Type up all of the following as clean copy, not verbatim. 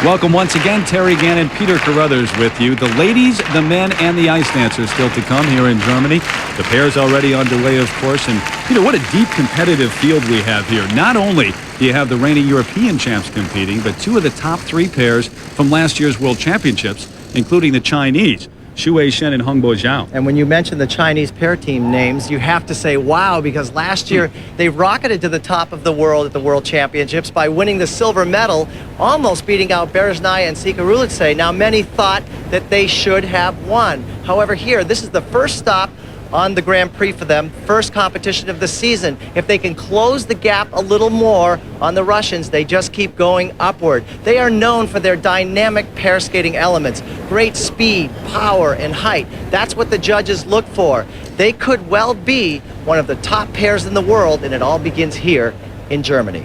Welcome once again, Terry Gannon, Peter Carruthers with you. The ladies, the men, and the ice dancers still to come here in Germany. The pairs already underway, of course. And, Peter, what a deep competitive field we have here. Not only do you have the reigning European champs competing, but two of the top three pairs from last year's World Championships, including the Chinese, Shen and Zhao. And when you mention the Chinese pair team names, you have to say wow, because last year they rocketed to the top of the world at the World Championships by winning the silver medal, almost beating out Berezhnaya and Sikarulice. Now, many thought that they should have won. However, here, this is the first stop on the Grand Prix for them, first competition of the season. If they can close the gap a little more on the Russians, they just keep going upward. They are known for their dynamic pair skating elements, great speed, power, and height. That's what the judges look for. They could well be one of the top pairs in the world, and it all begins here in Germany.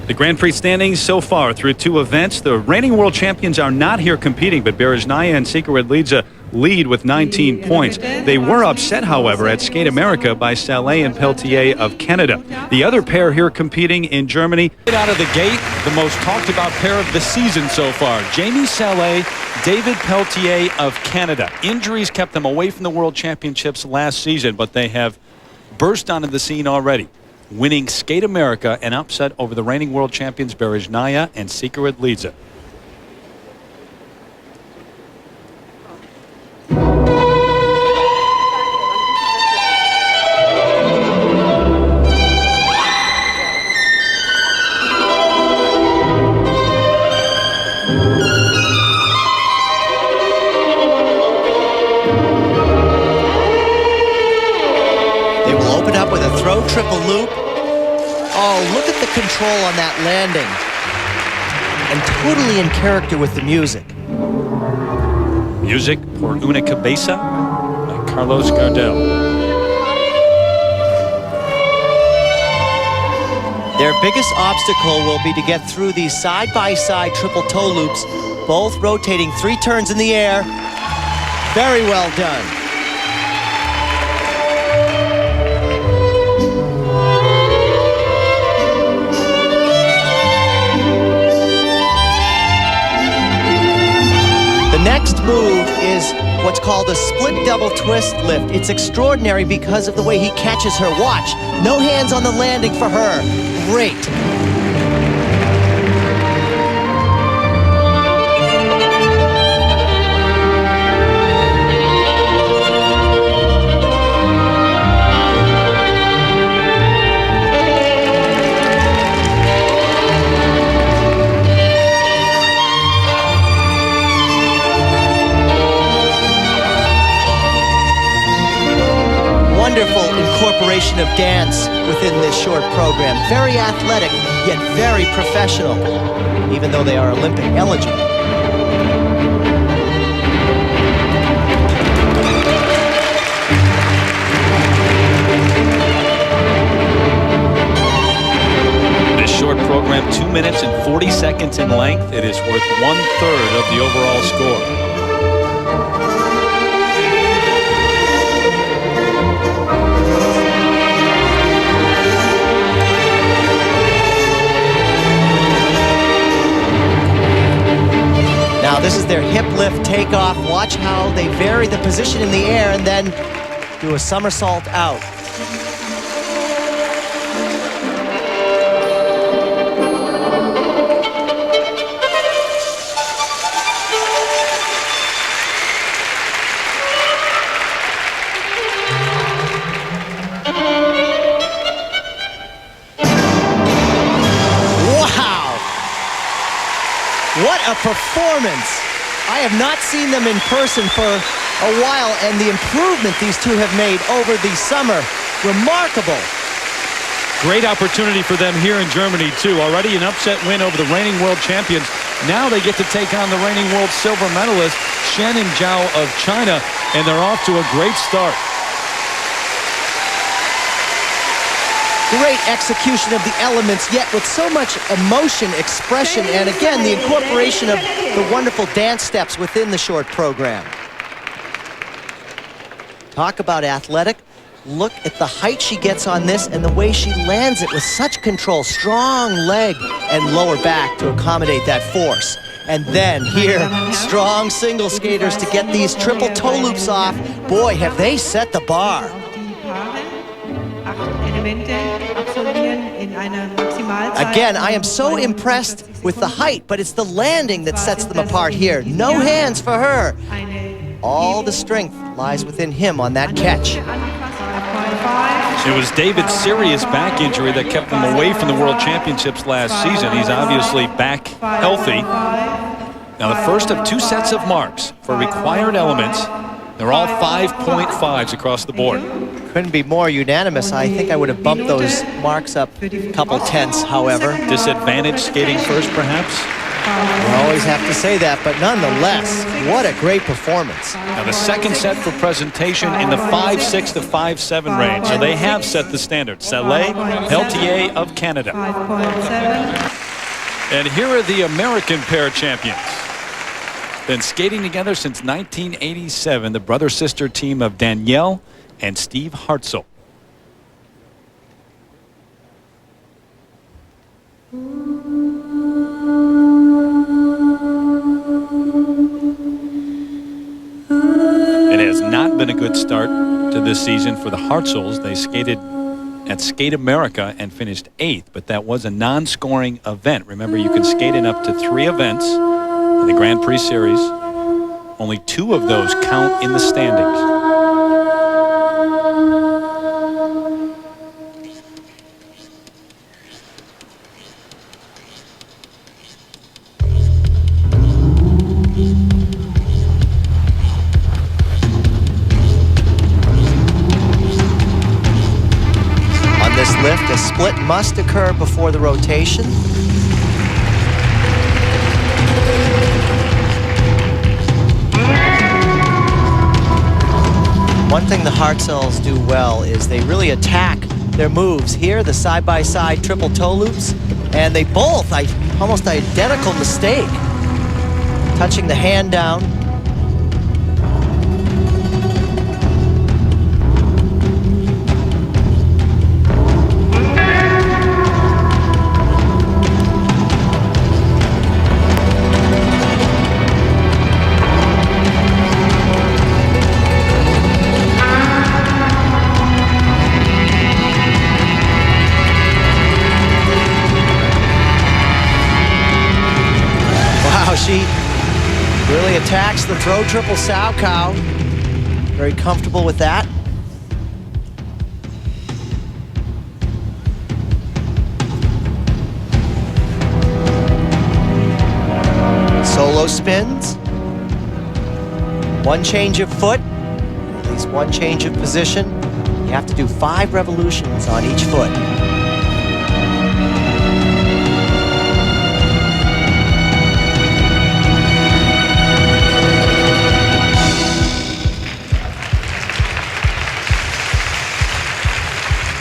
The Grand Prix standings so far through two events. The reigning world champions are not here competing, but Berezhnaya and Sikarulice lead with 19 points. They were upset, however, at Skate America by Salé and Peltier of Canada. The other pair here competing in Germany. Out of the gate, the most talked about pair of the season so far. Jamie Salé, David Peltier of Canada. Injuries kept them away from the World Championships last season, but they have burst onto the scene already, winning Skate America, an upset over the reigning world champions Berezhnaya and Sikarulice. Triple loop. Oh, look at the control on that landing. And totally in character with the music. Music por una cabeza by Carlos Gardel. Their biggest obstacle will be to get through these side-by-side triple toe loops, both rotating 3 turns in the air. Very well done. Next move is what's called a split double twist lift. It's extraordinary because of the way he catches her. Watch, no hands on the landing for her. Great. Wonderful incorporation of dance within this short program. Very athletic, yet very professional, even though they are Olympic eligible. This short program, 2 minutes and 40 seconds in length. It is worth 1/3 of the overall score. Now this is their hip lift takeoff. Watch how they vary the position in the air and then do a somersault out. What a performance! I have not seen them in person for a while, and the improvement these two have made over the summer, remarkable. Great opportunity for them here in Germany, too. Already an upset win over the reigning world champions. Now they get to take on the reigning world silver medalist, Shen and Zhao of China, and they're off to a great start. Great execution of the elements, yet with so much emotion, expression, and again, the incorporation of the wonderful dance steps within the short program. Talk about athletic. Look at the height she gets on this and the way she lands it with such control. Strong leg and lower back to accommodate that force. And then here, strong single skaters to get these triple toe loops off. Boy, have they set the bar. Again, I am so impressed with the height, but it's the landing that sets them apart here. No hands for her. All the strength lies within him on that catch. It was David's serious back injury that kept him away from the World Championships last season. He's obviously back healthy. Now the first of 2 sets of marks for required elements. They're all 5.5s across the board. Couldn't be more unanimous. I think I would have bumped those marks up a couple tenths, however. Disadvantage skating first, perhaps? We always have to say that, but nonetheless, what a great performance. Now the second set for presentation in the 5.6 to 5.7 range. So they have set the standard. Salé, Peltier of Canada. And here are the American pair champions. Been skating together since 1987, the brother-sister team of Danielle and Steve Hartzell. It has not been a good start to this season for the Hartzels. They skated at Skate America and finished 8th, but that was a non-scoring event. Remember, you can skate in up to 3 events in the Grand Prix Series. Only 2 of those count in the standings. On this lift, a split must occur before the rotation. One thing the Hartzels do well is they really attack their moves. Here, the side-by-side triple toe loops, and they both, almost identical mistake. Touching the hand down. She really attacks the throw triple sow cow. Very comfortable with that. Solo spins. One change of foot, at least one change of position. You have to do 5 revolutions on each foot.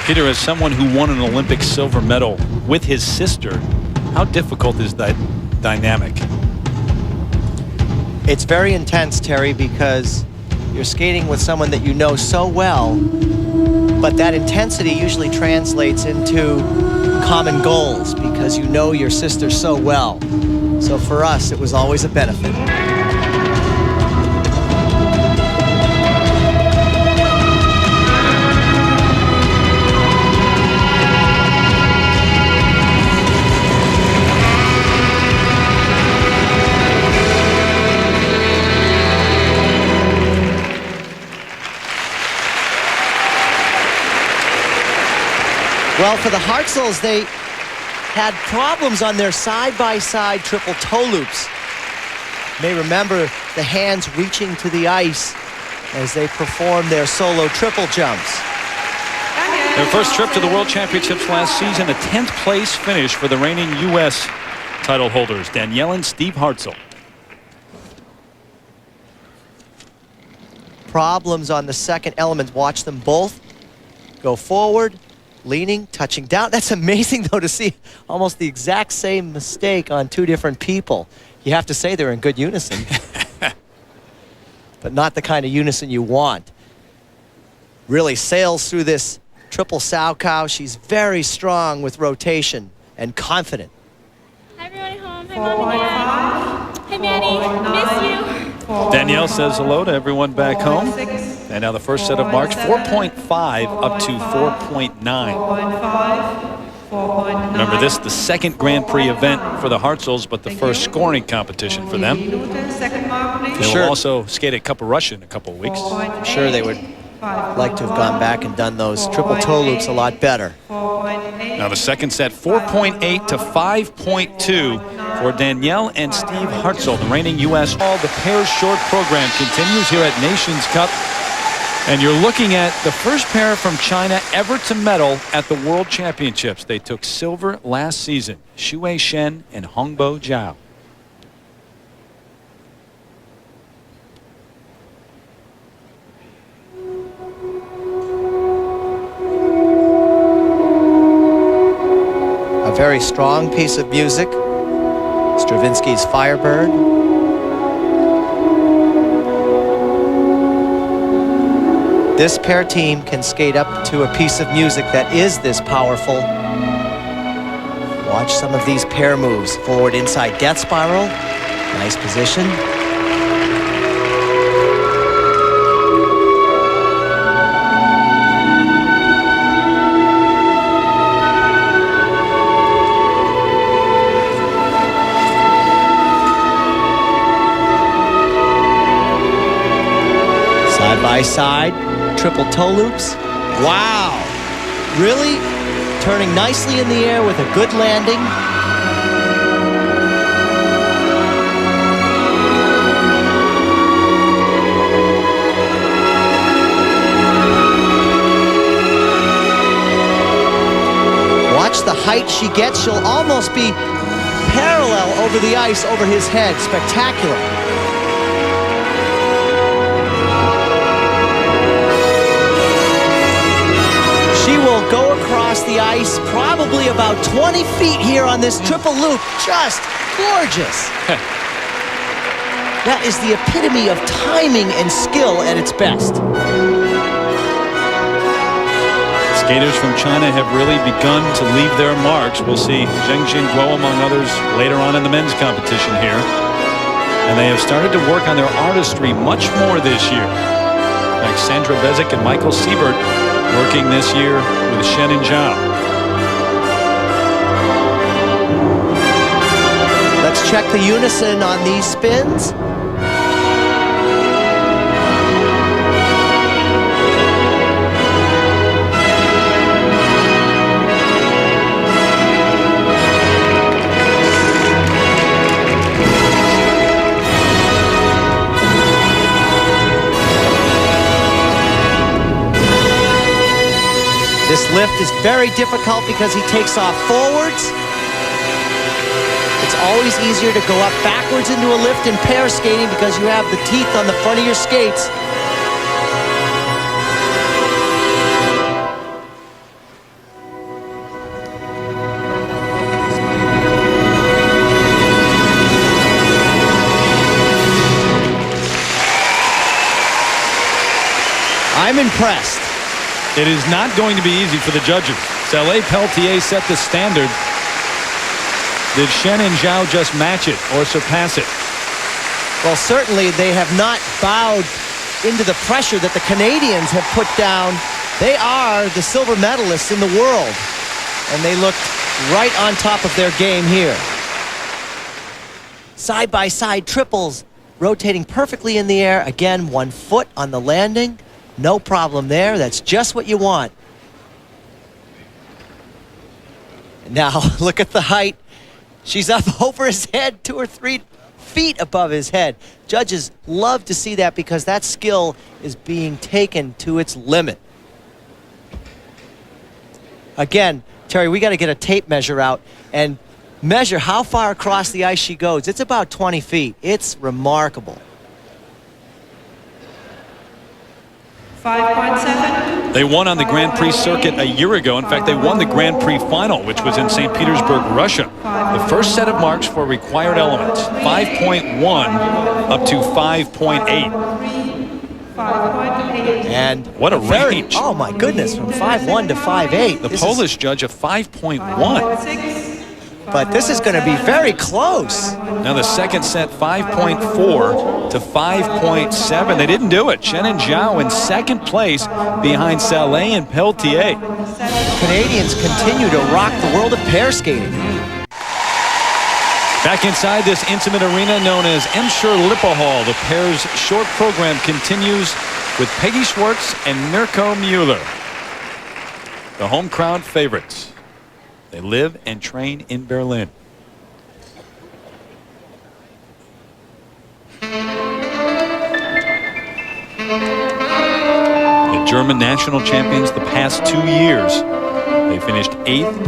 Peter, as someone who won an Olympic silver medal with his sister, how difficult is that dynamic? It's very intense, Terry, because you're skating with someone that you know so well, but that intensity usually translates into common goals because you know your sister so well. So for us, it was always a benefit. Well, for the Hartzels, they had problems on their side-by-side triple toe loops. You may remember the hands reaching to the ice as they performed their solo triple jumps. Their first trip to the World Championships last season, a 10th place finish for the reigning U.S. title holders, Danielle and Steve Hartzell. Problems on the second element. Watch them both go forward. Leaning, touching down. That's amazing, though, to see almost the exact same mistake on 2 different people. You have to say they're in good unison. But not the kind of unison you want. Really sails through this triple sow cow. She's very strong with rotation and confident. Hi, everyone at home. Hi, Mom and Dad. Danielle says hello to everyone back home. And now the first set of marks, 4.5 up to 4.9. Remember, this the second Grand Prix event for the Hartzels, but the first scoring competition for them. They will also skate at Cup of Russia in a couple of weeks. I'm sure they would like to have gone back and done those triple toe loops a lot better. Now the second set, 4.8 to 5.2 for Danielle and Steve Hartzell, the reigning U.S. All the pairs short program continues here at Nations Cup. And you're looking at the first pair from China ever to medal at the World Championships. They took silver last season, Shen and Hongbo Zhao. A very strong piece of music, Stravinsky's Firebird. This pair team can skate up to a piece of music that is this powerful. Watch some of these pair moves. Forward inside death spiral. Nice position. Side by side. Triple toe loops. Wow. Really turning nicely in the air with a good landing. Watch the height she gets. She'll almost be parallel over the ice over his head. Spectacular. She will go across the ice probably about 20 feet here on this triple loop. Just gorgeous. That is the epitome of timing and skill at its best. Skaters from China have really begun to leave their marks. We'll see Zheng Jingguo among others later on in the men's competition here. And they have started to work on their artistry much more this year. Like Sandra Bezic and Michael Siebert working this year with Shen and Zhao. Let's check the unison on these spins. This lift is very difficult because he takes off forwards. It's always easier to go up backwards into a lift in pair skating because you have the teeth on the front of your skates. I'm impressed. It is not going to be easy for the judges. Saleh Peltier set the standard. Did Shen and Zhao just match it or surpass it? Well, certainly they have not bowed into the pressure that the Canadians have put down. They are the silver medalists in the world, and they looked right on top of their game here. Side-by-side triples, rotating perfectly in the air. Again, 1 foot on the landing. No problem there. That's just what you want. Now, look at the height. She's up over his head, 2 or 3 feet above his head. Judges love to see that because that skill is being taken to its limit. Again, Terry, we got to get a tape measure out and measure how far across the ice she goes. It's about 20 feet. It's remarkable. 5.7. They won on the Grand Prix circuit a year ago. In fact, they won the Grand Prix final, which was in St. Petersburg, Russia. The first set of marks for required elements, 5.1 up to 5.8. And what a range. Oh my goodness, from 5.1 to 5.8. The Polish judge, a 5.1. but this is going to be very close. Now the second set, 5.4 to 5.7. They didn't do it. Shen and Zhao in second place behind Saleh and Peltier. Canadians continue to rock the world of pair skating. Back inside this intimate arena known as Emscher Lippe Hall, the pair's short program continues with Peggy Schwartz and Mirko Müller, the home crowd favorites. They live and train in Berlin. The German national champions the past 2 years. They finished 8th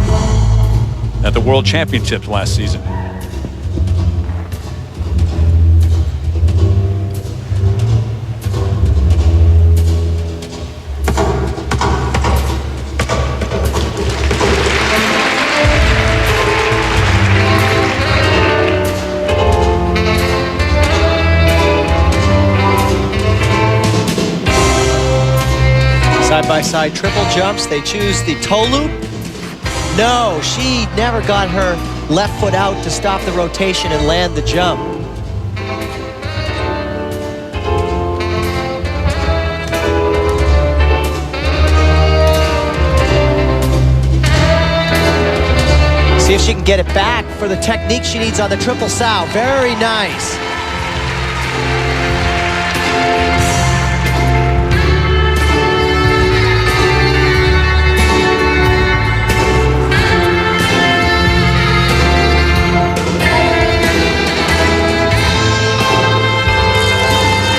at the World Championships last season. Side-by-side triple jumps. They choose the toe loop. No, she never got her left foot out to stop the rotation and land the jump. See if she can get it back for the technique she needs on the triple sow. Very nice.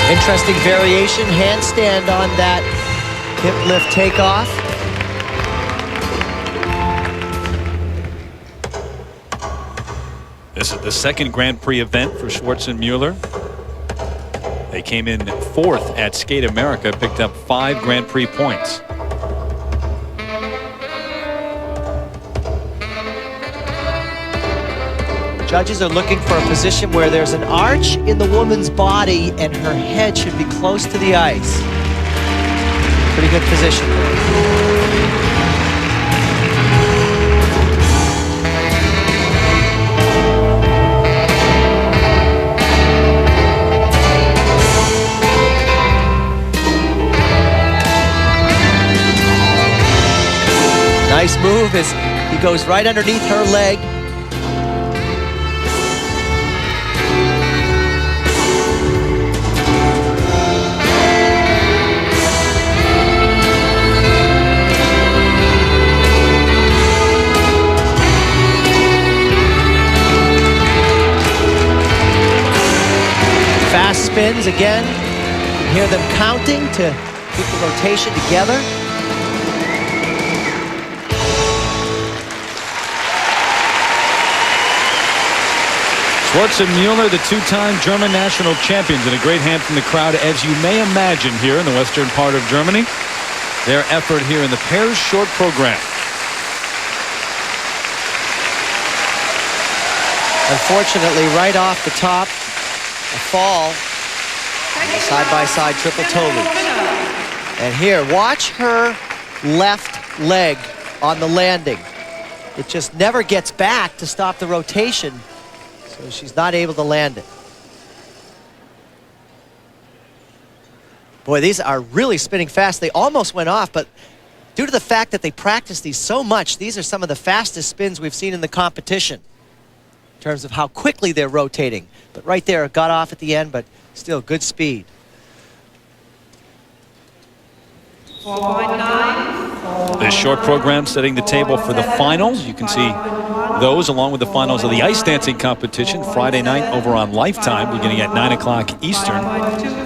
Interesting variation, handstand on that hip lift takeoff. This is the second Grand Prix event for Schwartz and Müller. They came in 4th at Skate America, picked up 5 Grand Prix points. Judges are looking for a position where there's an arch in the woman's body and her head should be close to the ice. Pretty good position there. Nice move as he goes right underneath her leg. Fast spins again. You hear them counting to keep the rotation together. Schwartz and Müller, the 2-time German national champions, and a great hand from the crowd, as you may imagine, here in the western part of Germany. Their effort here in the pairs short program. Unfortunately, right off the top, a fall, side-by-side triple toe loop. And here, watch her left leg on the landing. It just never gets back to stop the rotation, so she's not able to land it. Boy, these are really spinning fast. They almost went off, but due to the fact that they practice these so much, these are some of the fastest spins we've seen in the competition in terms of how quickly they're rotating. But right there, it got off at the end, but still good speed. 4.9. This short program setting the table for the finals. You can see those along with the finals of the ice dancing competition Friday night over on Lifetime beginning at 9 o'clock Eastern.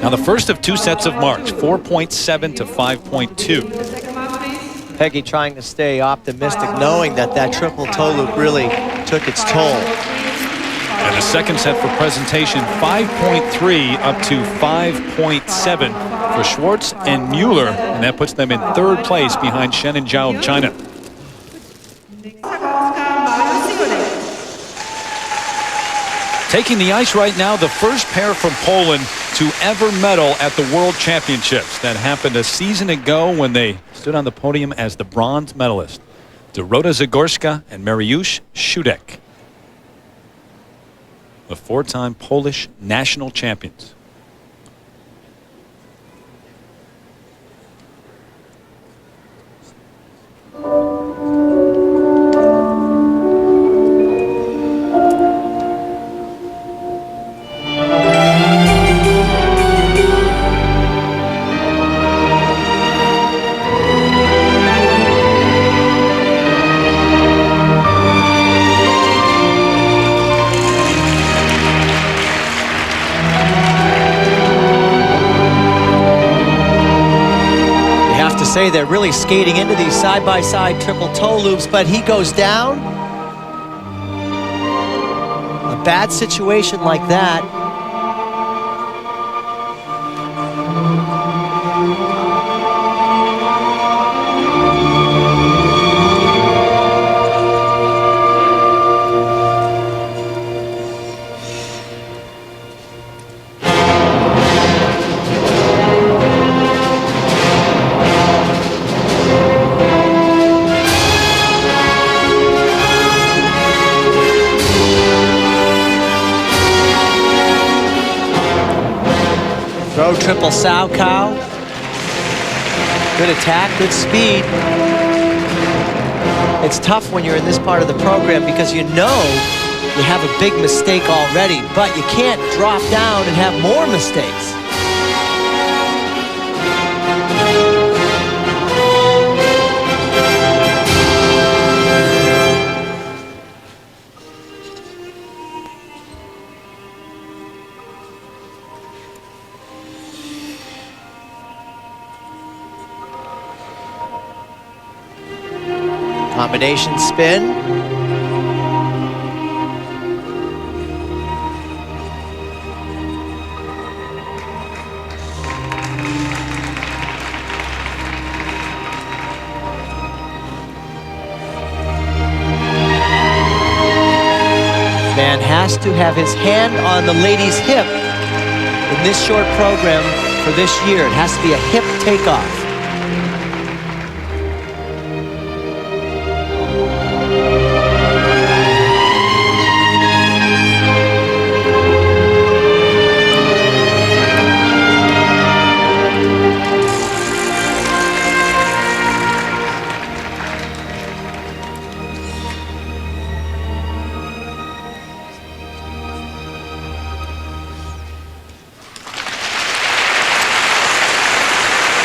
Now the first of 2 sets of March, 4.7 to 5.2. Peggy trying to stay optimistic, knowing that that triple toe loop really took its toll. And the second set for presentation, 5.3 up to 5.7 for Schwartz and Müller, and that puts them in 3rd place behind Shen and Zhao of China. Taking the ice right now, the first pair from Poland to ever medal at the World Championships. That happened a season ago when they stood on the podium as the bronze medalist. Dorota Zagorska and Mariusz Szudek. the four-time Polish national champions. Say they're really skating into these side-by-side triple toe loops, but he goes down. A bad situation like that. Throw triple sow cow. Good attack, good speed. It's tough when you're in this part of the program because you know you have a big mistake already, but you can't drop down and have more mistakes. Combination spin. Man has to have his hand on the lady's hip in this short program for this year. It has to be a hip takeoff.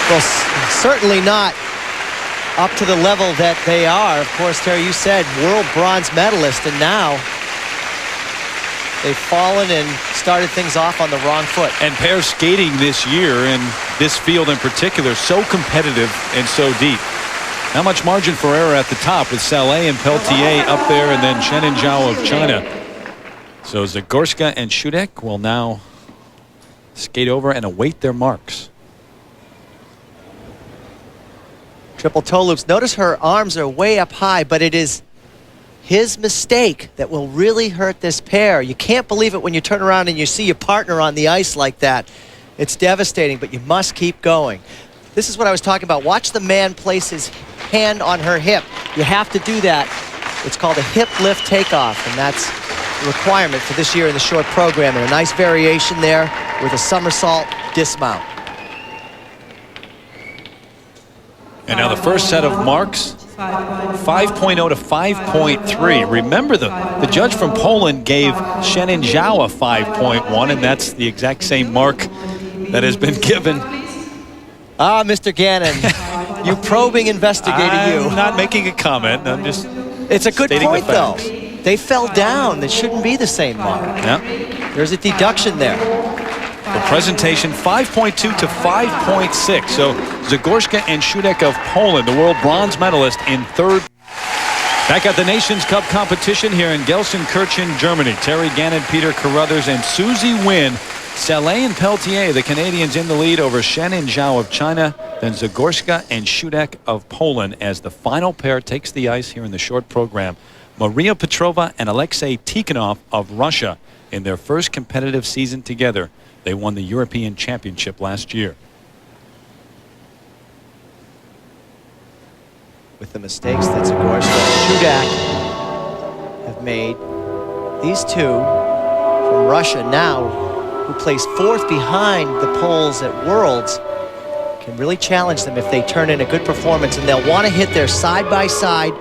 Well, certainly not up to the level that they are. Of course, Terry, you said world bronze medalist, and now they've fallen and started things off on the wrong foot. And pair skating this year in this field in particular, so competitive and so deep. Not much margin for error at the top with Saleh and Peltier up there, and then Shen and Zhao of China. So Zagorska and Shudek will now skate over and await their marks. Triple toe loops. Notice her arms are way up high, but it is his mistake that will really hurt this pair. You can't believe it when you turn around and you see your partner on the ice like that. It's devastating, but you must keep going. This is what I was talking about. Watch the man place his hand on her hip. You have to do that. It's called a hip lift takeoff, and that's the requirement for this year in the short program. And a nice variation there with a somersault dismount. And now the first set of marks, 5.0 to 5.3. Remember, the judge from Poland gave Shen and Zhao a 5.1, and that's the exact same mark that has been given. Ah, Mr. Gannon, you probing investigator, you. I'm not making a comment. I'm just It's a good point, though. facts. They fell down. It shouldn't be the same mark. Yeah. There's a deduction there. The presentation 5.2 to 5.6. So Zagorska and Shudek of Poland, the world bronze medalist, in third. Back at the Nations Cup competition here in Gelsenkirchen, Germany. Terry Gannon, Peter Carruthers, and Susie Wynn. Saleh and Peltier, the Canadians, in the lead over Shen and Zhao of China. Then Zagorska and Shudek of Poland as the final pair takes the ice here in the short program. Maria Petrova and Alexei Tikhonov of Russia in their first competitive season together. They won the European Championship last year. With the mistakes that Zagorska and Shudek have made, these two from Russia now, who placed 4th behind the Poles at Worlds, can really challenge them if they turn in a good performance, and they'll want to hit their side-by-side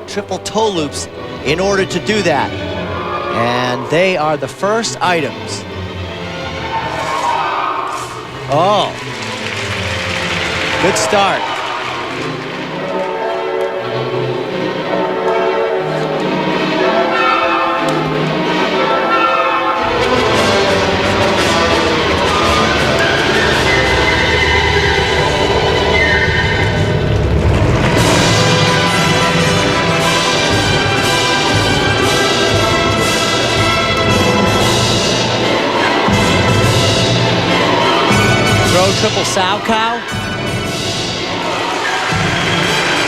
triple toe loops in order to do that. And they are the first items. Oh, good start. Triple Salchow.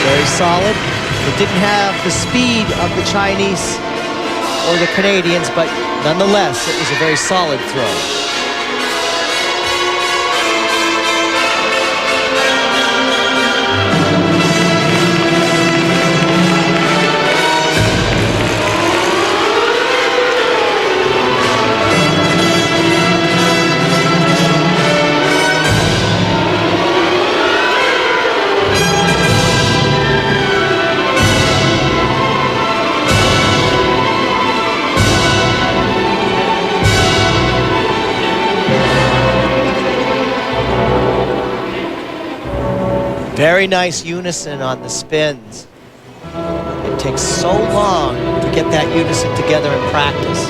Very solid. It didn't have the speed of the Chinese or the Canadians, but nonetheless, it was a very solid throw. Very nice unison on the spins. It takes so long to get that unison together in practice.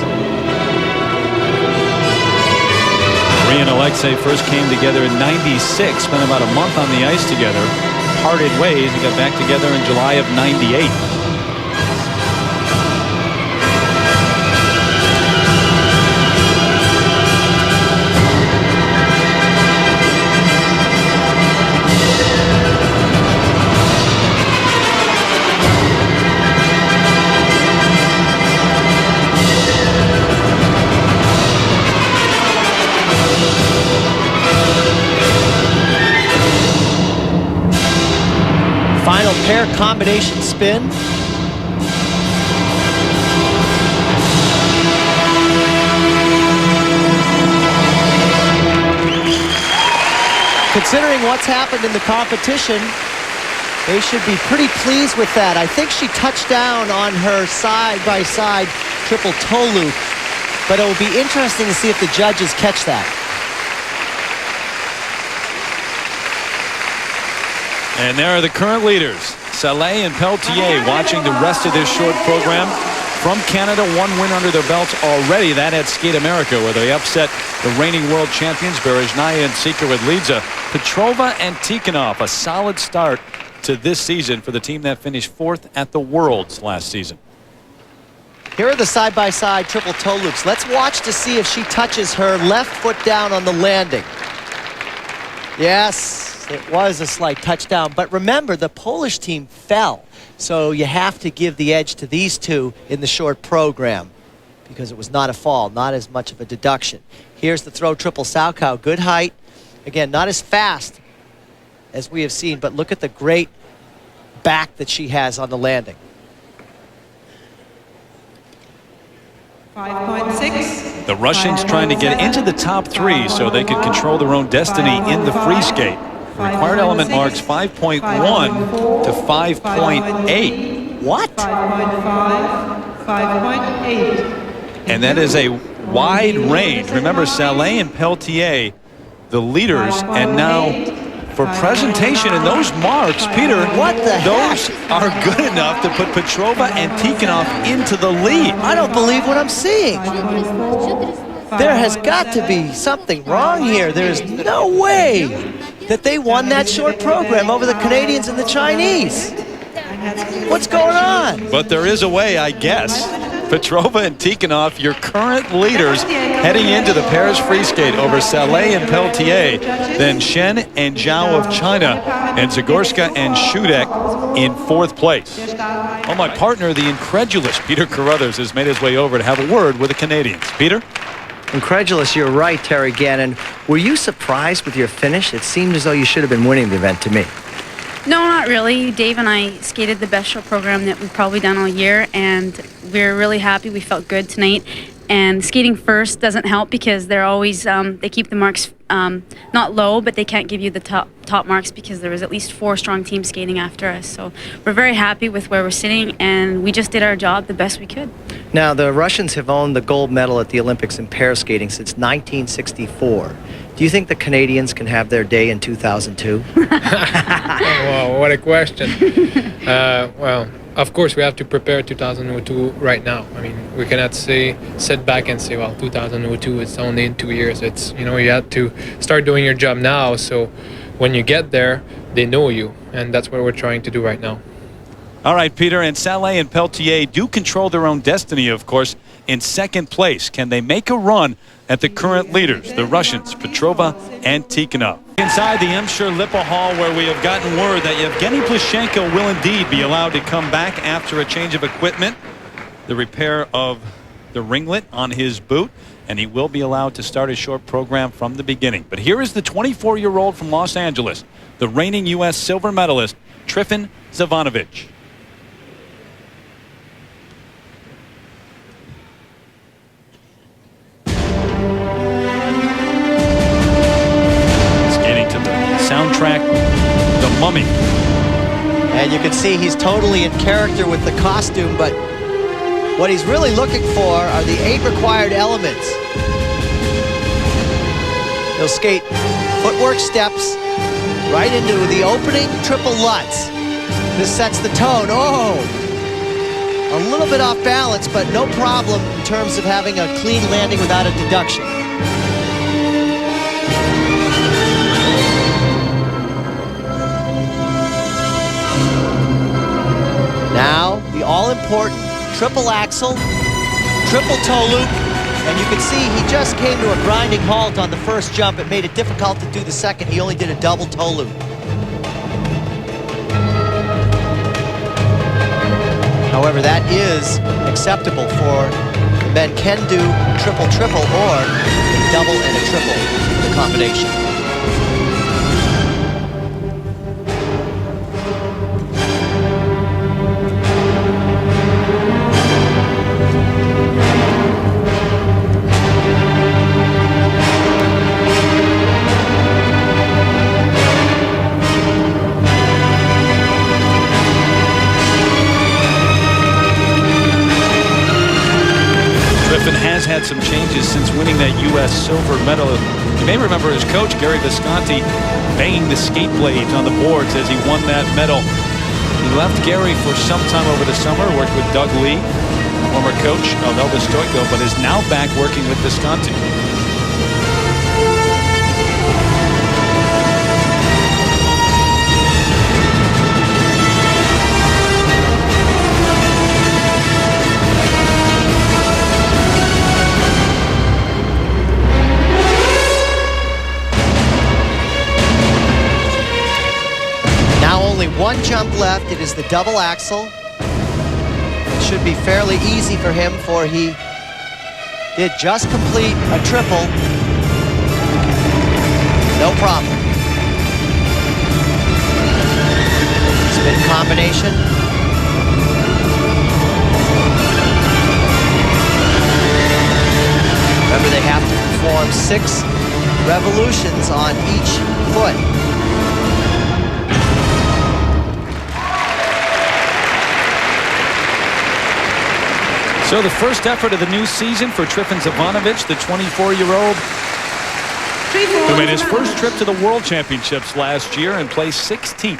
Maria and Alexei first came together in '96, spent about a month on the ice together, parted ways, and got back together in July of '98. Final pair combination spin. Considering what's happened in the competition, they should be pretty pleased with that. I think she touched down on her side-by-side triple toe loop, but it will be interesting to see if the judges catch that. And there are the current leaders, Saleh and Peltier, watching the rest of this short program. From Canada, 1 win under their belts already. That at Skate America, where they upset the reigning world champions, Berezhnaya and Sikowidlidze. Petrova and Tikhonov, a solid start to this season for the team that finished 4th at the Worlds last season. Here are the side-by-side triple toe loops. Let's watch to see if she touches her left foot down on the landing. Yes. It was a slight touchdown, but remember, the Polish team fell, so you have to give the edge to these two in the short program because it was not a fall, not as much of a deduction. Here's the throw triple Salchow, good height. Again, not as fast as we have seen, but look at the great back that she has on the landing. 5.6. The Russians trying to get into the top 3 so they could control their own destiny in the free skate. Required element marks 5.1 to 5.8. What? 5.5, 5.8. And that is a wide range. Remember, Saleh and Peltier, the leaders, and now for presentation in those marks, Peter, what the those heck? are good enough to put Petrova and Tikhonov into the lead. I don't believe what I'm seeing. There has got to be something wrong here. There's no way that they won that short program over the Canadians and the Chinese. What's going on? But there is a way, I guess. Petrova and Tikhonov, your current leaders, heading into the Paris free skate over Saleh and Peltier, then Shen and Zhao of China, and Zagorska and Shudek in 4th place. Well, my partner, the incredulous Peter Carruthers, has made his way over to have a word with the Canadians. Peter? Incredulous, you're right, Terry Gannon. Were you surprised with your finish? It seemed as though you should have been winning the event to me. No, not really. Dave and I skated the best short program that we've probably done all year, and we're really happy. We felt good tonight. And skating first doesn't help because they're always they keep the marks not low, but they can't give you the top marks because there was at least 4 strong teams skating after us. So we're very happy with where we're sitting, and we just did our job the best we could. Now, the Russians have owned the gold medal at the Olympics in pair skating since 1964. Do you think the Canadians can have their day in 2002? Wow, what a question. Well, of course, we have to prepare 2002 right now. I mean, we cannot sit back and say, well, 2002 is only in 2 years. It's, you know, you have to start doing your job now. So when you get there, they know you. And that's what we're trying to do right now. All right, Peter, and Salé and Peltier do control their own destiny, of course, in second place. Can they make a run at the current leaders, the Russians, Petrova and Tikhonov? Inside the Emscher Lippe Hall, where we have gotten word that Evgeny Plushenko will indeed be allowed to come back after a change of equipment, the repair of the ringlet on his boot, and he will be allowed to start his short program from the beginning. But here is the 24-year-old from Los Angeles, the reigning U.S. silver medalist, Trifon Zhavanovich. Soundtrack, The Mummy. And you can see he's totally in character with the costume, but what he's really looking for are the 8 required elements. He'll skate footwork steps right into the opening triple Lutz. This sets the tone. Oh! A little bit off balance, but no problem in terms of having a clean landing without a deduction. Now, the all-important triple axel, triple toe loop, and you can see he just came to a grinding halt on the first jump. It made it difficult to do the second. He only did a double toe loop. However, that is acceptable for the men can do triple-triple or a double and a triple for the combination. Has had some changes since winning that U.S. silver medal. You may remember his coach, Gary Visconti, banging the skate blades on the boards as he won that medal. He left Gary for some time over the summer, worked with Doug Lee, former coach of Elvis Stoico, but is now back working with Visconti. One jump left. It is the double axel. It should be fairly easy for him, for he did just complete a triple. No problem. Spin combination. Remember, they have to perform 6 revolutions on each foot. So the first effort of the new season for Trifon Zhavanovich, the 24-year-old who made his first trip to the World Championships last year and placed 16th.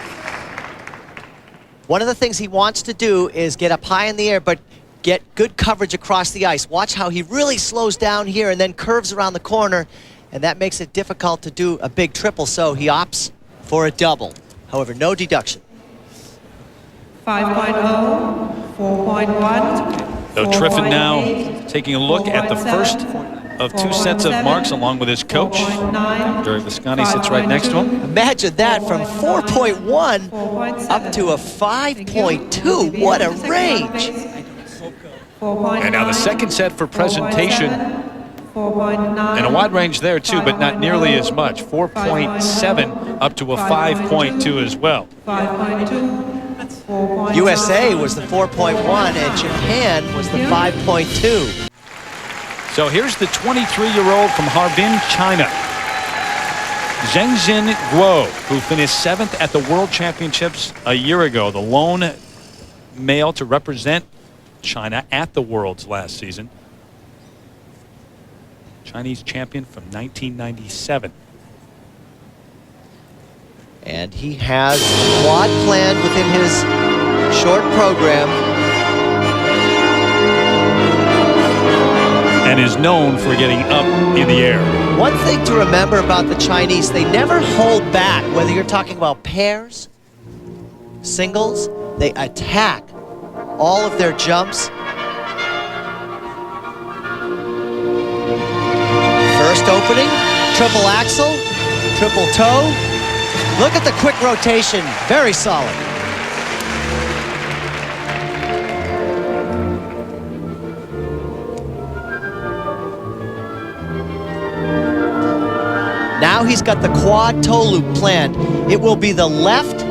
One of the things he wants to do is get up high in the air, but get good coverage across the ice. Watch how he really slows down here and then curves around the corner, and that makes it difficult to do a big triple, so he opts for a double. However, no deduction. 5.0, 4.1. So Trifon now taking a look at the first of 2 sets of marks along with his coach. Gary Visconti sits right next to him. Imagine that, from 4.1 up to a 5.2. What a range. And now the second set for presentation. And a wide range there too, but not nearly as much. 4.7 up to a 5.2 as well. USA was the 4.1 and Japan was the 5.2. So here's the 23-year-old from Harbin, China. Zhengjin Guo, who finished 7th at the World Championships a year ago, the lone male to represent China at the Worlds last season. Chinese champion from 1997. And he has quad planned within his short program. And is known for getting up in the air. One thing to remember about the Chinese, they never hold back, whether you're talking about pairs, singles, they attack all of their jumps. First opening, triple axel, triple toe. Look at the quick rotation, very solid. Now he's got the quad toe loop planned. It will be the left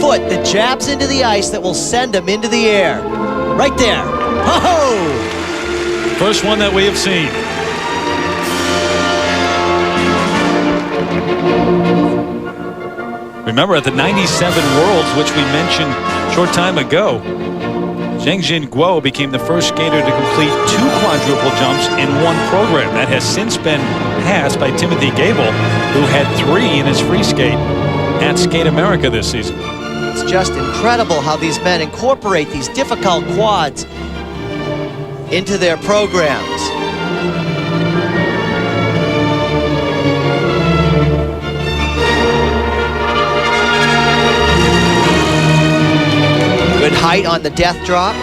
foot that jabs into the ice that will send him into the air. Right there. Ho-ho! First one that we have seen. Remember at the 97 Worlds, which we mentioned a short time ago, Zhengjin Guo became the first skater to complete 2 quadruple jumps in one program. That has since been passed by Timothy Gable, who had 3 in his free skate at Skate America this season. It's just incredible how these men incorporate these difficult quads into their programs. Good height on the death drop.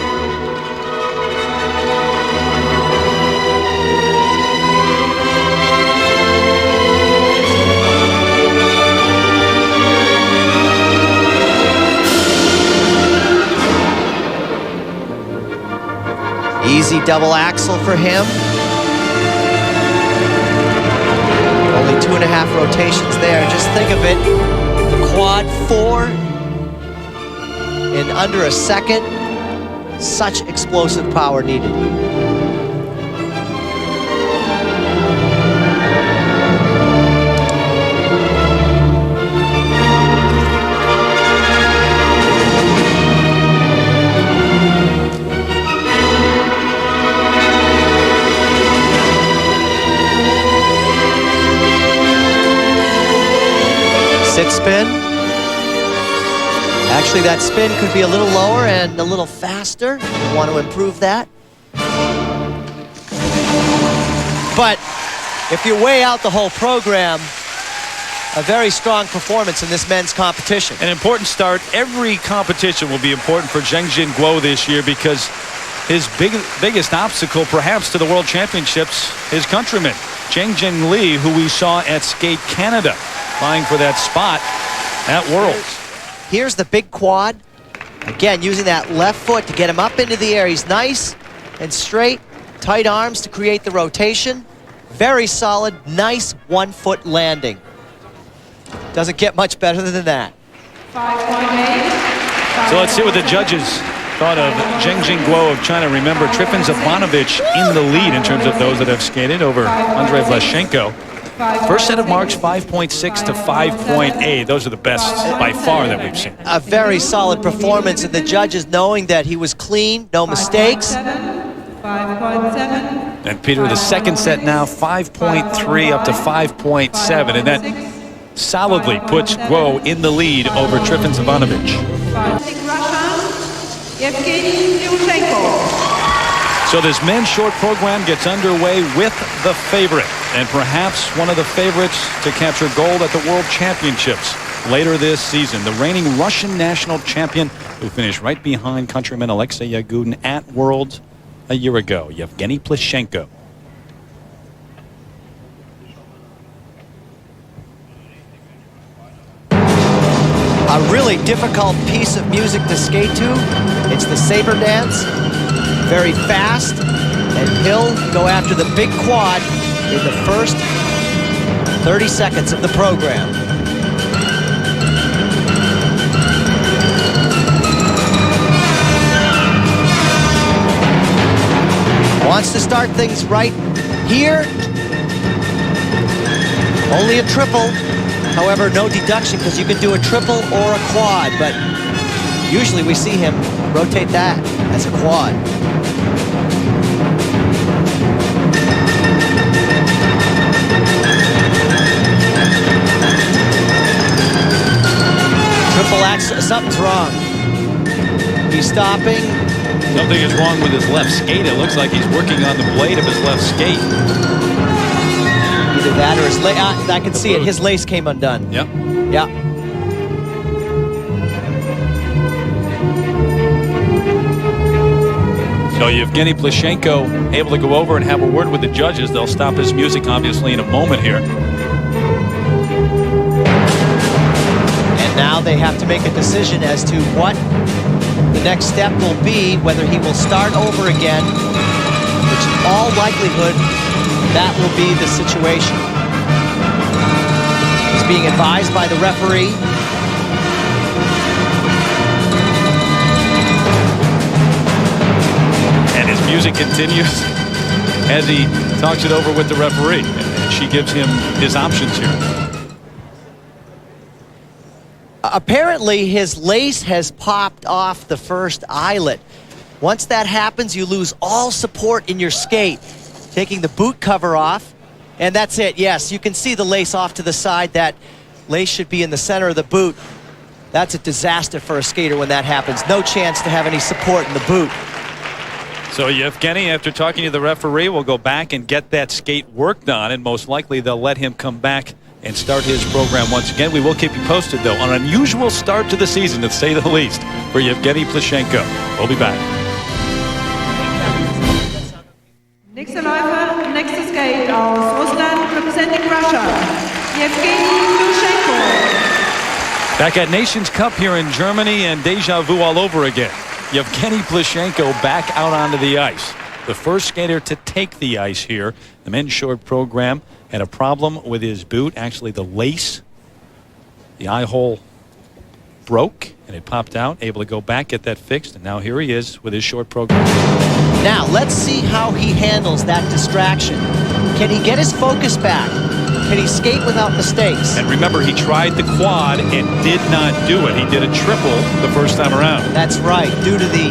Easy double axel for him. Only 2.5 rotations there. Just think of it. The quad 4 in under a second. Such explosive power needed. Sit spin. Actually, that spin could be a little lower and a little faster. Want to improve that. But if you weigh out the whole program, a very strong performance in this men's competition. An important start. Every competition will be important for Zhengjin Guo this year because his biggest obstacle, perhaps, to the World Championships, his countryman, Zhengjin Lee, who we saw at Skate Canada, vying for that spot at Worlds. Here's the big quad. Again, using that left foot to get him up into the air. He's nice and straight, tight arms to create the rotation. Very solid, nice 1-foot landing. Doesn't get much better than that. 5.8. So let's see what the judges thought of Zhengjin Guo of China. Remember, Trifon Zivanovic in the lead in terms of those that have skated over Andrei Plushenko. First set of marks, 5.6 to 5.8. Those are the best by far that we've seen. A very solid performance, and the judges knowing that he was clean, no mistakes. 5.7. And Peter, the second set now, 5.3 up to 5.7. And that solidly puts Guo in the lead over Trifon Zivanovic. Evgeny Plushenko. So this men's short program gets underway with the favorite, and perhaps one of the favorites to capture gold at the World Championships later this season. The reigning Russian national champion who finished right behind countryman Alexei Yagudin at Worlds a year ago, Evgeny Plushenko. A really difficult piece of music to skate to. It's the saber dance. Very fast, and he'll go after the big quad in the first 30 seconds of the program. Wants to start things right Here, only a triple. However, no deduction because you can do a triple or a quad, but usually we see him rotate that as a quad. Triple axel, something's wrong. He's stopping. Something is wrong with his left skate. It looks like he's working on the blade of his left skate. Either that or his lace. I can see it. His lace came undone. Yep. Yeah. So Evgeny Plushenko able to go over and have a word with the judges. They'll stop his music, obviously, in a moment here. And now they have to make a decision as to what the next step will be, whether he will start over again, which in all likelihood, that will be the situation. He's being advised by the referee. And his music continues as he talks it over with the referee. And she gives him his options here. Apparently, his lace has popped off the first eyelet. Once that happens, you lose all support in your skate. Taking the boot cover off, and that's it. Yes, you can see the lace off to the side. That lace should be in the center of the boot. That's a disaster for a skater when that happens. No chance to have any support in the boot. So Evgeny, after talking to the referee, will go back and get that skate worked on, and most likely they'll let him come back and start his program once again. We will keep you posted, though, on an unusual start to the season, to say the least, for Evgeny Plushenko. We'll be back. Nächster Läufer, nächster Skate aus Russland, representing Russia, Evgeny Plushenko. Back at Nations Cup here in Germany, and deja vu all over again. Evgeny Plushenko back out onto the ice. The first skater to take the ice here. The men's short program had a problem with his boot. Actually, the lace, the eye hole broke, and it popped out. Able to go back, get that fixed, and now here he is with his short program. Now, let's see how he handles that distraction. Can he get his focus back? Can he skate without mistakes? And remember, he tried the quad and did not do it. He did a triple the first time around. That's right, due to the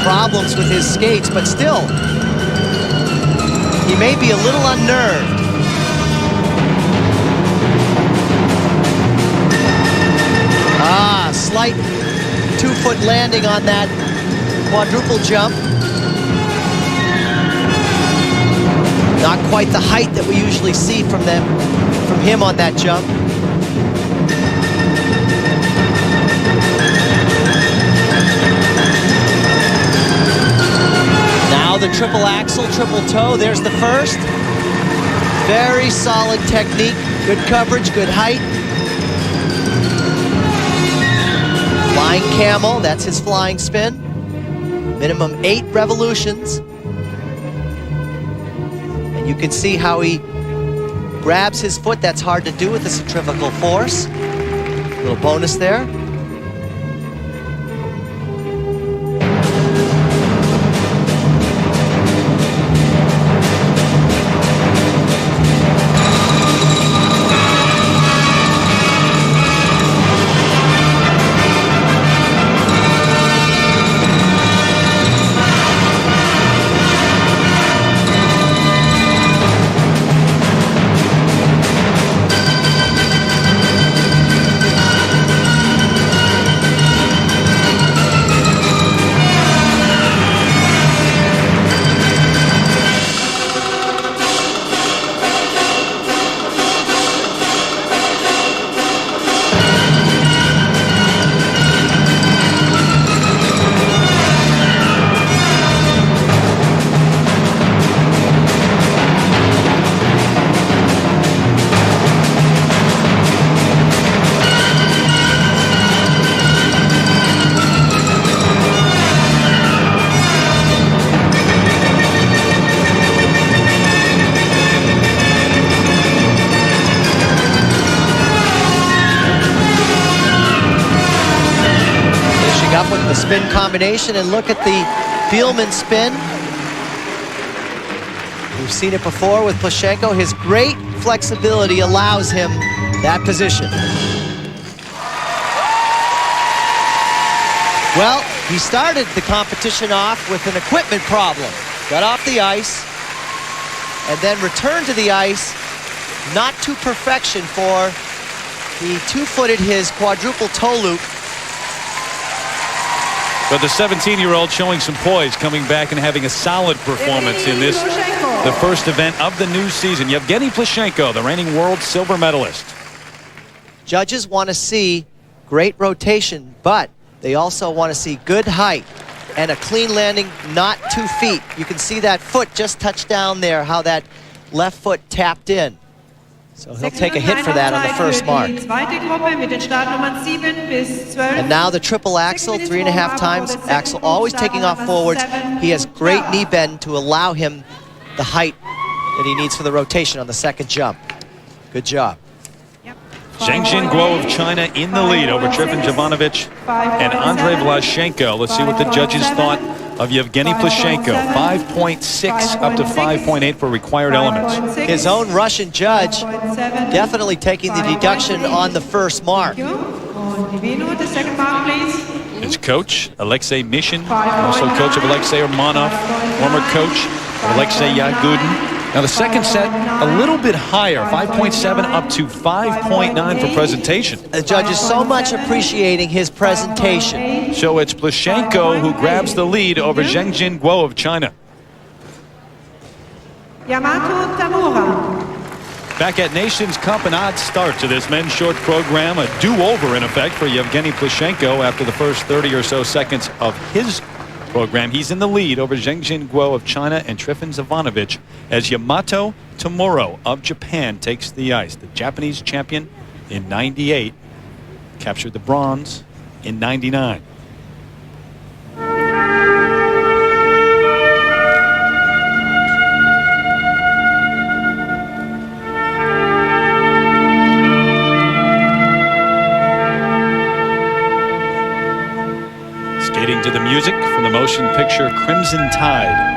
problems with his skates, but still, he may be a little unnerved. Slight 2-foot landing on that quadruple jump. Not quite the height that we usually see from him on that jump. Now the triple axel, triple toe. There's the first. Very solid technique, good coverage, good height. Flying camel, that's his flying spin. Minimum 8 revolutions. And you can see how he grabs his foot. That's hard to do with the centrifugal force. Little bonus there. Up with the spin combination, and look at the Bielmann spin. We've seen it before with Plushenko. His great flexibility allows him that position. Well, he started the competition off with an equipment problem. Got off the ice and then returned to the ice, not to perfection for he two-footed his quadruple toe loop. But the 17-year-old showing some poise, coming back and having a solid performance in this, the first event of the new season. Evgeny Plushenko, the reigning world silver medalist. Judges want to see great rotation, but they also want to see good height and a clean landing, not 2 feet. You can see that foot just touched down there, how that left foot tapped in. So he'll take a hit for that on the first mark. And now the triple axel, 3.5 times axel, always taking off forwards. He has great knee bend to allow him the height that he needs for the rotation on the second jump. Good job. Zheng Guo of China in the lead over Trifon Jovanovic and Andrei Plushenko. Let's see what the judges thought of Evgeny Plushenko. 5.6 up to 5.8 for required elements. His own Russian judge definitely taking the deduction on the first mark. His coach, Alexei Mishin, also coach of Alexei Urmanov, former coach of Alexei Yagudin. Now the second set, a little bit higher, 5.7 up to 5.9 for presentation. The judge is so much appreciating his presentation. So it's Plushenko who grabs the lead over Zheng Guo of China. Back at Nations Cup, an odd start to this men's short program. A do-over, in effect, for Evgeny Plushenko after the first 30 or so seconds of his program. He's in the lead over Zheng Guo of China and Trifon Jovanovic as Yamato Tomuro of Japan takes the ice. The Japanese champion in '98 captured the bronze in '99. Skating to the music from the motion picture Crimson Tide.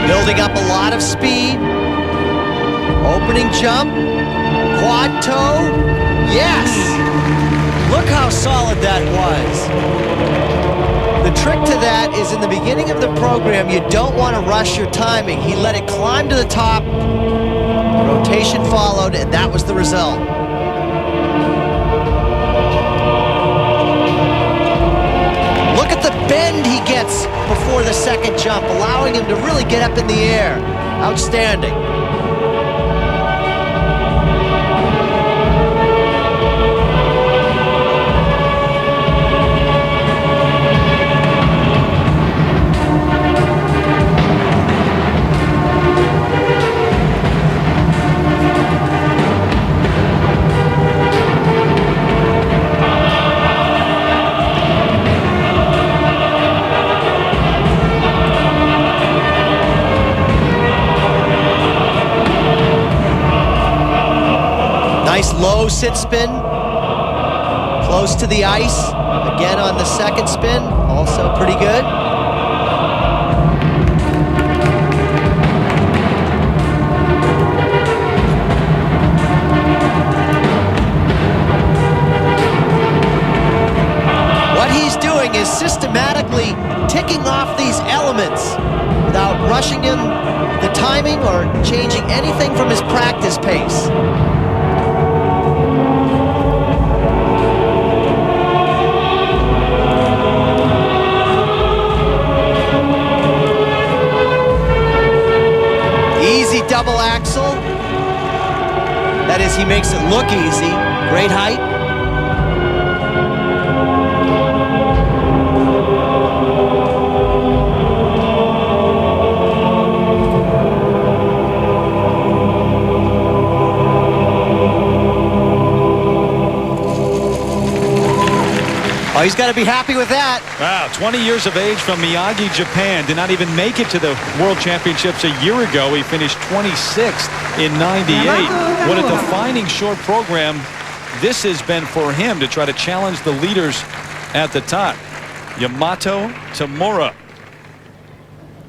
Building up a lot of speed. Opening jump. Quad toe. Yes! Look how solid that was. The trick to that is in the beginning of the program, you don't want to rush your timing. He let it climb to the top, rotation followed, and that was the result. Look at the bend he gets before the second jump, allowing him to really get up in the air. Outstanding. Nice low sit spin, close to the ice. Again on the second spin, also pretty good. What he's doing is systematically ticking off these elements without rushing in the timing or changing anything from his practice pace. Double axel. That is, he makes it look easy. Great height. Oh, he's got to be happy with that. Wow, 20 years of age from Miyagi, Japan. Did not even make it to the World Championships a year ago. He finished 26th in '98. What a defining short program this has been for him to try to challenge the leaders at the top. Yamato Tamura.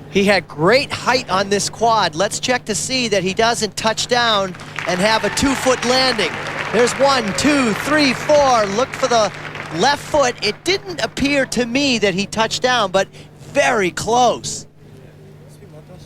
He had great height on this quad. Let's check to see that he doesn't touch down and have a 2-foot landing. There's 1, 2, 3, 4. Look for the left foot. It didn't appear to me that he touched down, but very close.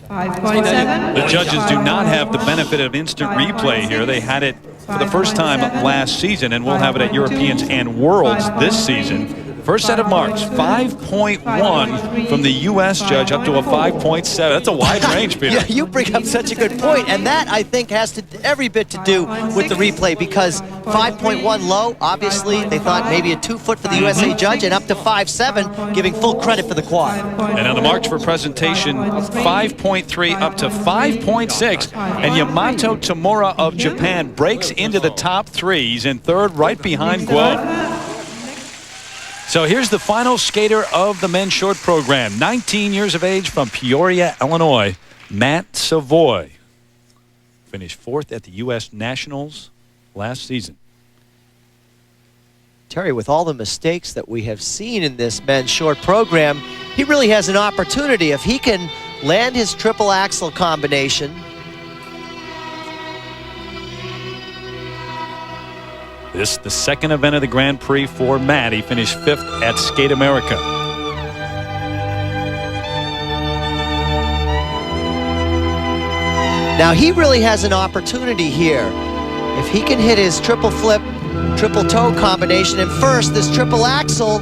5.7. The judges do not have the benefit of instant replay here. They had it for the first time last season, and we'll have it at Europeans and Worlds this season. First set of marks, 5.1 from the U.S. judge up to a 5.7. That's a wide range, Peter. Yeah, you bring up such a good point, and that, I think, has every bit to do with the replay, because 5.1 low, obviously, they thought maybe a 2-foot for the USA judge, and up to 5.7, giving full credit for the quad. And on the marks for presentation, 5.3 up to 5.6. And Yamato Tamura of Japan breaks into the top 3. He's in third, right behind Guo. So here's the final skater of the men's short program. 19 years of age from Peoria, Illinois, Matt Savoy. Finished 4th at the U.S. Nationals last season. Terry, with all the mistakes that we have seen in this men's short program, he really has an opportunity. If he can land his triple axel combination, This the second event of the Grand Prix for Matt. He finished 5th at Skate America. now he really has an opportunity here. If he can hit his triple flip, triple toe combination, and first this triple axel,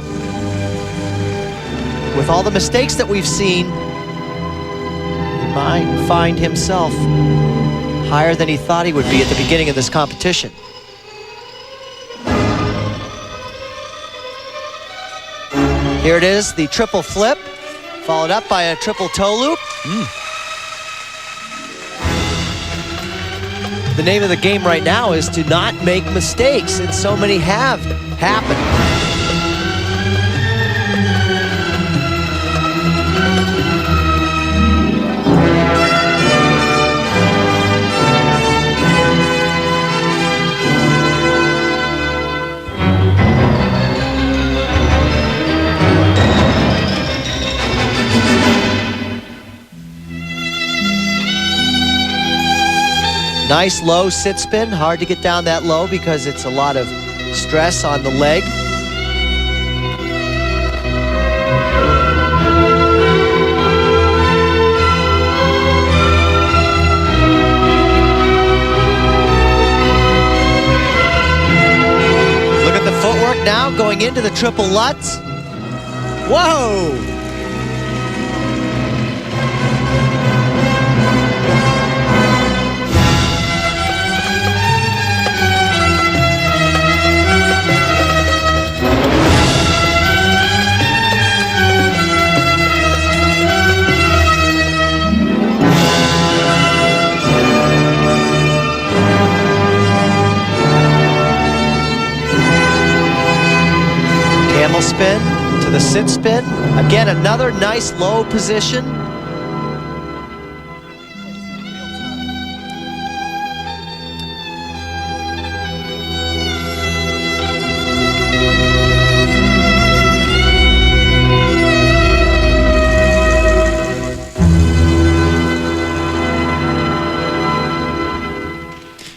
with all the mistakes that we've seen, he might find himself higher than he thought he would be at the beginning of this competition. Here it is, the triple flip, followed up by a triple toe loop. The name of the game right now is to not make mistakes, and so many have happened. Nice low sit spin, hard to get down that low because it's a lot of stress on the leg. Look at the footwork now going into the triple Lutz. Whoa! Camel spin to the sit spin. Again, another nice low position.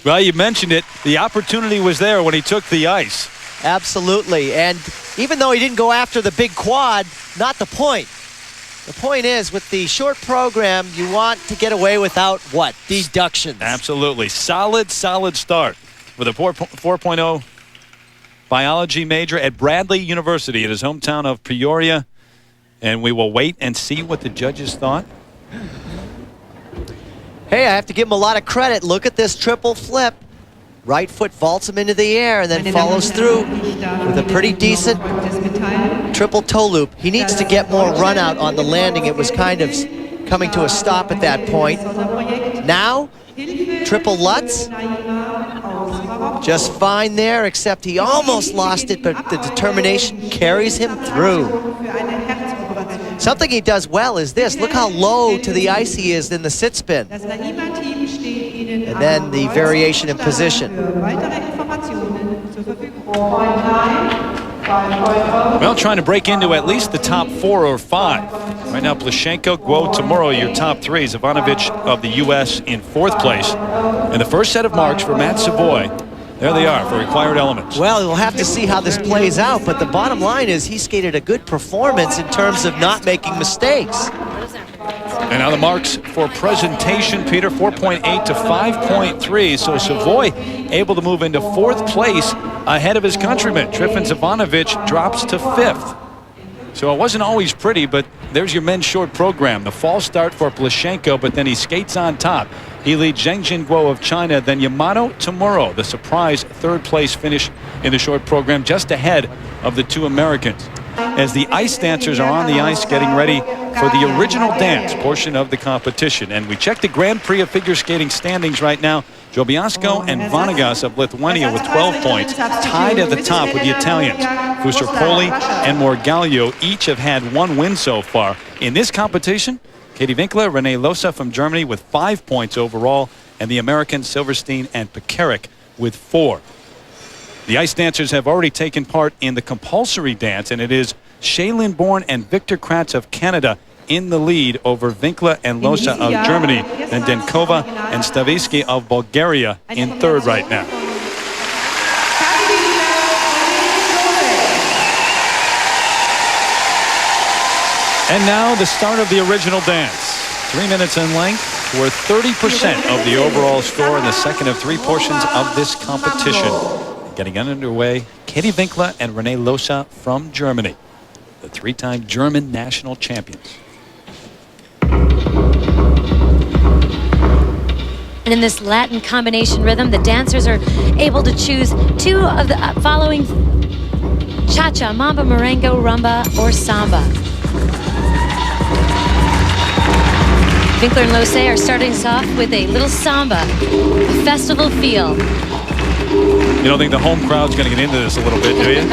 Well, you mentioned it. The opportunity was there when he took the ice. Absolutely, and even though he didn't go after the big quad, not the point. The point is, with the short program, you want to get away without what? Deductions. Absolutely. Solid start with a 4.0 biology major at Bradley University in his hometown of Peoria. And we will wait and see what the judges thought. Hey, I have to give him a lot of credit. Look at this triple flip. Right foot vaults him into the air and then follows through with a pretty decent triple toe loop. He needs to get more run out on the landing. It was kind of coming to a stop at that point. Now, triple Lutz. Just fine there, except he almost lost it, but the determination carries him through. Something he does well is this. Look how low to the ice he is in the sit spin. And then the variation in position. Well, trying to break into at least the top 4 or 5. Right now, Plushenko, Guo, tomorrow, your top 3. Ivanovic of the U.S. in 4th place. And the first set of marks for Matt Savoy. There they are for required elements. Well, we'll have to see how this plays out, but the bottom line is he skated a good performance in terms of not making mistakes. And now the marks for presentation, Peter, 4.8 to 5.3. So Savoy able to move into 4th place ahead of his countryman. Trifon Ivanovic drops to 5th. So it wasn't always pretty, but there's your men's short program. The false start for Plushenko, but then he skates on top. He leads Zheng Jinguo of China, then Yamato Tomorrow, the surprise 3rd place finish in the short program, just ahead of the 2 Americans. As the ice dancers are on the ice getting ready for the original dance portion of the competition. And we check the Grand Prix of figure skating standings right now. Jobiasko and Vanagas of Lithuania with 12 points, tied at the top with the Italians. Fusarpoli and Morgalio each have had 1 win so far. In this competition, Katie Winkler, Renee Losa from Germany with 5 points overall, and the Americans Silverstein and Pekarik with 4. The ice dancers have already taken part in the compulsory dance, and it is Shaylin Bourne and Victor Kratz of Canada in the lead over Winkler and Losa of Germany, and Denkova and Stavisky of Bulgaria in 3rd right now. And now the start of the original dance. 3 minutes in length, worth 30% of the overall score in the second of 3 portions of this competition. Getting underway, Katie Winkler and Renee Losa from Germany, the 3-time German national champions. And in this Latin combination rhythm, the dancers are able to choose 2 of the following: cha-cha, mambo, merengue, rumba, or samba. Winkler and Lose are starting us off with a little samba, a festival feel. You don't think the home crowd's going to get into this a little bit, do you?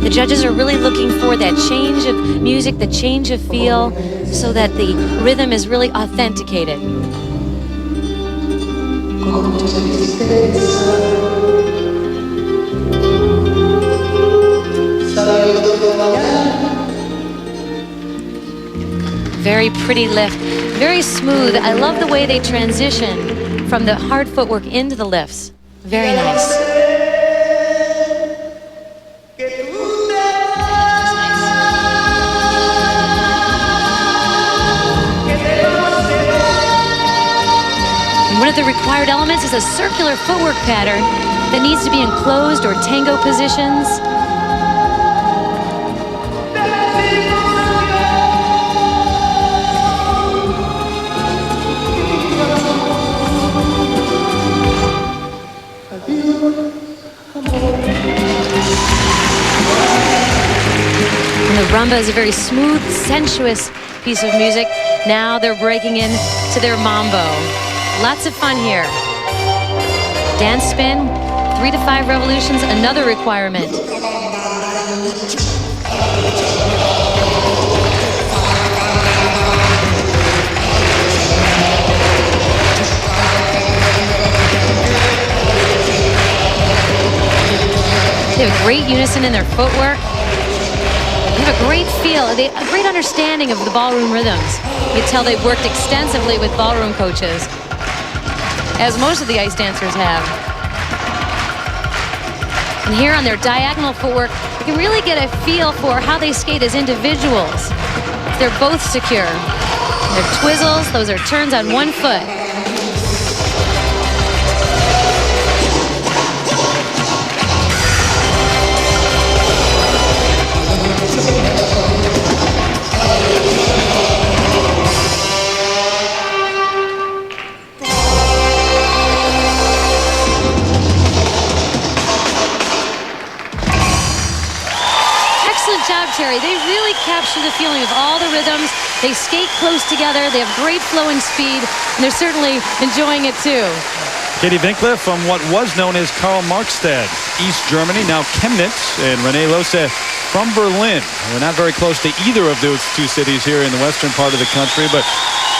The judges are really looking for that change of music, the change of feel, so that the rhythm is really authenticated. Very pretty lift, very smooth. I love the way they transition from the hard footwork into the lifts. Very nice. One of the required elements is a circular footwork pattern that needs to be in closed or tango positions. And the rumba is a very smooth, sensuous piece of music. Now they're breaking into their mambo. Lots of fun here. Dance spin, 3 to 5 revolutions, another requirement. They have great unison in their footwork. They have a great feel, a great understanding of the ballroom rhythms. You can tell they've worked extensively with ballroom coaches, as most of the ice dancers have. And here on their diagonal footwork, you can really get a feel for how they skate as individuals. They're both secure. Their twizzles, those are turns on one foot. job, Terry. They really capture the feeling of all the rhythms. They skate close together. They have great flowing speed, and they're certainly enjoying it too. Katie Winkler from what was known as Karl-Marxstadt, East Germany, now Chemnitz, and René Lose from Berlin. We're not very close to either of those two cities here in the western part of the country, but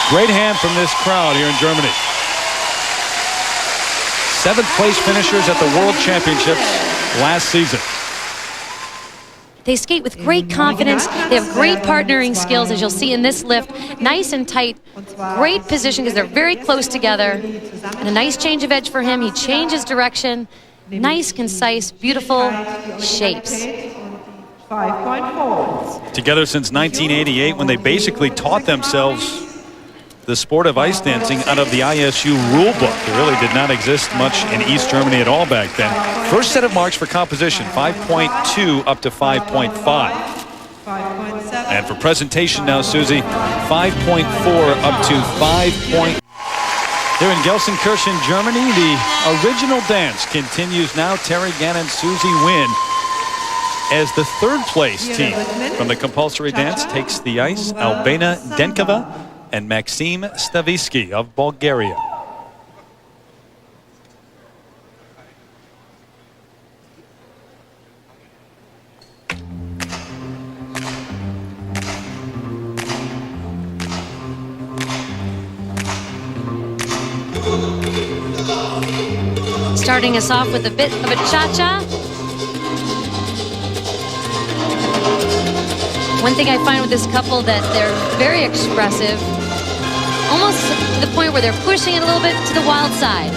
great hand from this crowd here in Germany. 7th place finishers at the World Championships last season. They skate with great confidence. They have great partnering skills, as you'll see in this lift. Nice and tight, great position because they're very close together. And a nice change of edge for him. He changes direction. Nice, concise, beautiful shapes. 5.4. Together since 1988, when they basically taught themselves the sport of ice dancing out of the ISU rule book. It really did not exist much in East Germany at all back then. First set of marks for composition, 5.2 up to 5.5. 5.7. And for presentation now, Susie, 5.4 up to 5. Here in Gelsenkirchen, Germany, the original dance continues now. Terry Gannon, Susie Wynn as the 3rd place team from the compulsory dance takes the ice. Albena Denkova and Maxim Stavisky of Bulgaria. Starting us off with a bit of a cha-cha. One thing I find with this couple that they're very expressive, almost to the point where they're pushing it a little bit to the wild side.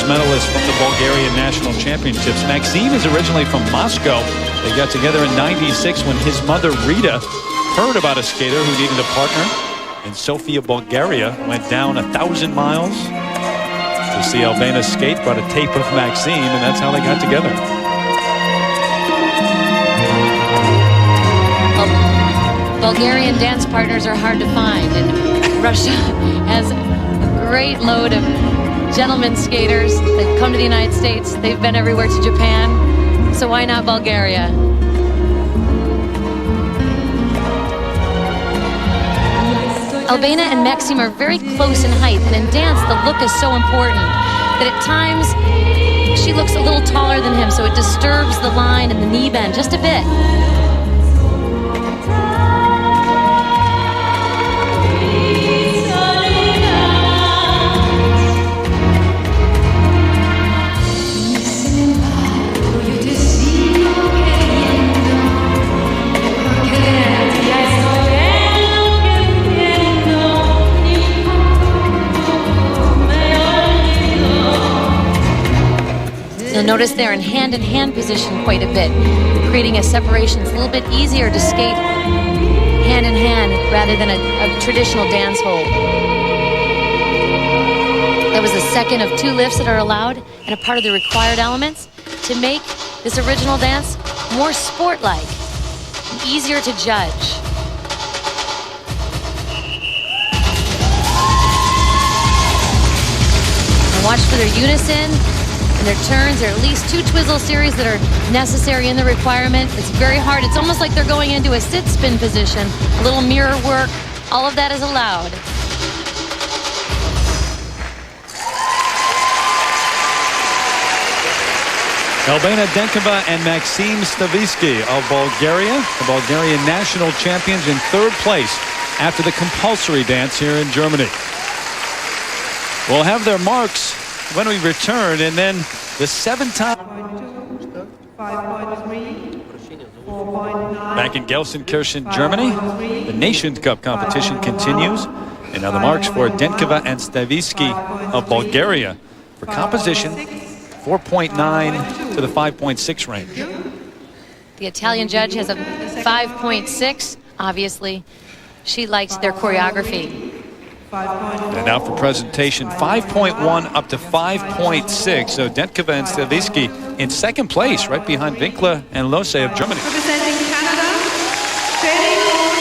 Medalist from the Bulgarian National Championships. Maxime is originally from Moscow. They got together in '96 when his mother, Rita, heard about a skater who needed a partner. And Sofia, Bulgaria, went down 1,000 miles to see Albena skate, brought a tape of Maxime, and that's how they got together. Bulgarian dance partners are hard to find, and Russia has a great load of gentlemen skaters. They've come to the United States. They've been everywhere to Japan. So why not Bulgaria? Albena and Maxim are very close in height, and in dance, the look is so important that at times she looks a little taller than him, so it disturbs the line and the knee bend just a bit. You'll notice they're in hand-in-hand position quite a bit, creating a separation. It's a little bit easier to skate hand-in-hand rather than a traditional dance hold. That was the second of 2 lifts that are allowed and a part of the required elements to make this original dance more sport-like and easier to judge. And watch for their unison. And their turns, there are at least 2 twizzle series that are necessary in the requirement. It's very hard. It's almost like they're going into a sit-spin position. A little mirror work. All of that is allowed. Albena Denkova and Maxim Stavisky of Bulgaria, the Bulgarian national champions, in 3rd place after the compulsory dance here in Germany. We'll have their marks when we return, and then the 7-time 5.3, 4.9. back in Gelsenkirchen, Germany. The Nations Cup competition continues. And now the marks for Denkova and Stavisky of Bulgaria. For composition, 4.9 to the 5.6 range. The Italian judge has a 5.6. Obviously, she liked their choreography. And now for presentation, 5.1 up to 5.6. So Denkova and Stavisky in second place, right behind Winkler and Lose of Germany. Representing Canada, standing on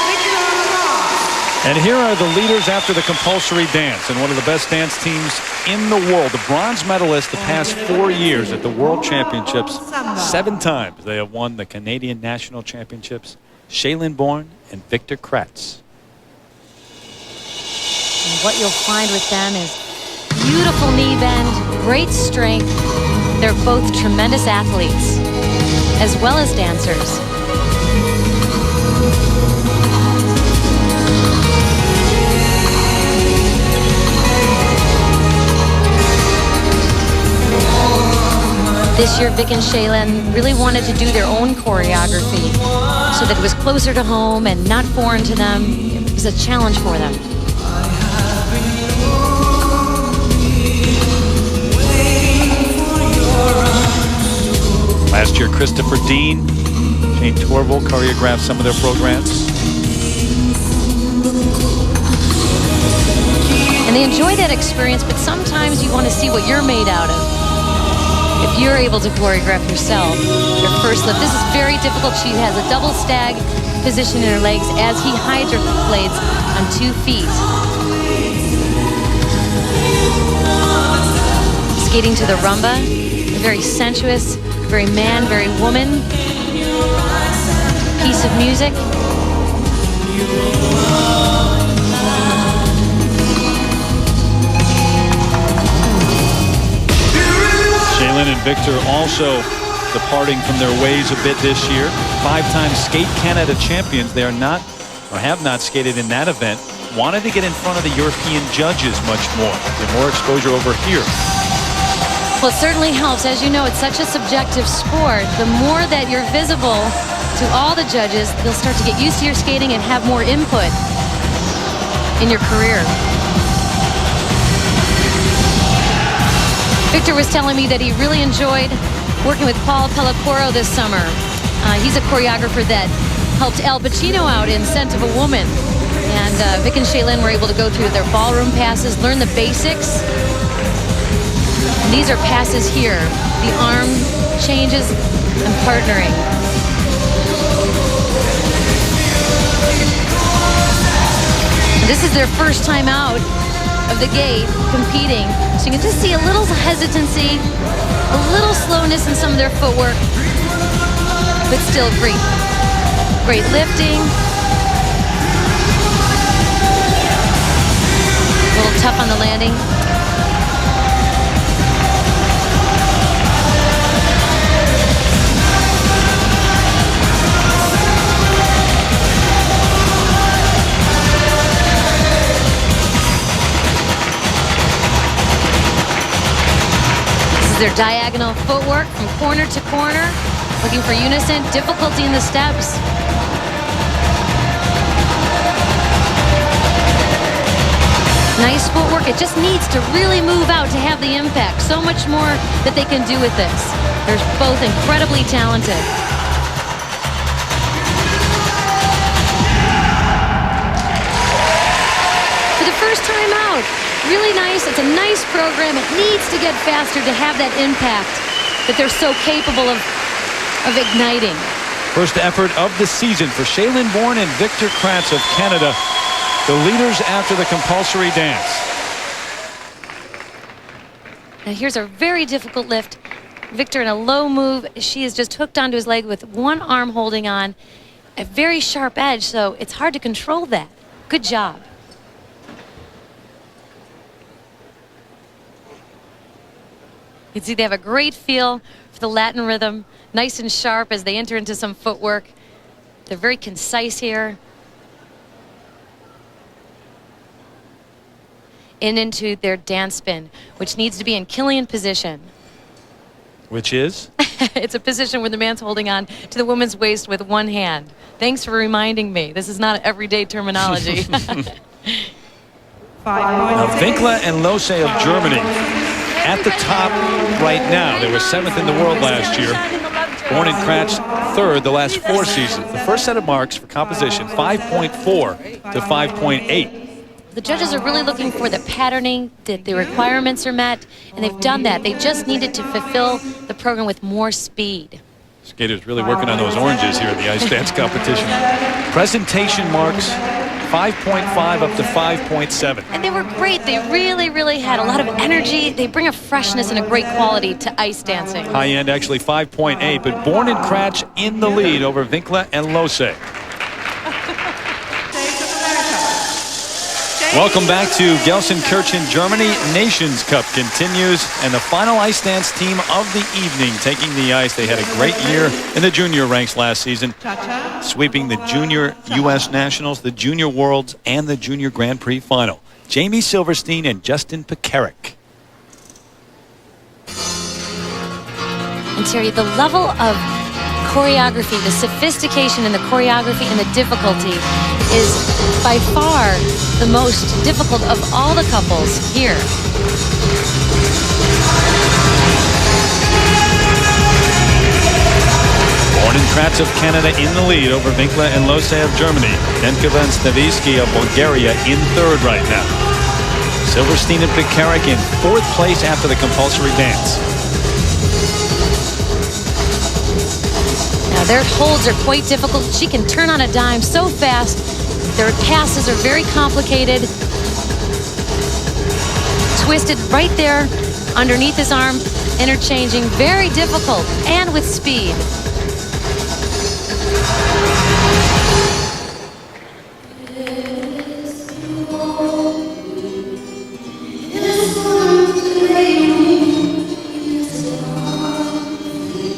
Victor Cross. And here are the leaders after the compulsory dance, and one of the best dance teams in the world. The bronze medalist the past 4 years at the World Championships. 7 times they have won the Canadian National Championships. Shailin Bourne and Victor Kratz. And what you'll find with them is beautiful knee bend, great strength. They're both tremendous athletes, as well as dancers. This year, Vic and Shailin really wanted to do their own choreography so that it was closer to home and not foreign to them. It was a challenge for them. Last year, Christopher Dean, Jane Torval choreographed some of their programs. And they enjoy that experience, but sometimes you want to see what you're made out of. If you're able to choreograph yourself, your first lift. This is very difficult. She has a double stag position in her legs as he hides her blades on 2 feet. Skating to the rumba, a very sensuous, very man, very woman piece of music. Shailin and Victor also departing from their ways a bit this year. 5-time Skate Canada champions. They are not, or have not skated in that event. Wanted to get in front of the European judges much more. Get more exposure over here. Well, it certainly helps. As you know, it's such a subjective sport. The more that you're visible to all the judges, they'll start to get used to your skating and have more input in your career. Victor was telling me that he really enjoyed working with Paul Pellicoro this summer. He's a choreographer that helped Al Pacino out in Scent of a Woman. And Vic and Shailin were able to go through their ballroom passes, learn the basics. And these are passes here, the arm changes and partnering. And this is their first time out of the gate competing. So you can just see a little hesitancy, a little slowness in some of their footwork, but still great lifting. A little tough on the landing. Their diagonal footwork from corner to corner, looking for unison, difficulty in the steps. Nice footwork. It just needs to really move out to have the impact. So much more that they can do with this. They're both incredibly talented. For the first time out, really nice. It's a nice program. It needs to get faster to have that impact that they're so capable of igniting. First effort of the season for Shailin Bourne and Victor Kratz of Canada, the leaders after the compulsory dance. Now here's a very difficult lift. Victor in a low move. She is just hooked onto his leg with one arm holding on. A very sharp edge, so it's hard to control that. Good job. You can see they have a great feel for the Latin rhythm, nice and sharp as they enter into some footwork. They're very concise here. Into their dance spin, which needs to be in Killian position. Which is? It's a position where the man's holding on to the woman's waist with one hand. Thanks for reminding me. This is not everyday terminology. Now, Winkler and Lose of Germany at the top right now. They were 7th in the world last year. Born in Kratz, 3rd the last 4 seasons. The first set of marks for composition, 5.4 to 5.8. The judges are really looking for the patterning, that the requirements are met, and they've done that. They just needed to fulfill the program with more speed. Skaters really working on those oranges here in the ice dance competition. Presentation marks, 5.5 up to 5.7. And they were great. They really, really had a lot of energy. They bring a freshness and a great quality to ice dancing. High end actually 5.8, but Born and Kratz in the lead over Winkler and Lose. Welcome back to Gelsenkirchen, Germany. Nations Cup continues, and the final ice dance team of the evening taking the ice. They had a great year in the junior ranks last season, sweeping the junior U.S. Nationals, the junior Worlds, and the junior Grand Prix final. Jamie Silverstein and Justin Pekarek. And Terry, the level of choreography, the sophistication in the choreography and the difficulty is by far the most difficult of all the couples here. Born and Kratz of Canada in the lead over Winkler and Lose of Germany. Denkova and Stavisky of Bulgaria in 3rd right now. Silverstein and Pekarek in 4th place after the compulsory dance. Now their holds are quite difficult. She can turn on a dime so fast. Their passes are very complicated. Twisted right there underneath his arm, interchanging. Very difficult and with speed.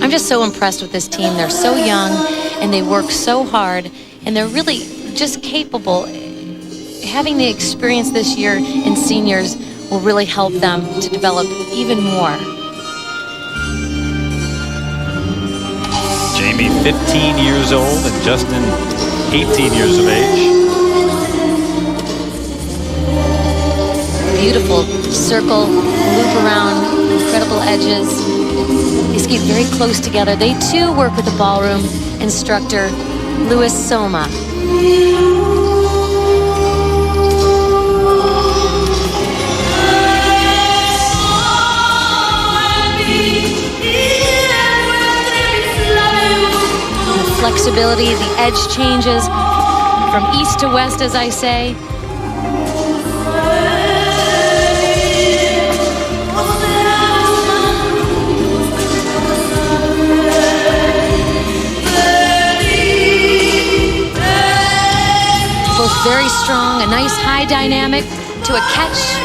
I'm just so impressed with this team. They're so young and they work so hard, and they're really just capable. Having the experience this year in seniors will really help them to develop even more. Jamie 15 years old and Justin 18 years of age. Beautiful circle, loop around, incredible edges. They skate very close together. They too work with the ballroom instructor, Louis Soma. The flexibility, the edge changes from east to west, as I say. Both very strong, a nice high dynamic to a catch.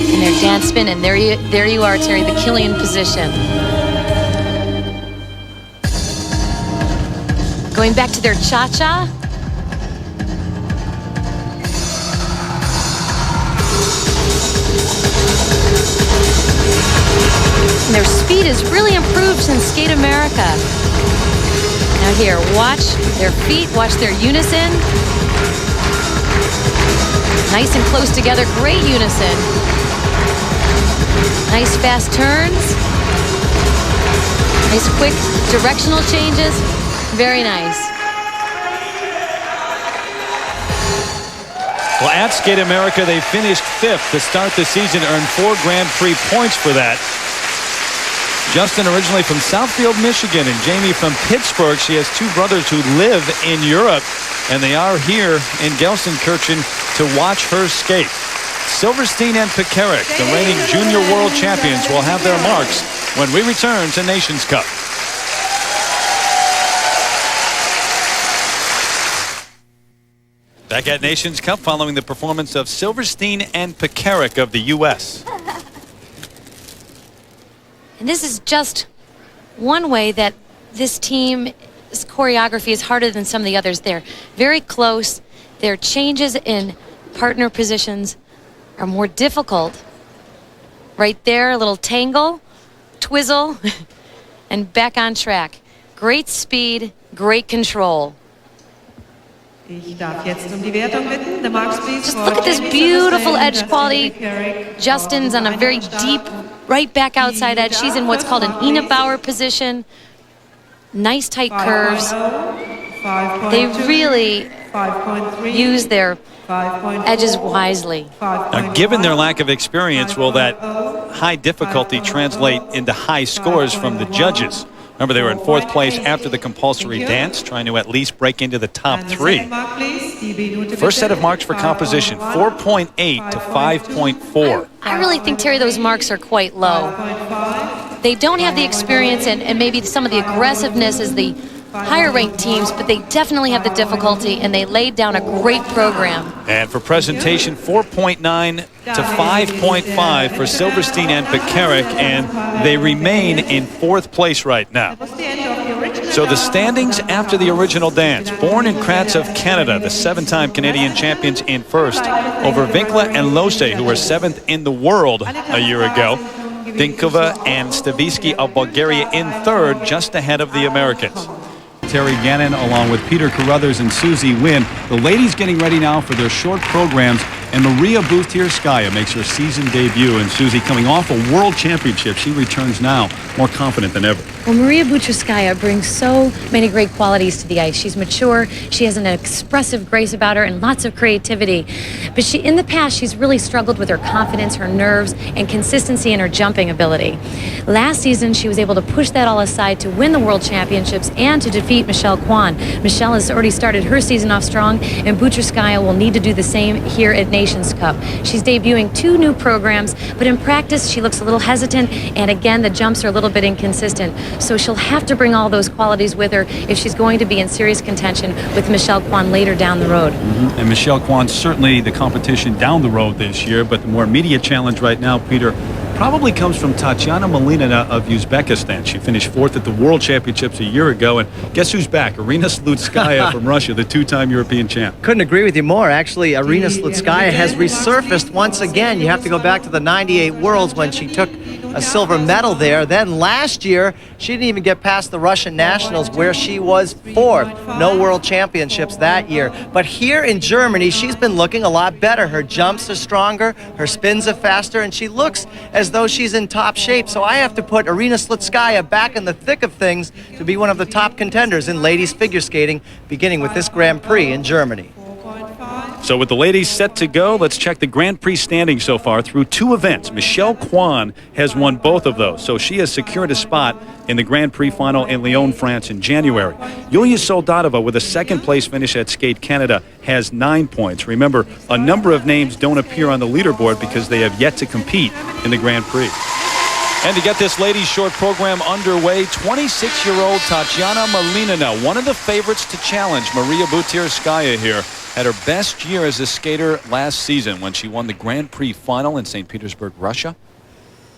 And their dance spin, and there you are, Terry, the Killian position. Going back to their cha-cha. And their speed has really improved since Skate America. Now here, watch their feet, watch their unison. Nice and close together, great unison. Nice fast turns. Nice quick directional changes. Very nice. Well, at Skate America, they finished 5th to start the season, earned 4 Grand Prix points for that. Justin originally from Southfield, Michigan, and Jamie from Pittsburgh. She has 2 brothers who live in Europe, and they are here in Gelsenkirchen to watch her skate. Silverstein and Pekarek, the reigning junior world champions, will have their marks when we return to Nations Cup. Back at Nations Cup following the performance of Silverstein and Pekarek of the U.S. And this is just one way that this team's choreography is harder than some of the others. They're very close. Their changes in partner positions are more difficult. Right there, a little tangle, twizzle, and back on track. Great speed, great control. Ich darf jetzt die Wertung bitten. The marks please. Just look at this beautiful edge quality. Justin's on a very deep right back outside edge. She's in what's called an Ina Bauer position. Nice tight curves. They really use their edges wisely. Now, given their lack of experience, will that high difficulty translate into high scores from the judges? Remember, they were in 4th place after the compulsory dance, trying to at least break into the top 3. First set of marks for composition, 4.8 to 5.4. I really think, Terry, those marks are quite low. They don't have the experience and maybe some of the aggressiveness as the higher ranked teams, but they definitely have the difficulty, and they laid down a great program. And for presentation, 4.9 to 5.5 for Silverstein and Pekarik, and they remain in 4th place right now. So the standings after the original dance. Bourne and Kratz of Canada, the 7-time Canadian champions, in 1st over Winkler and Lose, who were 7th in the world a year ago. Dinkova and Stavisky of Bulgaria in 3rd, just ahead of the Americans. Terry Gannon along with Peter Carruthers and Susie Wynn. The ladies getting ready now for their short programs, and Maria Butirskaya makes her season debut. And Susie, coming off a world championship, she returns now more confident than ever. Well, Maria Butirskaya brings so many great qualities to the ice. She's mature, she has an expressive grace about her, and lots of creativity. But in the past, she's really struggled with her confidence, her nerves, and consistency in her jumping ability. Last season, she was able to push that all aside to win the World Championships and to defeat Michelle Kwan. Michelle has already started her season off strong, and Butirskaya will need to do the same here at Nations Cup. She's debuting 2 new programs, but in practice, she looks a little hesitant, and again, the jumps are a little bit inconsistent. So she'll have to bring all those qualities with her if she's going to be in serious contention with Michelle Kwan later down the road. And Michelle Kwan, certainly the competition down the road this year, but the more immediate challenge right now, Peter, probably comes from Tatiana Malinina of Uzbekistan. She finished 4th at the World Championships a year ago, and guess who's back? Arina Slutskaya from Russia, the 2-time European champ. Couldn't agree with you more. Actually, Arina Slutskaya has resurfaced once again. You have to go back to the '98 Worlds when she took a silver medal there. Then last year, she didn't even get past the Russian Nationals, where she was 4th. No World Championships that year. But here in Germany, she's been looking a lot better. Her jumps are stronger, her spins are faster, and she looks as though she's in top shape. So I have to put Arina Slutskaya back in the thick of things to be one of the top contenders in ladies figure skating, beginning with this Grand Prix in Germany. So with the ladies set to go, let's check the Grand Prix standings so far through 2 events. Michelle Kwan has won both of those, so she has secured a spot in the Grand Prix final in Lyon, France in January. Yulia Soldatova, with a 2nd place finish at Skate Canada, has 9 points. Remember, a number of names don't appear on the leaderboard because they have yet to compete in the Grand Prix. And to get this ladies' short program underway, 26-year-old Tatiana Malinina, one of the favorites to challenge Maria Butirskaya here, had her best year as a skater last season when she won the Grand Prix final in St. Petersburg, Russia,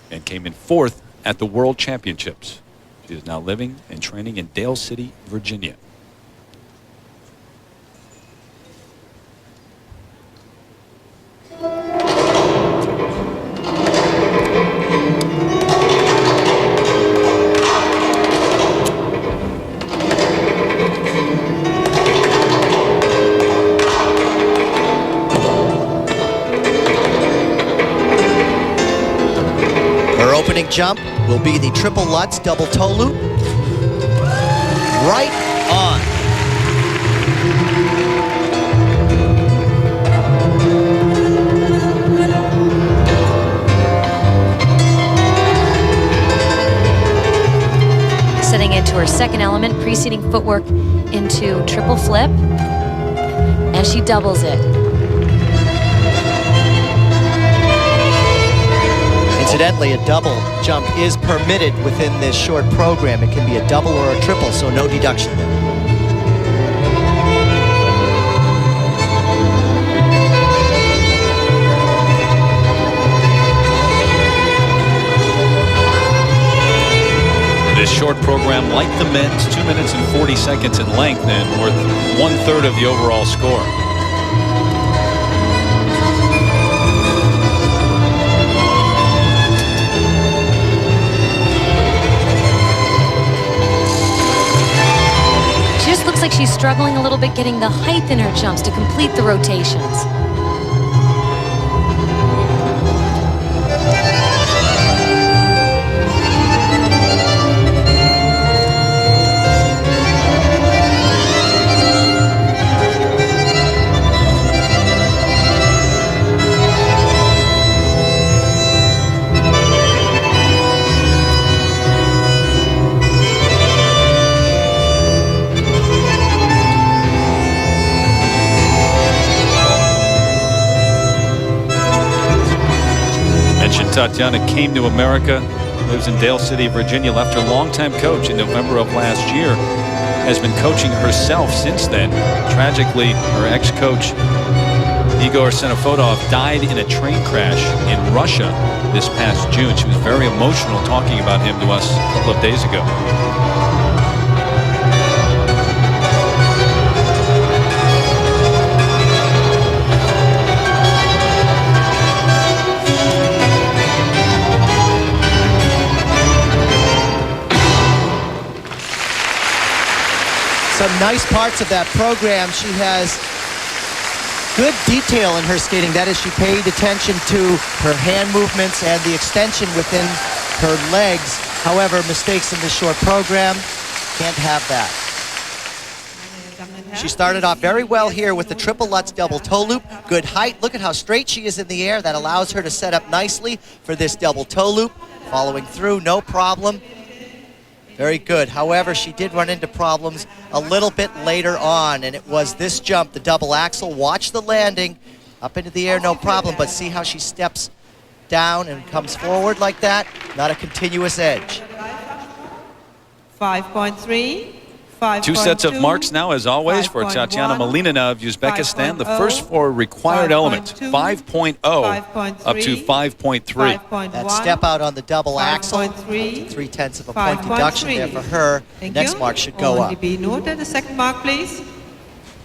and came in 4th at the World Championships. She is now living and training in Dale City, Virginia. Opening jump will be the triple Lutz double toe loop. Right on. Setting into her 2nd element, preceding footwork into triple flip, and she doubles it. Incidentally, a double jump is permitted within this short program. It can be a double or a triple, so no deduction there. This short program, like the men's, 2 minutes and 40 seconds in length and worth 1/3 of the overall score. struggling a little bit getting the height in her jumps to complete the rotations. Tatiana came to America, lives in Dale City, Virginia, left her longtime coach in November of last year, has been coaching herself since then. Tragically, her ex-coach, Igor Senofodov, died in a train crash in Russia this past June. She was very emotional talking about him to us a couple of days ago. Some nice parts of that program. She has good detail in her skating. That is, she paid attention to her hand movements and the extension within her legs. However, mistakes in this short program, can't have that. She started off very well here with the triple Lutz double toe loop. Good height. Look at how straight she is in the air. That allows her to set up nicely for this double toe loop. Following through, no problem. Very good. However, she did run into problems a little bit later on, and it was this jump, the double axel. Watch the landing. Up into the air, no problem, but see how she steps down and comes forward like that? Not a continuous edge. 5.3. 2 sets of marks now, as always, for Tatiana Malinina of Uzbekistan. The first 4 required elements, 5.0 up to 5.3. That step out on the double axel, 3/10 of a point deduction there for her. Next mark should go up. Be noted. The second mark, please.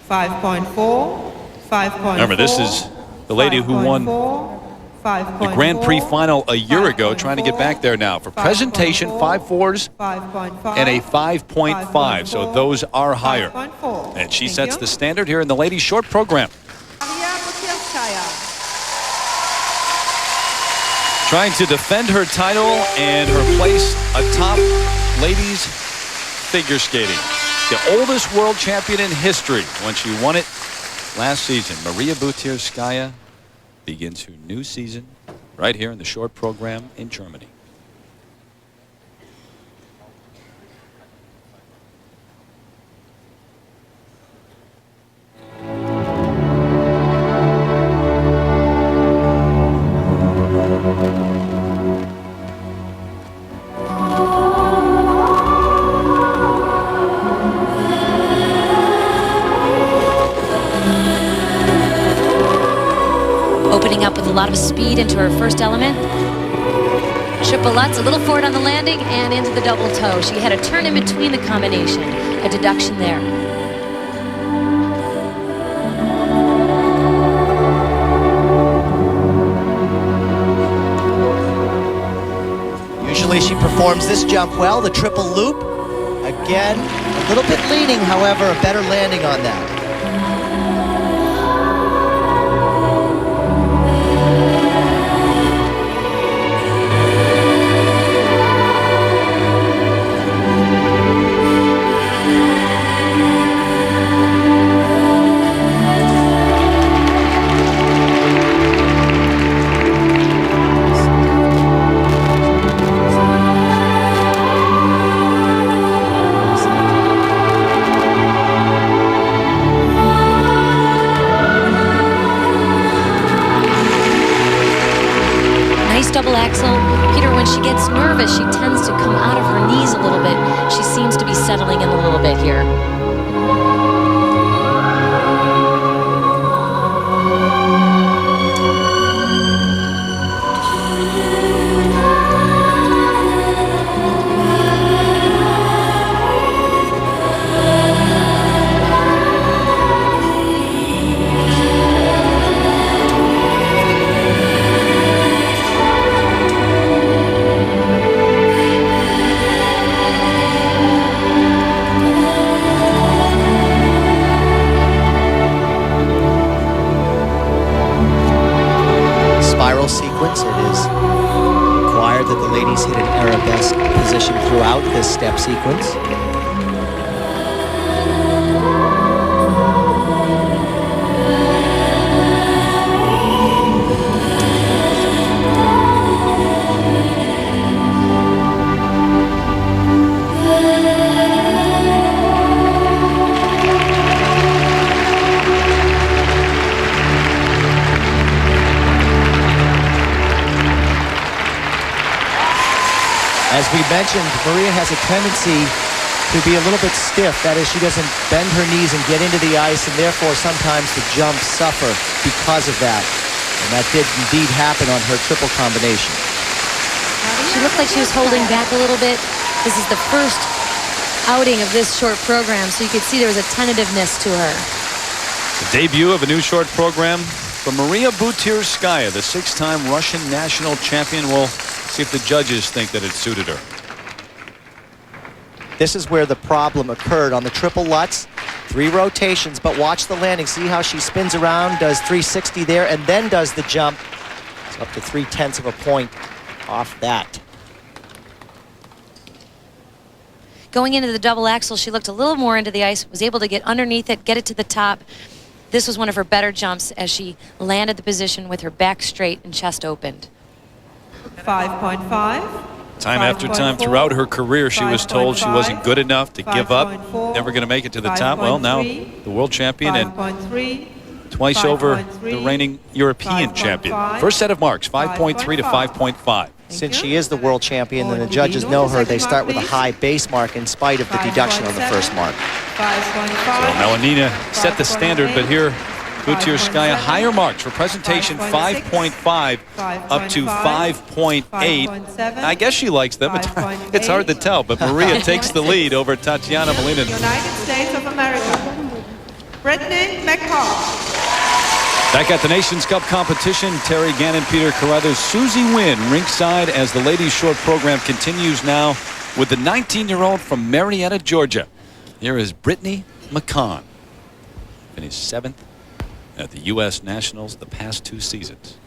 5.4. 5.4. Remember, this is the lady who won the Grand Prix final a year ago, trying to get back there now. For presentation, 5.4s and a 5.5, so those are higher. And she sets the standard here in the ladies' short program. Trying to defend her title and her place atop ladies figure skating. The oldest world champion in history when she won it last season. Maria Butyrskaya begins her new season right here in the short program in Germany. Opening up with a lot of speed into her first element. Triple Lutz, a little forward on the landing and into the double toe. She had a turn in between the combination, a deduction there. Usually she performs this jump well, the triple loop. Again, a little bit leaning, however, a better landing on that. Double axel. Peter, when she gets nervous, she tends to come out of her knees a little bit. She seems to be settling in a little bit here. sequence. It is required that the ladies hit an arabesque position throughout this step sequence. As we mentioned, Maria has a tendency to be a little bit stiff. That is, she doesn't bend her knees and get into the ice, and therefore sometimes the jumps suffer because of that. And that did indeed happen on her triple combination. She looked like she was holding back a little bit. This is the first outing of this short program, so you could see there was a tentativeness to her. The debut of a new short program for Maria Butirskaya, the 6-time Russian national champion. We'll see if the judges think that it suited her. This is where the problem occurred on the triple Lutz. 3 rotations, but watch the landing. See how she spins around, does 360 there, and then does the jump. It's up to 0.3 of a point off that. Going into the double axel, she looked a little more into the ice, was able to get underneath it, get it to the top. This was one of her better jumps as she landed the position with her back straight and chest opened. 5.5. Time after time throughout her career, she was told she wasn't good enough to give up, never going to make it to the top. Well, now the world champion and twice over the reigning European champion. First set of marks, 5.3 to 5.5. Since she is the world champion and the judges know her, they start with a high base mark in spite of the deduction on the first mark. So Malinina set the standard, but here Butirskaya higher marks for presentation, 5.5 up to 5.8. I guess she likes them. It's hard to tell, but Maria takes the lead over Tatiana Malinina. United States of America, Brittany McCall. Back at the Nations Cup competition, Terry Gannon, Peter Carruthers, Susie Wynn ringside as the ladies short program continues now with the 19-year-old from Marietta, Georgia. Here is Brittany McCall. Finished 7th at the U.S. Nationals the past 2 seasons.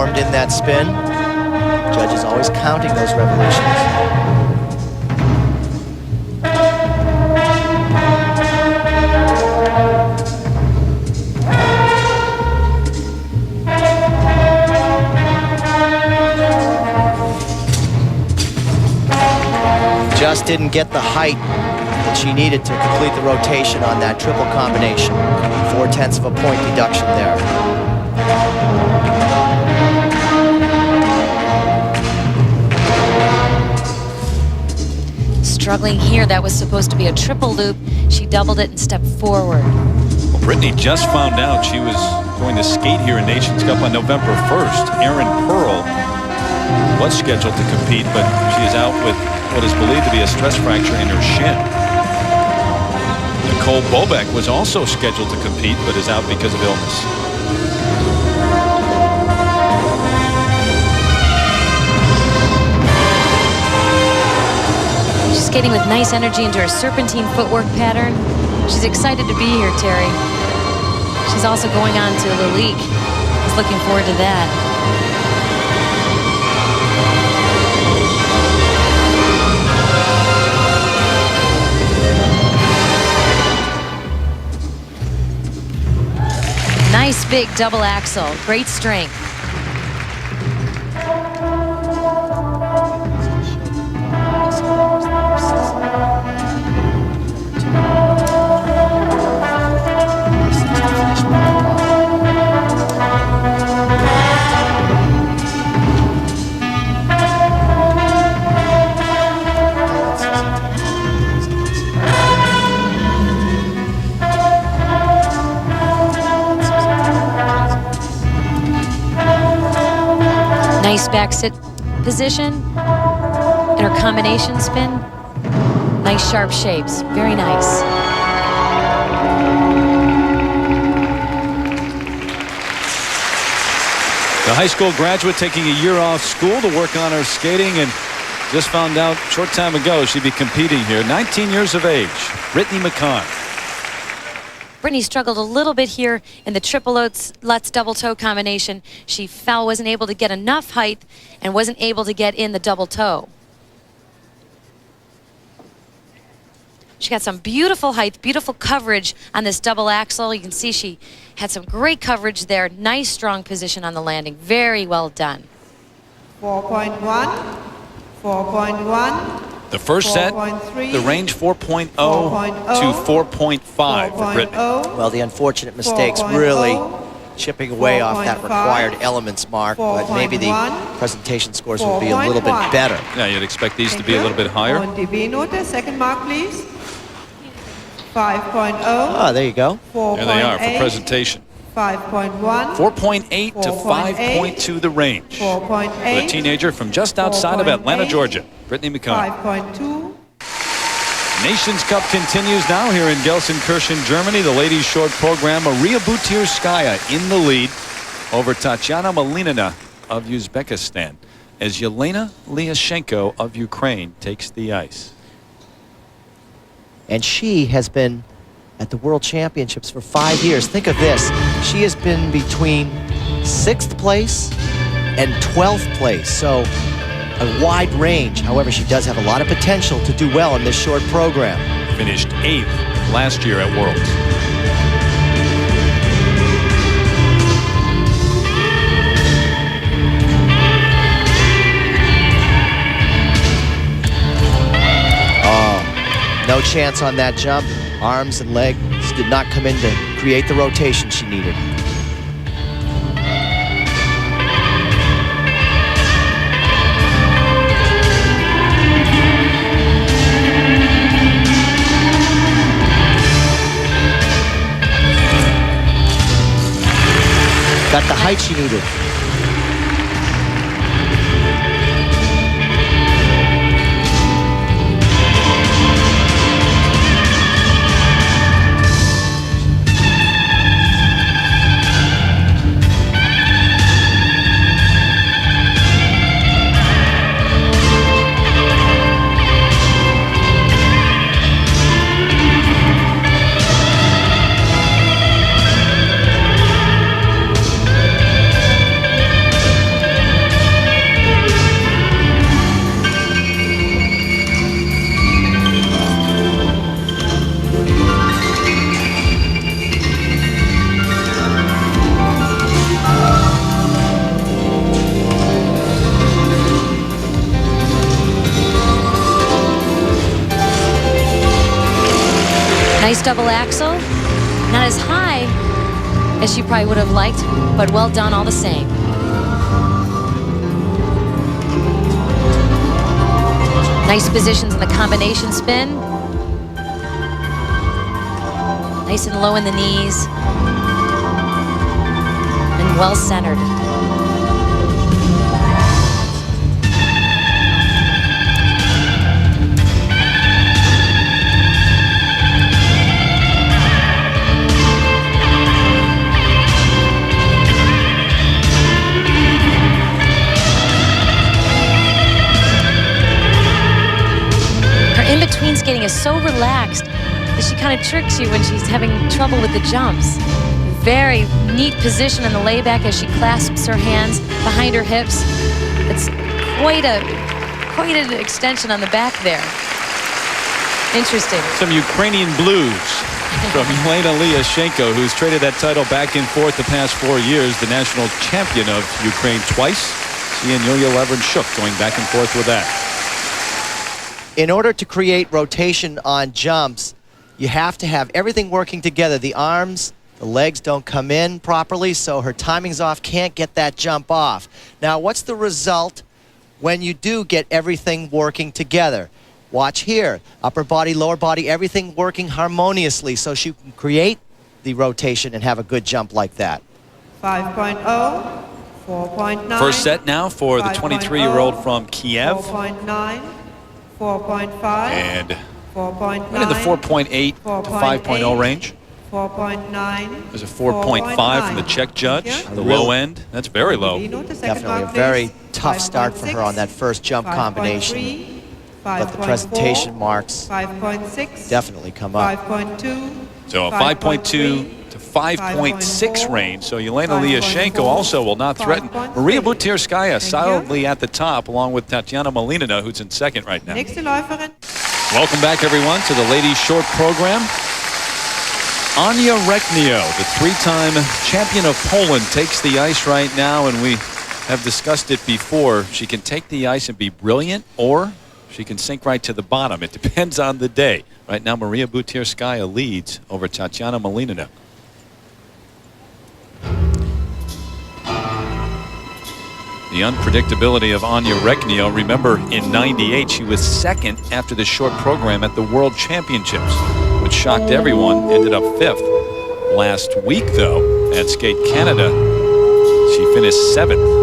In that spin, judges always counting those revolutions. Just didn't get the height that she needed to complete the rotation on that triple combination. 0.4 of a point deduction there. Struggling here, that was supposed to be a triple loop. She doubled it and stepped forward. Well, Brittany just found out she was going to skate here in Nations Cup on November 1st. Erin Pearl was scheduled to compete, but she is out with what is believed to be a stress fracture in her shin. Nicole Bobek was also scheduled to compete, but is out because of illness. Skating with nice energy into her serpentine footwork pattern. She's excited to be here, Terry. She's also going on to the league. She's looking forward to that. Nice big double axel. Great strength. Nice back sit position. And her combination spin. Nice sharp shapes. Very nice. The high school graduate taking a year off school to work on her skating, and just found out a short time ago she'd be competing here. 19 years of age, Brittany McCann. Brittany struggled a little bit here in the triple Lutz double toe combination. She fell, wasn't able to get enough height, and wasn't able to get in the double toe. She got some beautiful height, beautiful coverage on this double axel. You can see she had some great coverage there. Nice, strong position on the landing. Very well done. 4.1, 4.1. The first set, 4.3, the range 4.0 to 4.5 for Brittany. Well, the unfortunate mistakes really chipping away off that required elements mark, but maybe the presentation scores will be a little bit better. Yeah, you'd expect these to be a little bit higher. Second mark, please. 5.0. Ah, there you go. There they are for presentation. 5.1. 4.8 to 5.2 the range. 4.8. For the teenager from just outside of Atlanta, Georgia, Brittany McCann. 5.2. Nations Cup continues now here in Gelsenkirchen, Germany. The ladies' short program, Maria Butirskaya in the lead over Tatiana Malinina of Uzbekistan as Yelena Lyashenko of Ukraine takes the ice. And she has been at the World Championships for 5 years. Think of this. She has been between 6th place and 12th place. So a wide range. However, she does have a lot of potential to do well in this short program. Finished 8th last year at Worlds. No chance on that jump. Arms and legs did not come in to create the rotation she needed. Got the height she needed. Nice double axel. Not as high as she probably would have liked, but well done all the same. Nice positions in the combination spin. Nice and low in the knees. And well centered. In-between skating is so relaxed that she kind of tricks you when she's having trouble with the jumps. Very neat position in the layback as she clasps her hands behind her hips. It's quite an extension on the back there. Interesting. Some Ukrainian blues from Yelena Lyashenko, who's traded that title back and forth the past 4 years, the national champion of Ukraine twice. She and Yulia Levernchuk going back and forth with that. In order to create rotation on jumps, you have to have everything working together. The arms, the legs don't come in properly, so her timing's off, can't get that jump off. Now, what's the result when you do get everything working together? Watch here. Upper body, lower body, everything working harmoniously so she can create the rotation and have a good jump like that. 5.0, 4.9. First set now for the 23-year-old from Kiev. 4.9. 4.5. And 4.9. right in the 4.8 to 5.0 range. 4.9. There's a 4.5 from the Czech judge. The low end. That's very low. Definitely a very tough start for her on that first jump combination. But the presentation marks 5.6. definitely come up. 5.2. So a 5.2 to 5.6 range. So Yelena Plushenko also will not threaten. Maria Butyrskaya solidly at the top, along with Tatiana Malinina, who's in second right now. Nächste Läuferin. Welcome back, everyone, to the ladies' short program. Ania Reknio, the three-time champion of Poland, takes the ice right now, and we have discussed it before. She can take the ice and be brilliant, or she can sink right to the bottom. It depends on the day. Right now, Maria Butyrskaya leads over Tatiana Malinina. The unpredictability of Ania Reknio. Remember, in '98, she was second after the short program at the World Championships, which shocked everyone, ended up 5th. Last week, though, at Skate Canada, she finished 7th.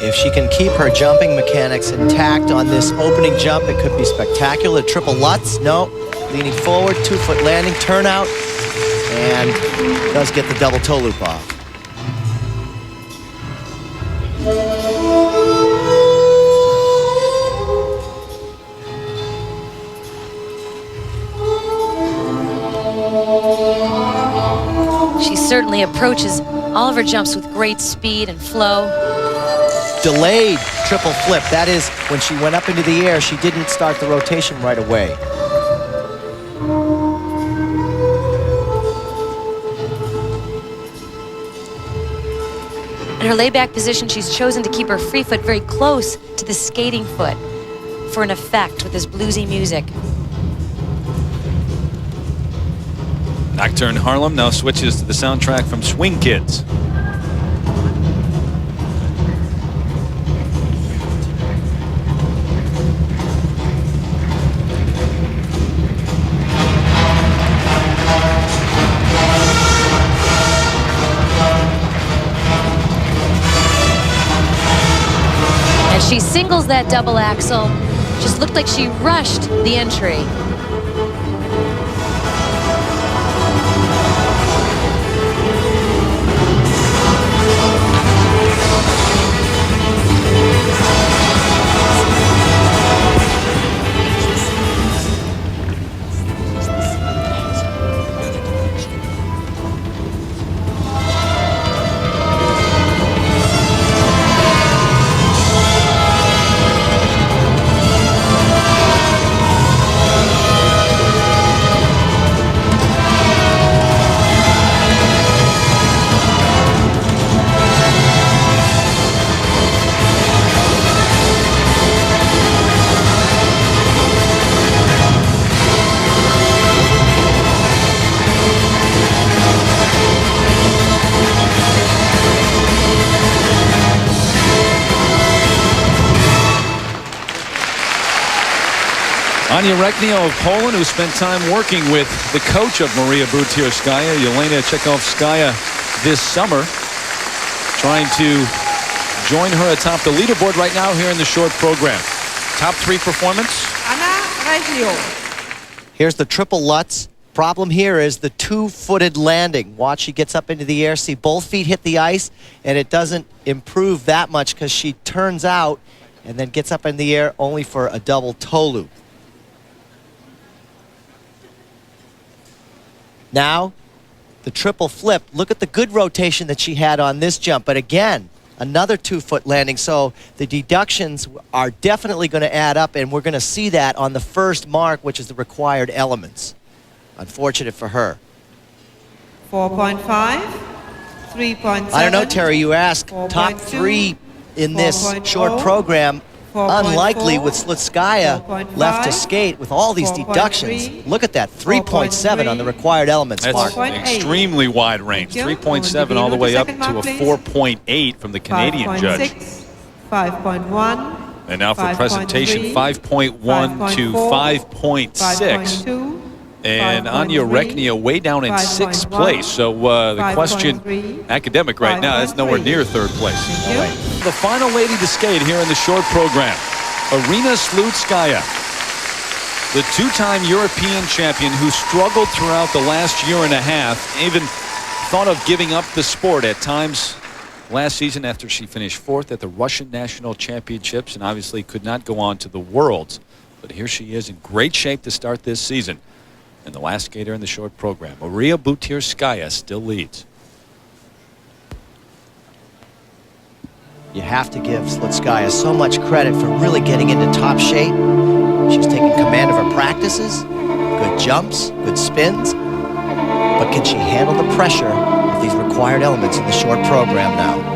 If she can keep her jumping mechanics intact on this opening jump, it could be spectacular. Triple Lutz, no. Leaning forward, 2-foot landing, turnout, and does get the double toe loop off. She certainly approaches all of her jumps with great speed and flow. Delayed triple flip. That is, when she went up into the air, she didn't start the rotation right away. In her layback position, she's chosen to keep her free foot very close to the skating foot for an effect with this bluesy music. Nocturne Harlem now switches to the soundtrack from Swing Kids. She singles that double axel. Just looked like she rushed the entry. Ania Reknio of Poland, who spent time working with the coach of Maria Butyrskaya, Yelena Chekhovskaya, this summer, trying to join her atop the leaderboard right now here in the short program. Top 3 performance. Ania Reknio. Here's the triple Lutz. Problem here is the 2-footed landing. Watch, she gets up into the air, see both feet hit the ice, and it doesn't improve that much because she turns out and then gets up in the air only for a double toe loop. Now, the triple flip. Look at the good rotation that she had on this jump. But again, another 2-foot landing. So the deductions are definitely going to add up, and we're going to see that on the first mark, which is the required elements. Unfortunate for her. 4.5. 3.7. I don't know, Terry, you ask. Top 3 in this short program. Unlikely with Slutskaya left to skate with all these deductions. Look at that, 3.7 on the required elements mark. That's extremely wide range. 3.7 all the way up to a 4.8 from the Canadian judge. 5.1. And now for 5.3, presentation, 5.1 to 5.6. 5.2, And Anya 5.3, Reknia way down in 6th 5.1, place. So the question, 5.3, academic right now, that's nowhere 5.3. near 3rd place. Thank you. The final lady to skate here in the short program, Arina Slutskaya, the 2-time European champion who struggled throughout the last year and a half, even thought of giving up the sport at times last season after she finished 4th at the Russian National Championships and obviously could not go on to the Worlds. But here she is in great shape to start this season. And the last skater in the short program, Maria Butirskaya, still leads. You have to give Slutskaya so much credit for really getting into top shape. She's taking command of her practices, good jumps, good spins. But can she handle the pressure of these required elements in the short program now?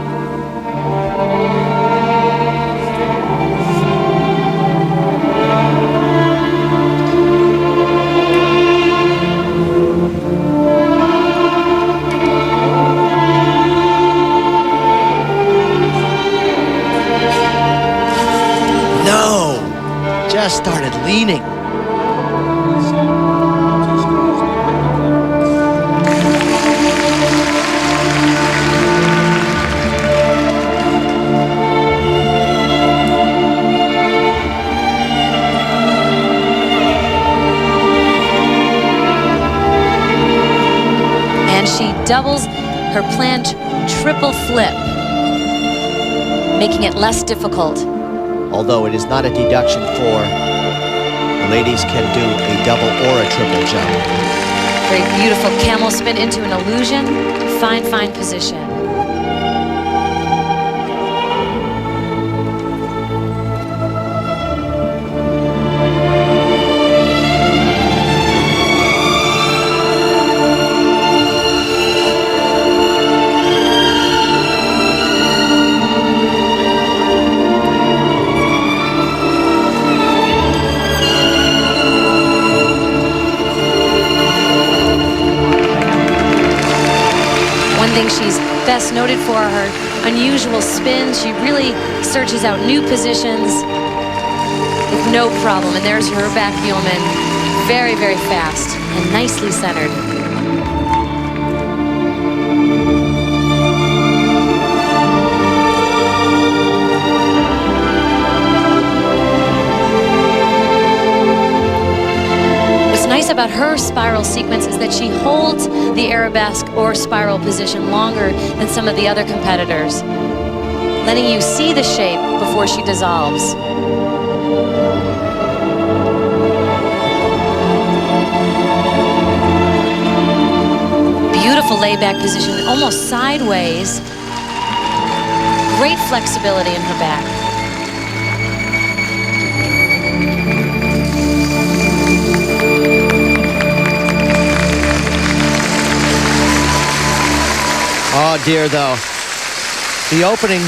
Just started leaning. And she doubles her planned triple flip, making it less difficult. Although it is not a deduction for the ladies can do a double or a triple jump. Very beautiful camel spin into an illusion. Fine, fine position. She's best noted for her unusual spins. She really searches out new positions with no problem. And there's her back wheelman. Very, very fast and nicely centered. About her spiral sequence is that she holds the arabesque or spiral position longer than some of the other competitors, letting you see the shape before she dissolves. Beautiful layback position, almost sideways. Great flexibility in her back. Oh dear, though. The opening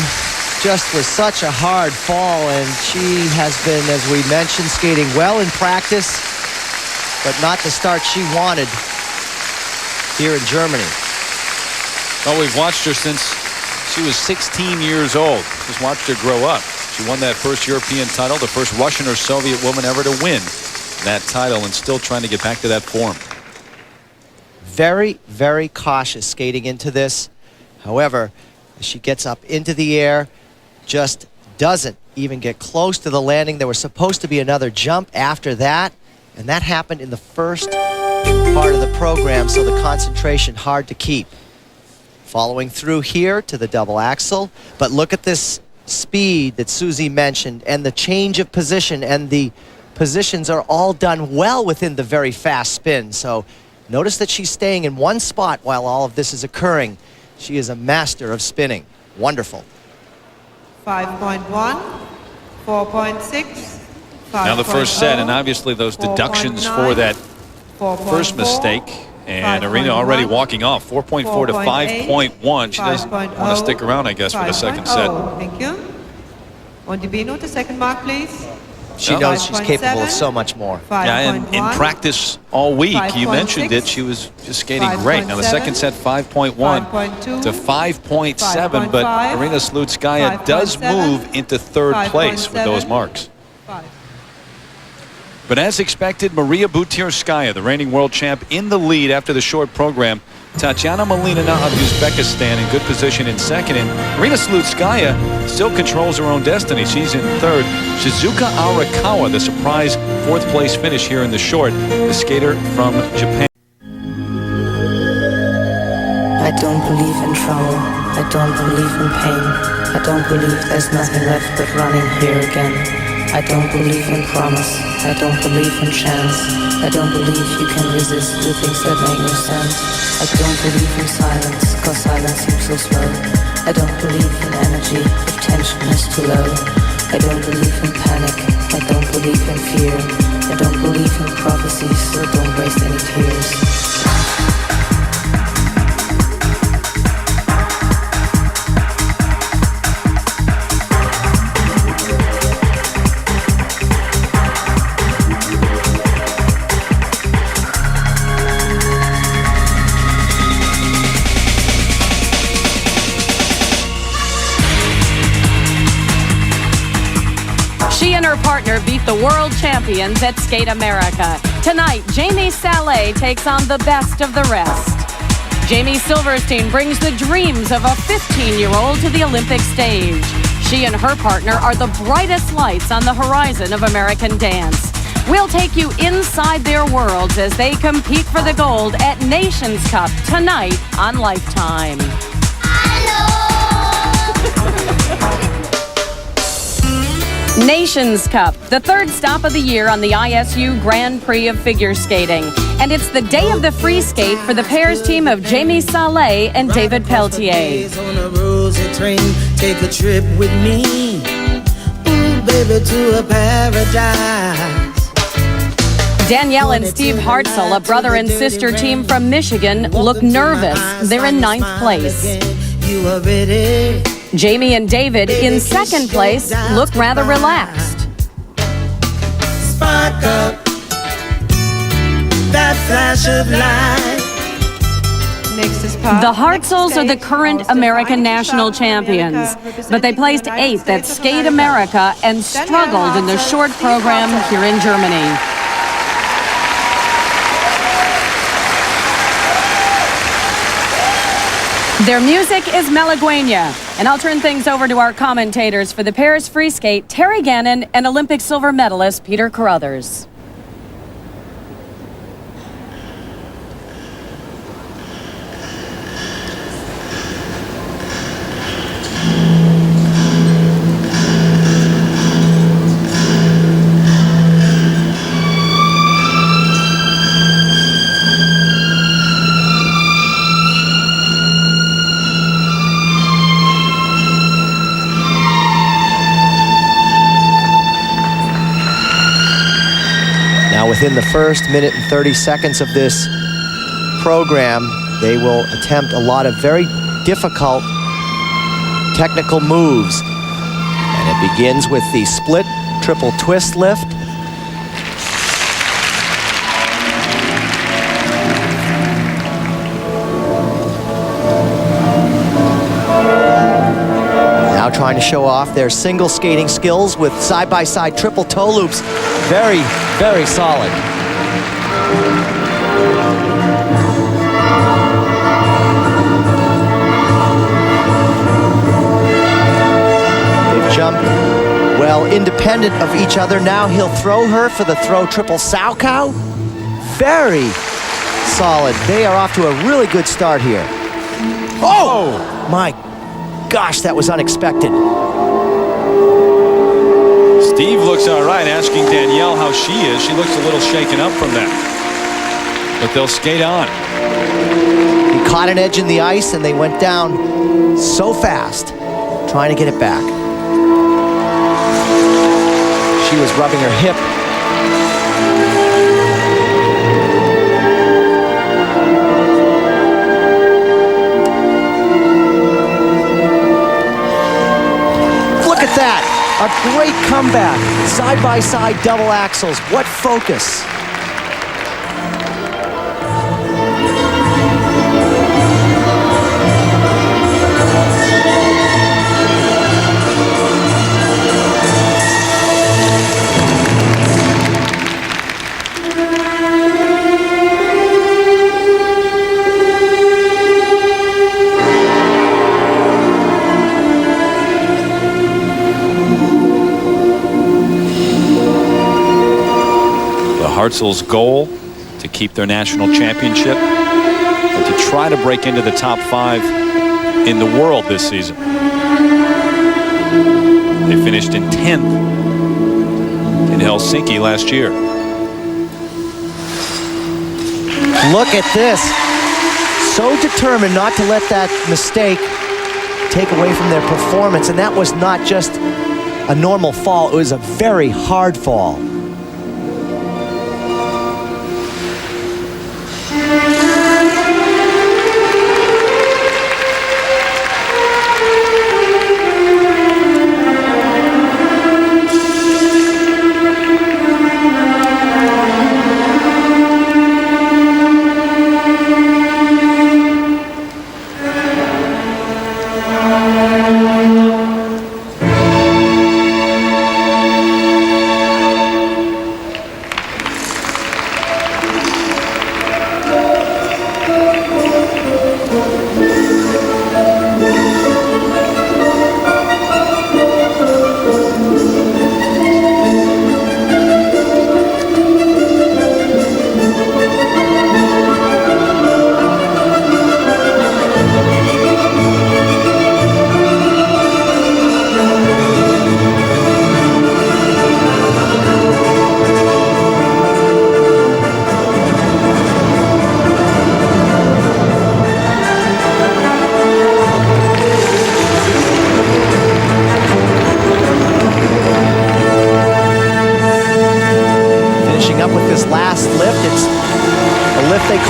just was such a hard fall, and she has been, as we mentioned, skating well in practice, but not the start she wanted here in Germany. Well, we've watched her since she was 16 years old. Just watched her grow up. She won that first European title, the first Russian or Soviet woman ever to win that title, and still trying to get back to that form. Very, very cautious skating into this. However, as she gets up into the air, just doesn't even get close to the landing. There was supposed to be another jump after that, and that happened in the first part of the program, so the concentration hard to keep. Following through here to the double axel, but look at this speed that Susie mentioned and the change of position, and the positions are all done well within the very fast spin. So notice that she's staying in one spot while all of this is occurring. She is a master of spinning. Wonderful. 5.1, 4.6, Now the first set, and obviously those deductions for that first mistake. And Arena already walking off. 4.4 to 5.1. She doesn't want to stick around, I guess, for the second set. Thank you. On Dibino, the second mark, please. She knows she's capable of so much more. Yeah, and in practice all week, you mentioned it, she was just skating great. Now the second set, 5.1 to 5.7, but Aryna Slutskaya does move into third place with those marks. But as expected, Maria Butyrskaya, the reigning world champ, in the lead after the short program. Tatiana Malinina of Uzbekistan in good position in second, and Aryna Slutskaya still controls her own destiny. She's in third. Shizuka Arakawa, the surprise fourth place finish here in the short, the skater from Japan. I don't believe in trouble. I don't believe in pain. I don't believe there's nothing left but running here again. I don't believe in promise. I don't believe in chance. I don't believe you can resist the things that make no sense. I don't believe in silence, cause silence seems so slow. I don't believe in energy if tension is too low. I don't believe in panic. I don't believe in fear. I don't believe in prophecies, so don't waste any tears. She and her partner beat the world champions at Skate America. Tonight, Jamie Salé takes on the best of the rest. Jamie Silverstein brings the dreams of a 15-year-old to the Olympic stage. She and her partner are the brightest lights on the horizon of American dance. We'll take you inside their worlds as they compete for the gold at Nations Cup tonight on Lifetime. Nations Cup, the third stop of the year on the ISU Grand Prix of figure skating. And it's the day of the free skate for the pairs team of Jamie Salé and David Peltier. On a rosy train, take a trip with me, ooh, baby, to a paradise. Danielle and Steve Hartzell, a brother and sister team from Michigan, look nervous. They're in 9th place. You are ready. Jamie and David, in 2nd place, look rather relaxed. Spark up that flash of light. The Hartzells are the current American national champions, but they placed 8th at Skate America and struggled in the short program here in Germany. Their music is Malagueña, and I'll turn things over to our commentators for the pairs free skate, Terry Gannon and Olympic silver medalist Peter Carruthers. Within the first minute and 30 seconds of this program, they will attempt a lot of very difficult technical moves. And it begins with the split triple twist lift. Now trying to show off their single skating skills with side-by-side triple toe loops. Very, very solid. They've jumped, well, independent of each other. Now he'll throw her for the throw triple Salchow. Very solid. They are off to a really good start here. Oh, my gosh, that was unexpected. Steve looks all right, asking Danielle how she is. She looks a little shaken up from that. But they'll skate on. He caught an edge in the ice, and they went down so fast, trying to get it back. She was rubbing her hip. Look at that. A great comeback. Side-by-side double axles. What focus. Hartzell's goal to keep their national championship and to try to break into the top 5 in the world this season. They finished in 10th in Helsinki last year. Look at this. So determined not to let that mistake take away from their performance. And that was not just a normal fall. It was a very hard fall.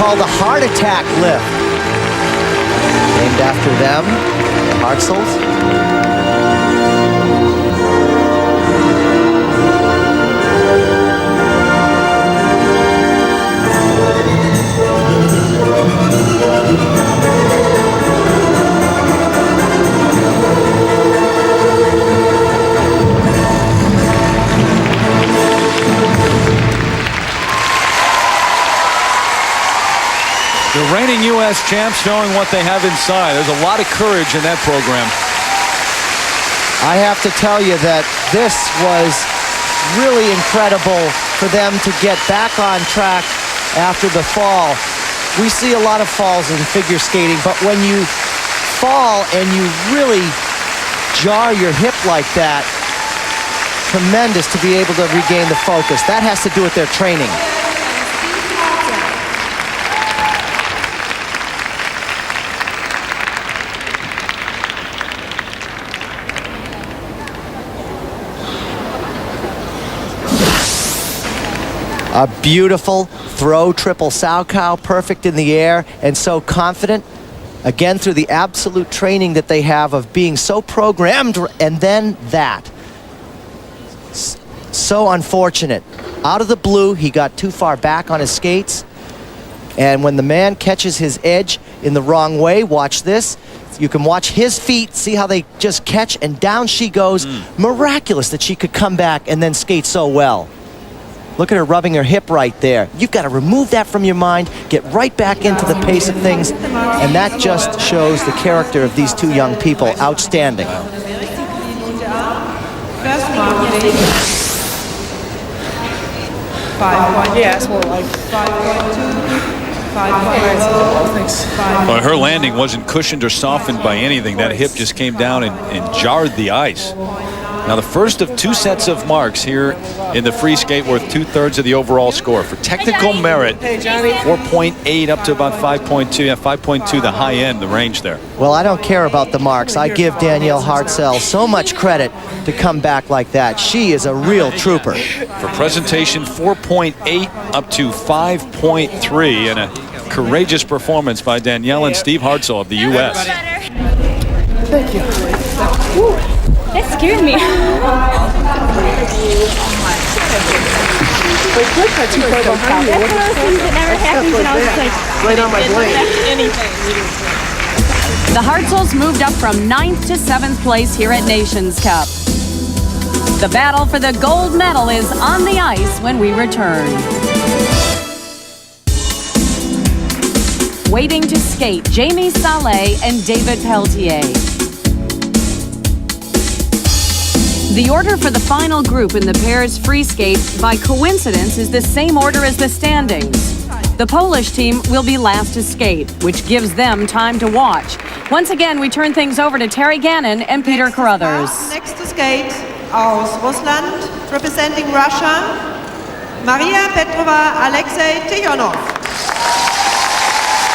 The heart attack lift. Named after them, the Hartzels. The reigning U.S. champs showing what they have inside. There's a lot of courage in that program. I have to tell you that this was really incredible for them to get back on track after the fall. We see a lot of falls in figure skating, but when you fall and you really jar your hip like that, tremendous to be able to regain the focus. That has to do with their training. A beautiful throw triple Salchow, perfect in the air and so confident. Again, through the absolute training that they have of being so programmed, and then that. So unfortunate. Out of the blue, he got too far back on his skates. And when the man catches his edge in the wrong way, watch this. You can watch his feet, see how they just catch, and down she goes. Miraculous that she could come back and then skate so well. Look at her rubbing her hip right there. You've got to remove that from your mind, get right back into the pace of things, and that just shows the character of these two young people. Outstanding. Yes, more like 5.2. Well, her landing wasn't cushioned or softened by anything. That hip just came down and jarred the ice. Now the first of 2 sets of marks here in the free skate worth 2/3 of the overall score. For technical merit, 4.8 up to about 5.2. Yeah, 5.2 the high end, the range there. Well, I don't care about the marks. I give Danielle Hartzell so much credit to come back like that. She is a real trooper. For presentation, 4.8 up to 5.3, and a courageous performance by Danielle and Steve Hartzell of the U.S. Thank you. Woo. That scared me. Right on my blade. The Hartzels moved up from 9th to 7th place here at Nations Cup. The battle for the gold medal is on the ice when we return. Waiting to skate, Jamie Salé and David Peltier. The order for the final group in the pairs free skate, by coincidence, is the same order as the standings. The Polish team will be last to skate, which gives them time to watch. Once again, we turn things over to Terry Gannon and Peter Carruthers. Next to skate, aus Russland, representing Russia, Maria Petrova, Alexei Tikhonov.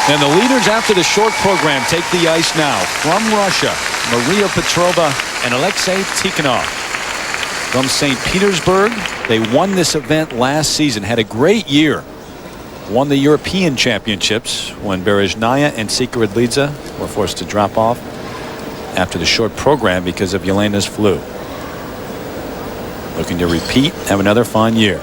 And the leaders after the short program take the ice now. From Russia, Maria Petrova and Alexei Tikhonov. From St. Petersburg, they won this event last season, had a great year. Won the European Championships when Berezhnaya and Sikaridlidze were forced to drop off after the short program because of Yelena's flu. Looking to repeat, have another fine year.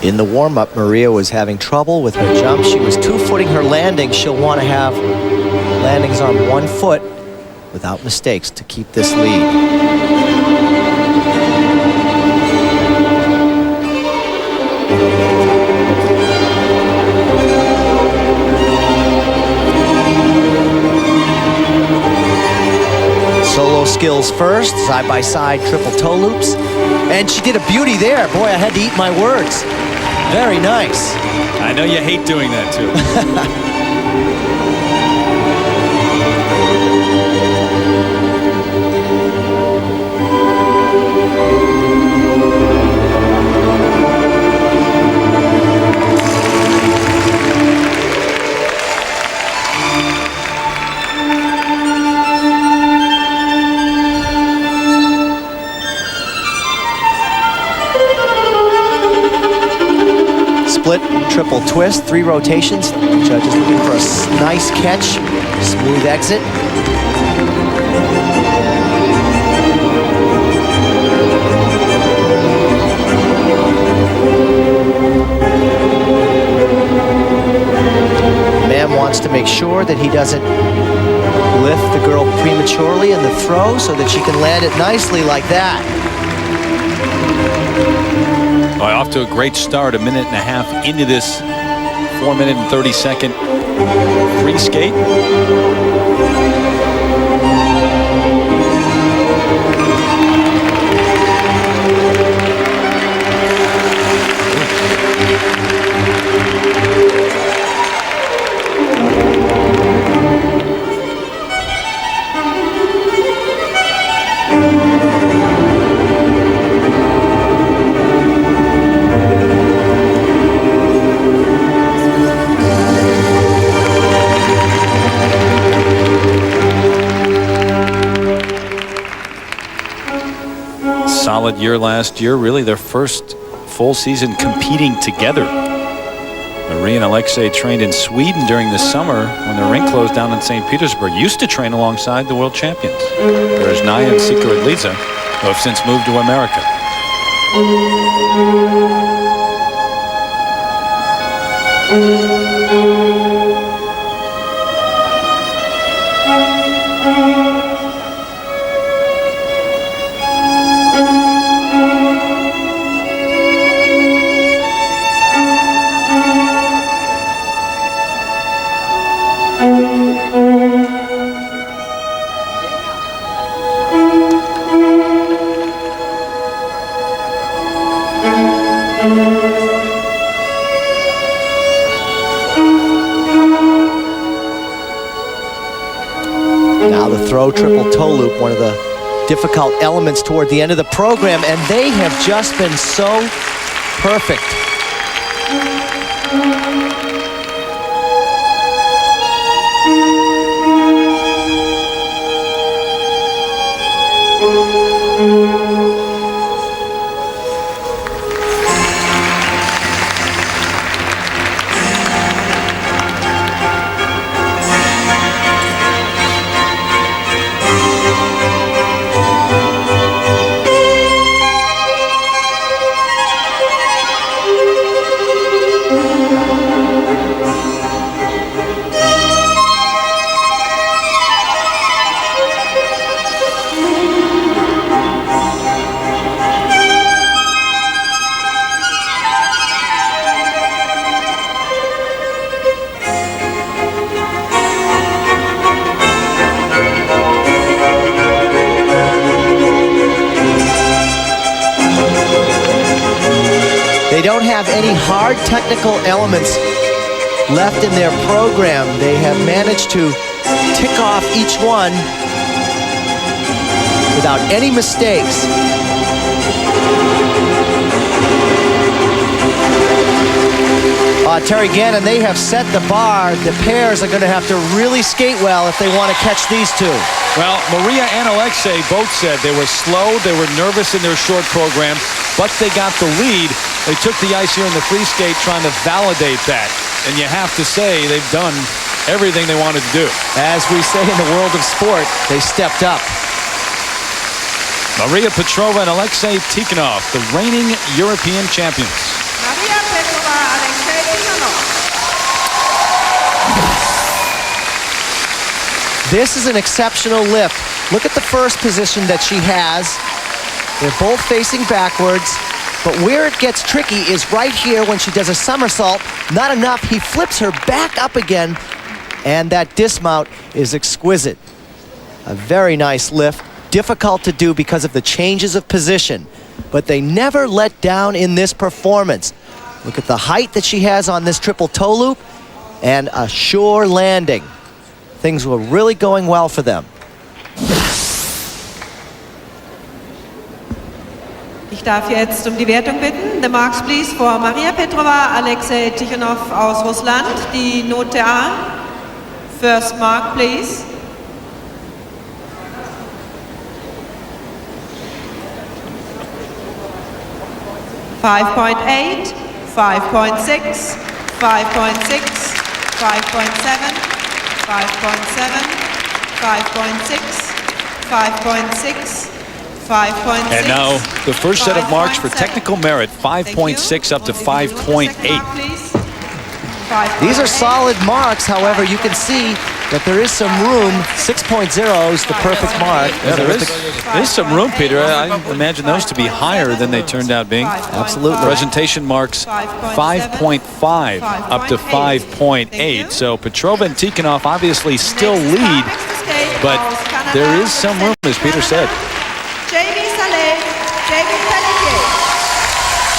In the warm-up, Maria was having trouble with her jump. She was two-footing her landing. She'll want to have landings on one foot without mistakes to keep this lead. Solo skills first, side-by-side triple toe loops. And she did a beauty there. Boy, I had to eat my words. Very nice. I know you hate doing that too. Split, triple twist, 3 rotations. Judges looking for a nice catch, smooth exit. Man wants to make sure that he doesn't lift the girl prematurely in the throw so that she can land it nicely like that. Off to a great start, a minute and a half into this 4-minute and 30-second free skate. Solid year last year, really their first full season competing together. Maria and Alexei trained in Sweden during the summer when the rink closed down in St. Petersburg. Used to train alongside the world champions. There's Naya and Sikaridlidze, who have since moved to America. Now the throw triple toe loop, one of the difficult elements toward the end of the program, and they have just been so perfect. They don't have any hard technical elements left in their program. They have managed to tick off each one without any mistakes. Terry Gannon, they have set the bar. The pairs are going to have to really skate well if they want to catch these two. Well, Maria and Alexei both said they were slow, they were nervous in their short program, but they got the lead. They took the ice here in the free skate trying to validate that. And you have to say they've done everything they wanted to do. As we say in the world of sport, they stepped up. Maria Petrova and Alexei Tikhonov, the reigning European champions. Maria Petrova, Alexei Tikhonov. This is an exceptional lift. Look at the first position that she has. They're both facing backwards, but where it gets tricky is right here when she does a somersault. Not enough, he flips her back up again, and that dismount is exquisite. A very nice lift, difficult to do because of the changes of position, but they never let down in this performance. Look at the height that she has on this triple toe loop, and a sure landing. Things were really going well for them. Ich darf jetzt die Wertung bitten. The marks please for Maria Petrova, Alexei Tikhonov aus Russland. Die Note A. First mark please. .8, 5.6, 5.6, 5.7, 5.7, 5.6, 5.6, 5.6. And now the first set of marks for technical merit, 5.6 up to 5.8. These are solid marks, however, you can see that there is some room. 6.0 is the perfect mark. Yeah, there is some room, Peter. I imagine those to be higher than they turned out being. Absolutely. Presentation marks 5.5 up to 5.8. So Petrova and Tikhonov obviously still lead, but there is some room, as Peter said.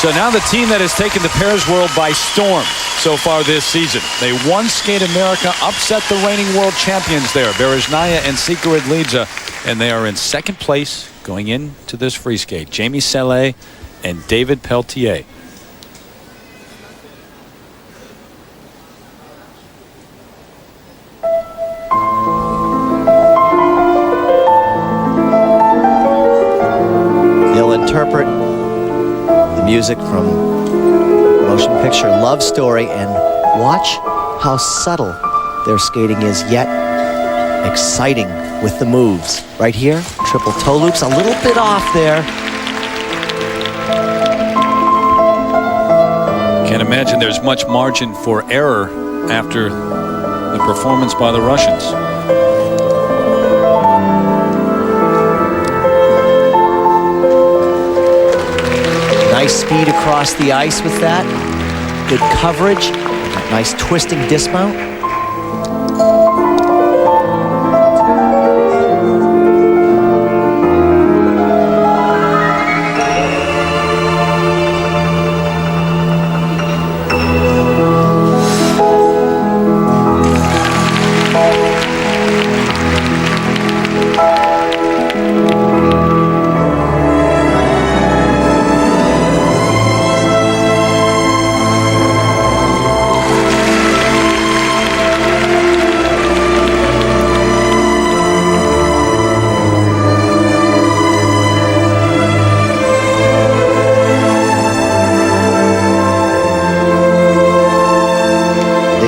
So now the team that has taken the pairs world by storm so far this season. They won Skate America, upset the reigning world champions there, Berezhnaya and Sikaridlidze, and they are in second place going into this free skate. Jamie Salé and David Peltier. They'll interpret the music from motion picture Love Story and watch how subtle their skating is, yet exciting with the moves. Right here, triple toe loops, a little bit off there. Can't imagine there's much margin for error after the performance by the Russians. Nice speed across the ice with that. Good coverage. Nice twisting dismount.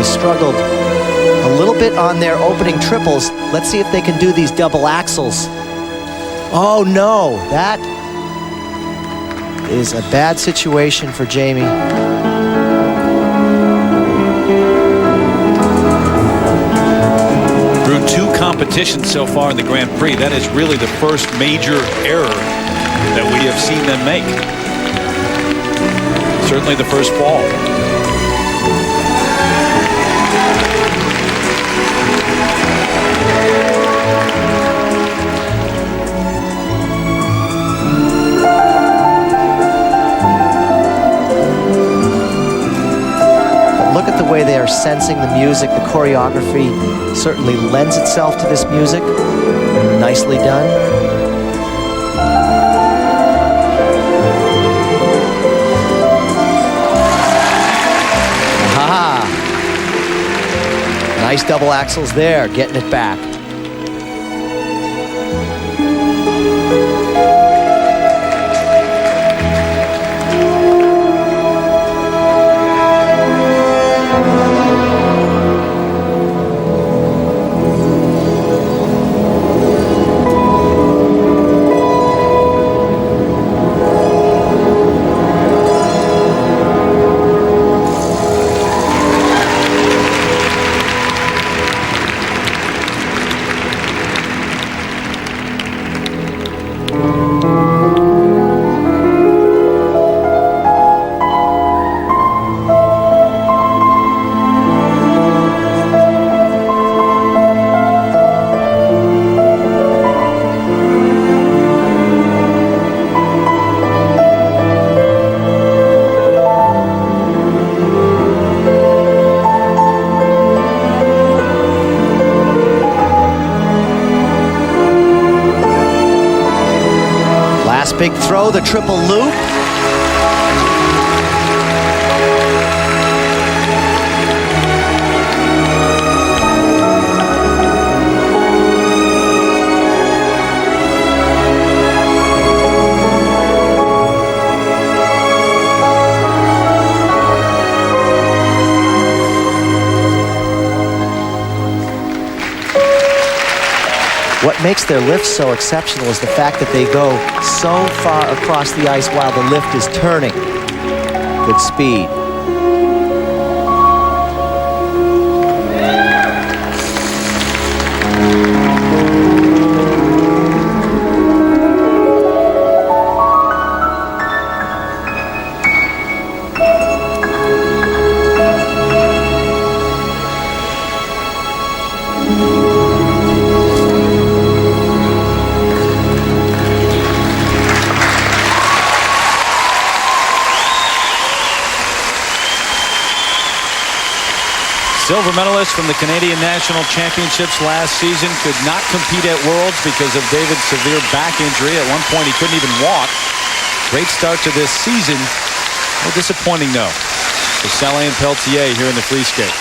Struggled a little bit on their opening triples. Let's see if they can do these double axles. Oh no, that is a bad situation for Jamie. Through two competitions so far in the Grand Prix, that is really the first major error that we have seen them make. Certainly the first fall. her sensing the music. The choreography certainly lends itself to this music. Nicely done. Aha! Nice double axels there, getting it back. Big throw, the triple loop. What makes their lift so exceptional is the fact that they go so far across the ice while the lift is turning. Good speed. Silver medalist from the Canadian National Championships last season could not compete at Worlds because of David's severe back injury. At one point, he couldn't even walk. Great start to this season. A little disappointing, though, for Salé and Peltier here in the free skate.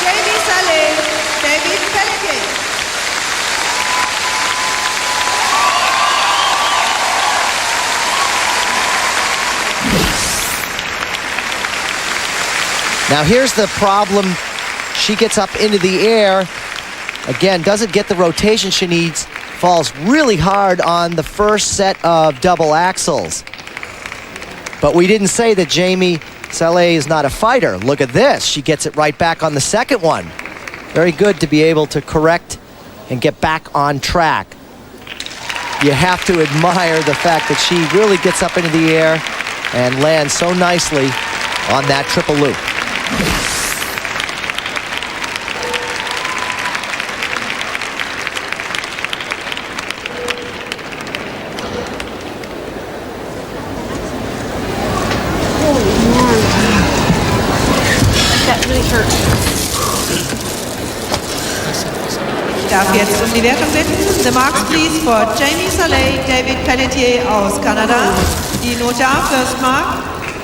Jamie Salé, David Peltier. Now here's the problem. She gets up into the air. Again, doesn't get the rotation she needs. Falls really hard on the first set of double axels. But we didn't say that Jamie Salé is not a fighter. Look at this. She gets it right back on the second one. Very good to be able to correct and get back on track. You have to admire the fact that she really gets up into the air and lands so nicely on that triple loop. That really hurt. Darf jetzt die Wertung bitten. The marks please for Jamie Salé, David Peltier aus Kanada. Die Note A, first mark,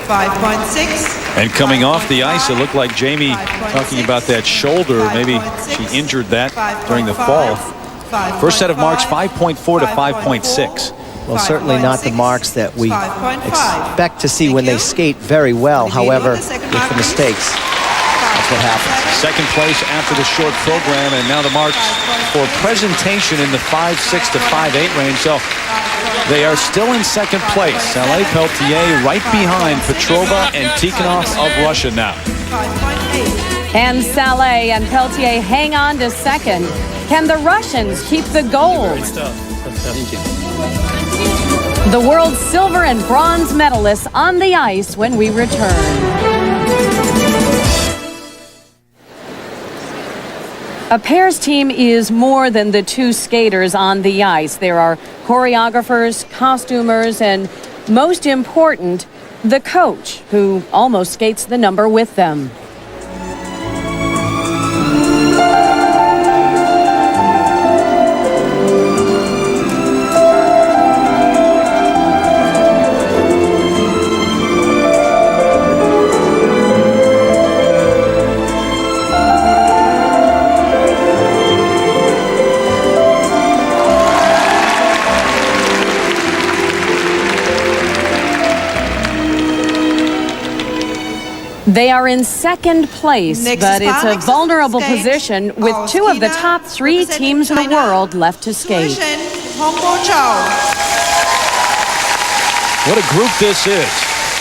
5.6. And coming off the ice, it looked like Jamie talking about that shoulder. Maybe she injured that during the fall. First set of marks, 5.4 to 5.6. Well, certainly not the marks that we expect to see when they skate very well. However, with the mistakes, that's what happens. Second place after the short program, and now the marks for presentation in the 5.6 to 5.8 range. So they are still in second place. Salé, Peltier right behind Petrova and Tikhonov of Russia now. And Salé and Peltier hang on to second. Can the Russians keep the gold? The world's silver and bronze medalists on the ice when we return. A pairs team is more than the two skaters on the ice. There are choreographers, costumers, and most important, the coach, who almost skates the number with them. They are in second place, but it's a vulnerable position with two of the top 3 teams in the world left to skate. What a group this is.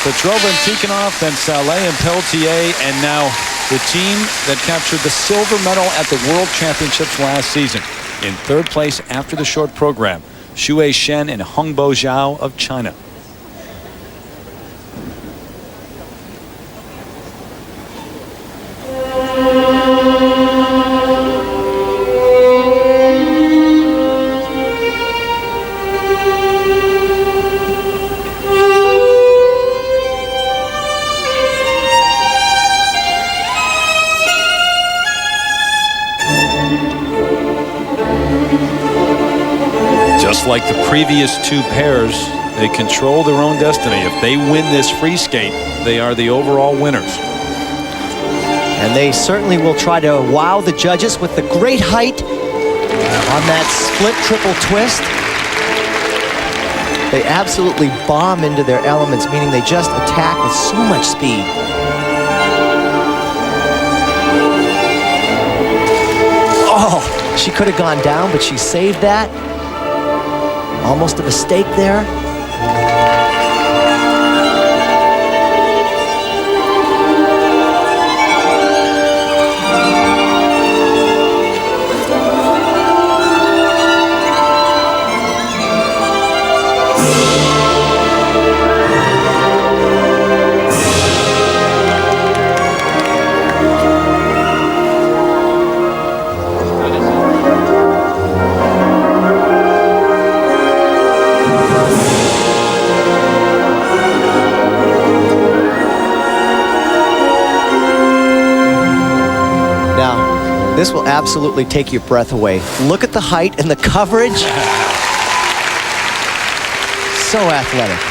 Petrova and Tikhonov, then Saleh and Peltier, and now the team that captured the silver medal at the World Championships last season. In third place after the short program, Shuai Shen and Hongbo Zhao of China. Just like the previous 2 pairs, they control their own destiny. If they win this free skate, they are the overall winners. And they certainly will try to wow the judges with the great height on that split triple twist. They absolutely bomb into their elements, meaning they just attack with so much speed. Oh, she could have gone down, but she saved that. Almost a mistake there. This will absolutely take your breath away. Look at the height and the coverage. So athletic.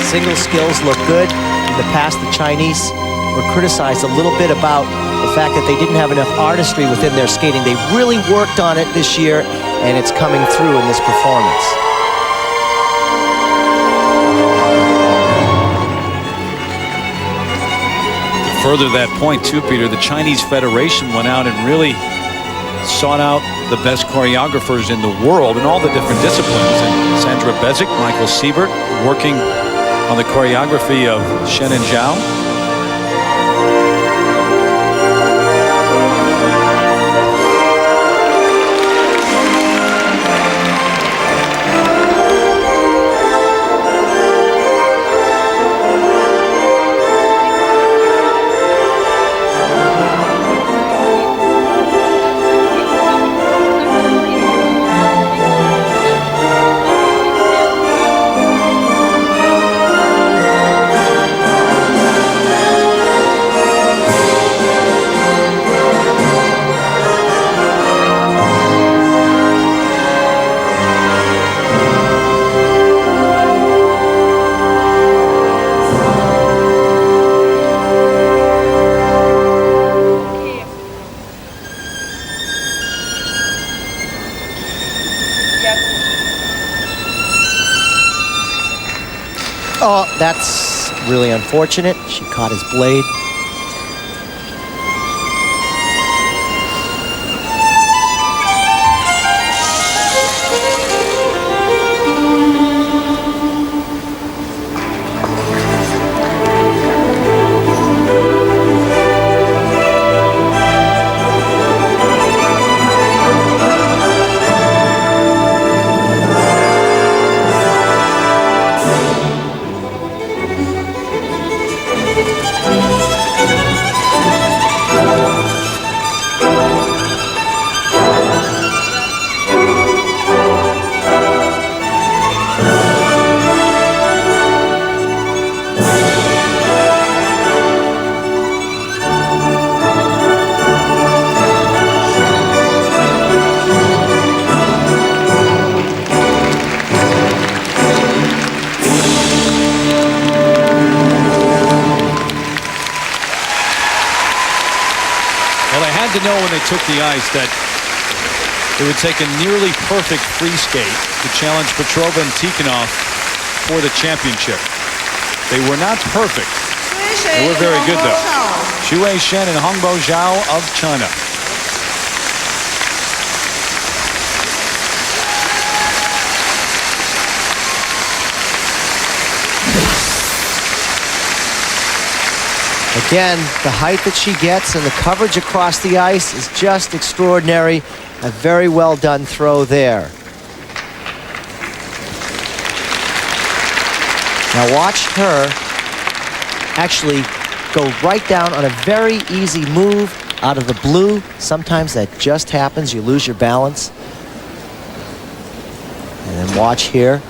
Single skills look good. In the past, the Chinese were criticized a little bit about the fact that they didn't have enough artistry within their skating. They really worked on it this year, and it's coming through in this performance. To further that point too, Peter, the Chinese Federation went out and really sought out the best choreographers in the world in all the different disciplines. And Sandra Bezic, Michael Siebert working on the choreography of Shen and Zhao. Oh, that's really unfortunate. She caught his blade. had to know when they took the ice that it would take a nearly perfect free skate to challenge Petrova and Tikhonov for the championship. They were not perfect. They were very good, though. Shen and Hongbo Zhao of China. Again, the height that she gets and the coverage across the ice is just extraordinary. A very well done throw there. Now watch her actually go right down on a very easy move out of the blue. Sometimes that just happens. You lose your balance. And then watch here.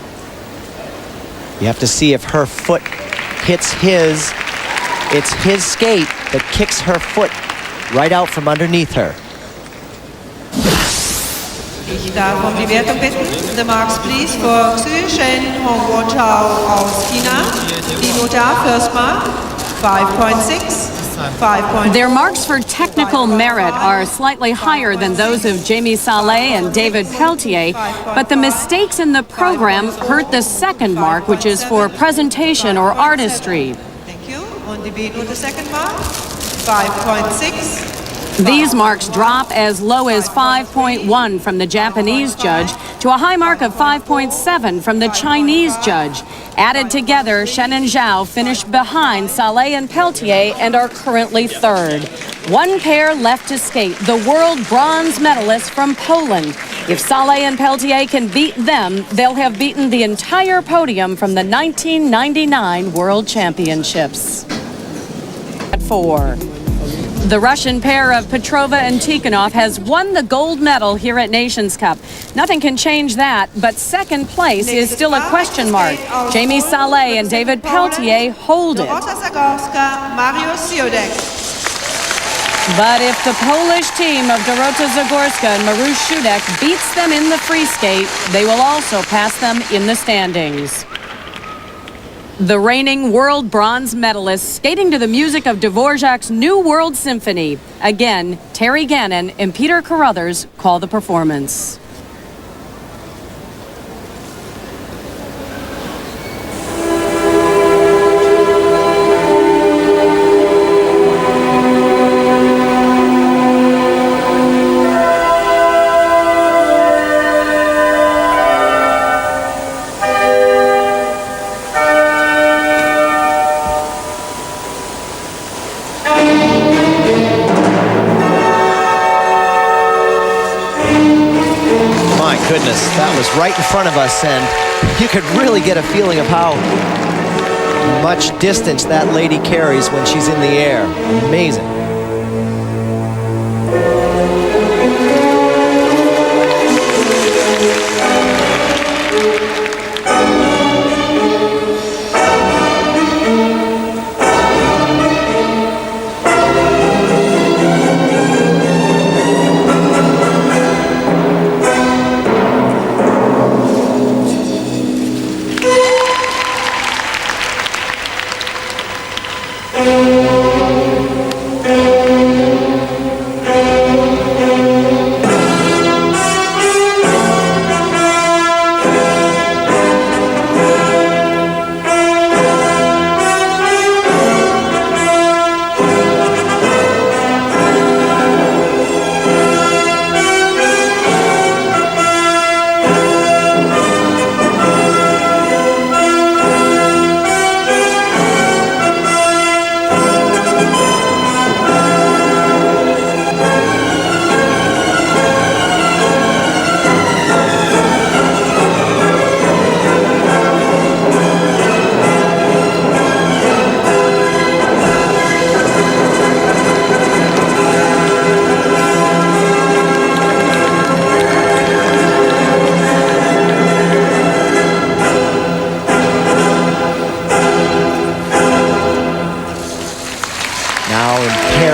You have to see if her foot hits his. It's his skate that kicks her foot right out from underneath her. Ich darf die Wertung bitten. The marks please for Shen Zhao aus China. Die Note A, first mark, 5.6. 5.4. Their marks for technical merit are slightly higher than those of Jamie Salé and David Peltier, but the mistakes in the program hurt the second mark, which is for presentation or artistry. Thank you. On the B note, the second mark, 5.6. These marks drop as low as 5.1 from the Japanese judge to a high mark of 5.7 from the Chinese judge. Added together, Shen and Zhao finished behind Salé and Peltier and are currently third. One pair left to skate, the world bronze medalists from Poland. If Salé and Peltier can beat them, they'll have beaten the entire podium from the 1999 World Championships. At 4. The Russian pair of Petrova and Tikhonov has won the gold medal here at Nations Cup. Nothing can change that, but second place is still a question mark. Jamie Salé and David Peltier hold it. But if the Polish team of Dorota Zagorska and Marusz Szudek beats them in the free skate, they will also pass them in the standings. The reigning world bronze medalists skating to the music of Dvorak's New World Symphony. Again, Terry Gannon and Peter Carruthers call the performance. Goodness, that was right in front of us, and you could really get a feeling of how much distance that lady carries when she's in the air. Amazing.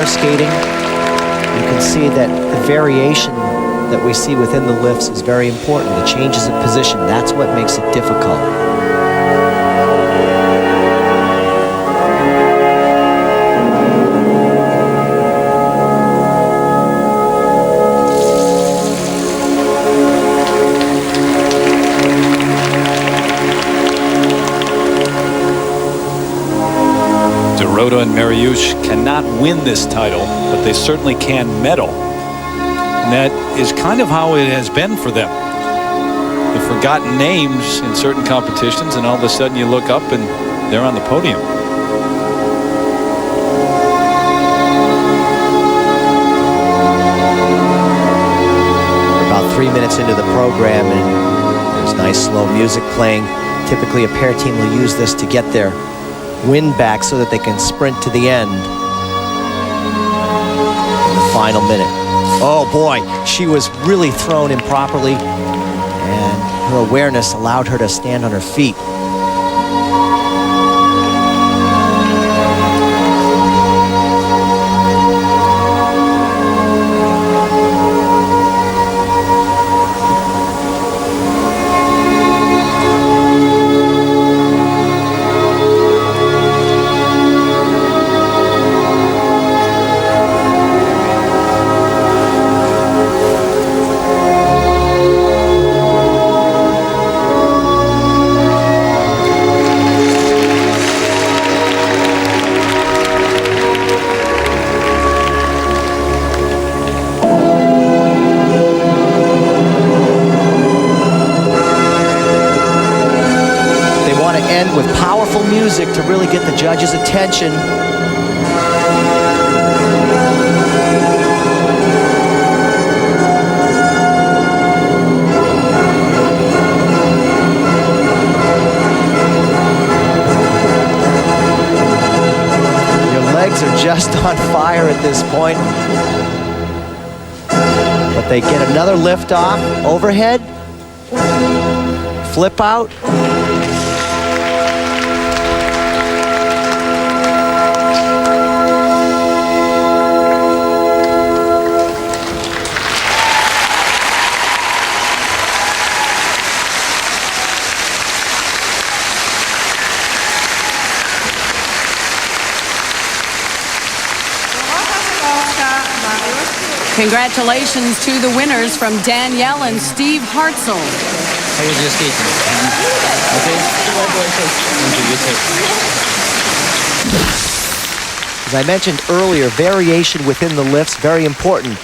Skating, you can see that the variation that we see within the lifts is very important. The changes of position, that's what makes it difficult. and Mariusz cannot win this title, but they certainly can medal. And that is kind of how it has been for them. They've forgotten names in certain competitions, and all of a sudden you look up and they're on the podium. We're about 3 minutes into the program, and there's nice slow music playing. Typically a pair team will use this to get their wind back so that they can sprint to the end in the final minute. Oh boy, she was really thrown improperly, and her awareness allowed her to stand on her feet. With powerful music to really get the judges' attention. Your legs are just on fire at this point. But they get another lift off, overhead, flip out. Congratulations to the winners from Danielle and Steve Hartzell. How was your skating? Okay. As I mentioned earlier, variation within the lifts, very important.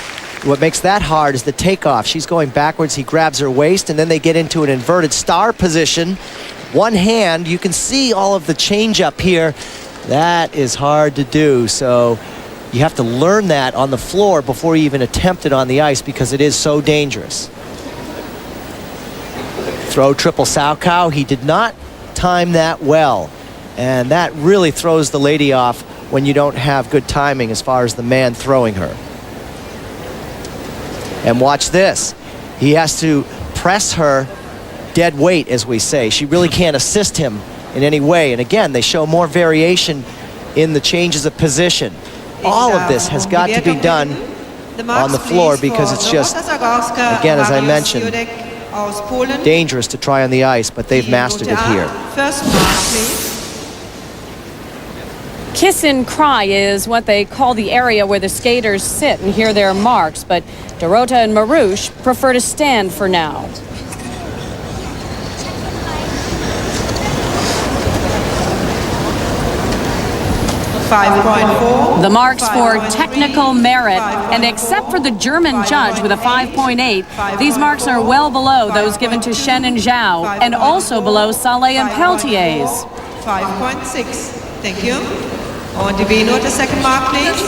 What makes that hard is the takeoff. She's going backwards, he grabs her waist, and then they get into an inverted star position. One hand, you can see all of the change up here. That is hard to do, so you have to learn that on the floor before you even attempt it on the ice because it is so dangerous. Throw triple Salchow. He did not time that well, and that really throws the lady off when you don't have good timing as far as the man throwing her. And watch this. He has to press her dead weight, as we say. She really can't assist him in any way. And again, they show more variation in the changes of position. All of this has got to be done on the floor because it's just, again, as I mentioned, dangerous to try on the ice, but they've mastered it here. First mark, please. Kiss and cry is what they call the area where the skaters sit and hear their marks, but Dorota and Mariusz prefer to stand for now. The marks for technical merit, and except for the German judge with a 5.8, these marks are well below those given to Shen and Zhao, and also below Saleh and Peltier's. 5.6. Thank you. On Divino, the second mark, please.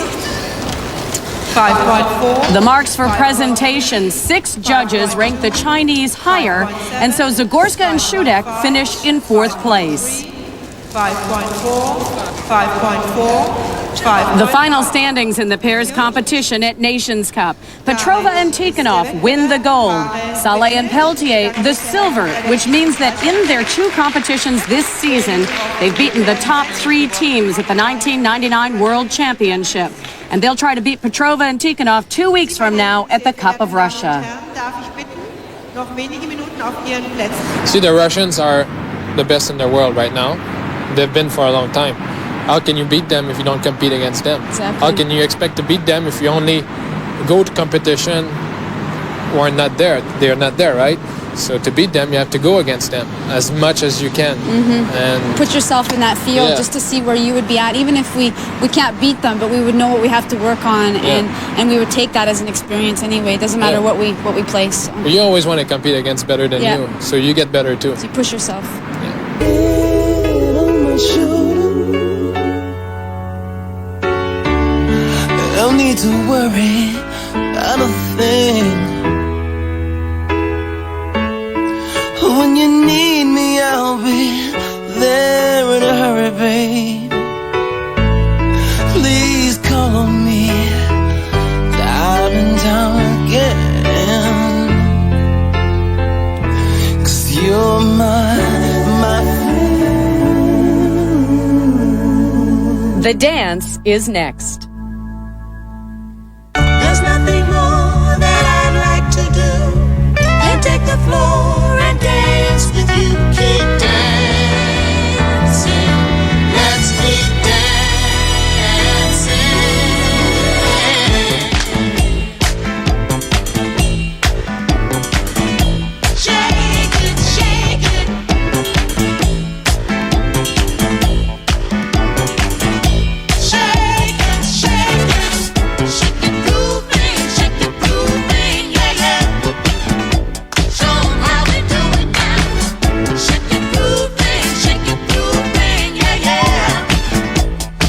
5.4. The marks for presentation, 6 judges rank the Chinese higher, and so Zagorska and Shudek finish in 4th place. 5.4, 5.4, 5. The final standings in the pairs competition at Nations Cup. Petrova and Tikhonov win the gold. Saleh and Peltier the silver, which means that in their 2 competitions this season, they've beaten the top 3 teams at the 1999 World Championship. And they'll try to beat Petrova and Tikhonov 2 weeks from now at the Cup of Russia. See, the Russians are the best in the world right now. They've been for a long time. How can you beat them if you don't compete against them? Exactly. How can you expect to beat them if you only go to competition or not there? They're not there, right? So to beat them, you have to go against them as much as you can. And put yourself in that field just to see where you would be at. Even if we can't beat them, but we would know what we have to work on, and we would take that as an experience anyway. It doesn't matter what we place. So. You always want to compete against better than you, so you get better too. So you push yourself. Don't need to worry about a thing. When you need me, I'll be there in a hurry, babe. Please call on me, time and time again. 'Cause you're my friend. The dance is next. There's nothing more that I'd like to do than take the floor and dance with you. Keep dancing, let's keep dancing. Shake it, shake it. Shake it, shake it. Shake it, grooving, yeah, yeah. Show 'em how we do it now. Shake it, grooving, yeah, yeah.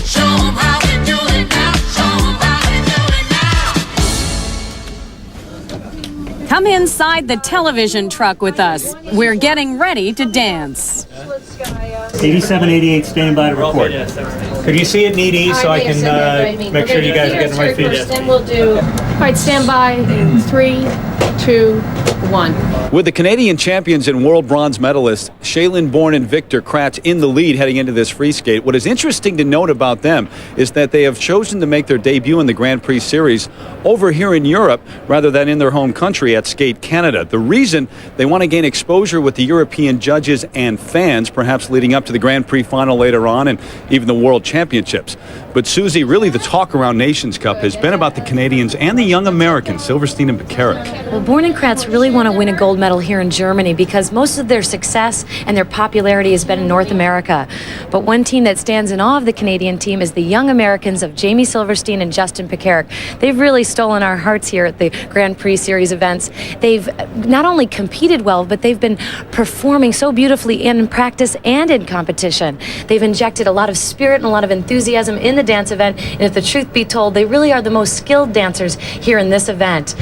Show 'em how we do it now. Show 'em how we do it now. Come inside the television truck with us. We're getting ready to dance. 8788 standing by to report. Could you see it, Needy, so I can make sure you guys are getting the right feet? Then we'll do right standby in 3, 2, 1. With the Canadian champions and world bronze medalists Shaylin Bourne and Victor Kratz in the lead heading into this free skate, what is interesting to note about them is that they have chosen to make their debut in the Grand Prix Series over here in Europe rather than in their home country at Skate Canada. The reason they want to gain exposure with the European judges and fans, perhaps leading up to the Grand Prix final later on and even the World Championships. But Susie, really the talk around Nations Cup has been about the Canadians and the young Americans, Silverstein and Pekarek. Well, Bourne and Kratz really want to win a gold medal here in Germany because most of their success and their popularity has been in North America. But one team that stands in awe of the Canadian team is the young Americans of Jamie Silverstein and Justin Pekarek. They've really stolen our hearts here at the Grand Prix Series events. They've not only competed well, but they've been performing so beautifully in practice and in competition. They've injected a lot of spirit and a lot of enthusiasm in the dance event, and if the truth be told, they really are the most skilled dancers here in this event.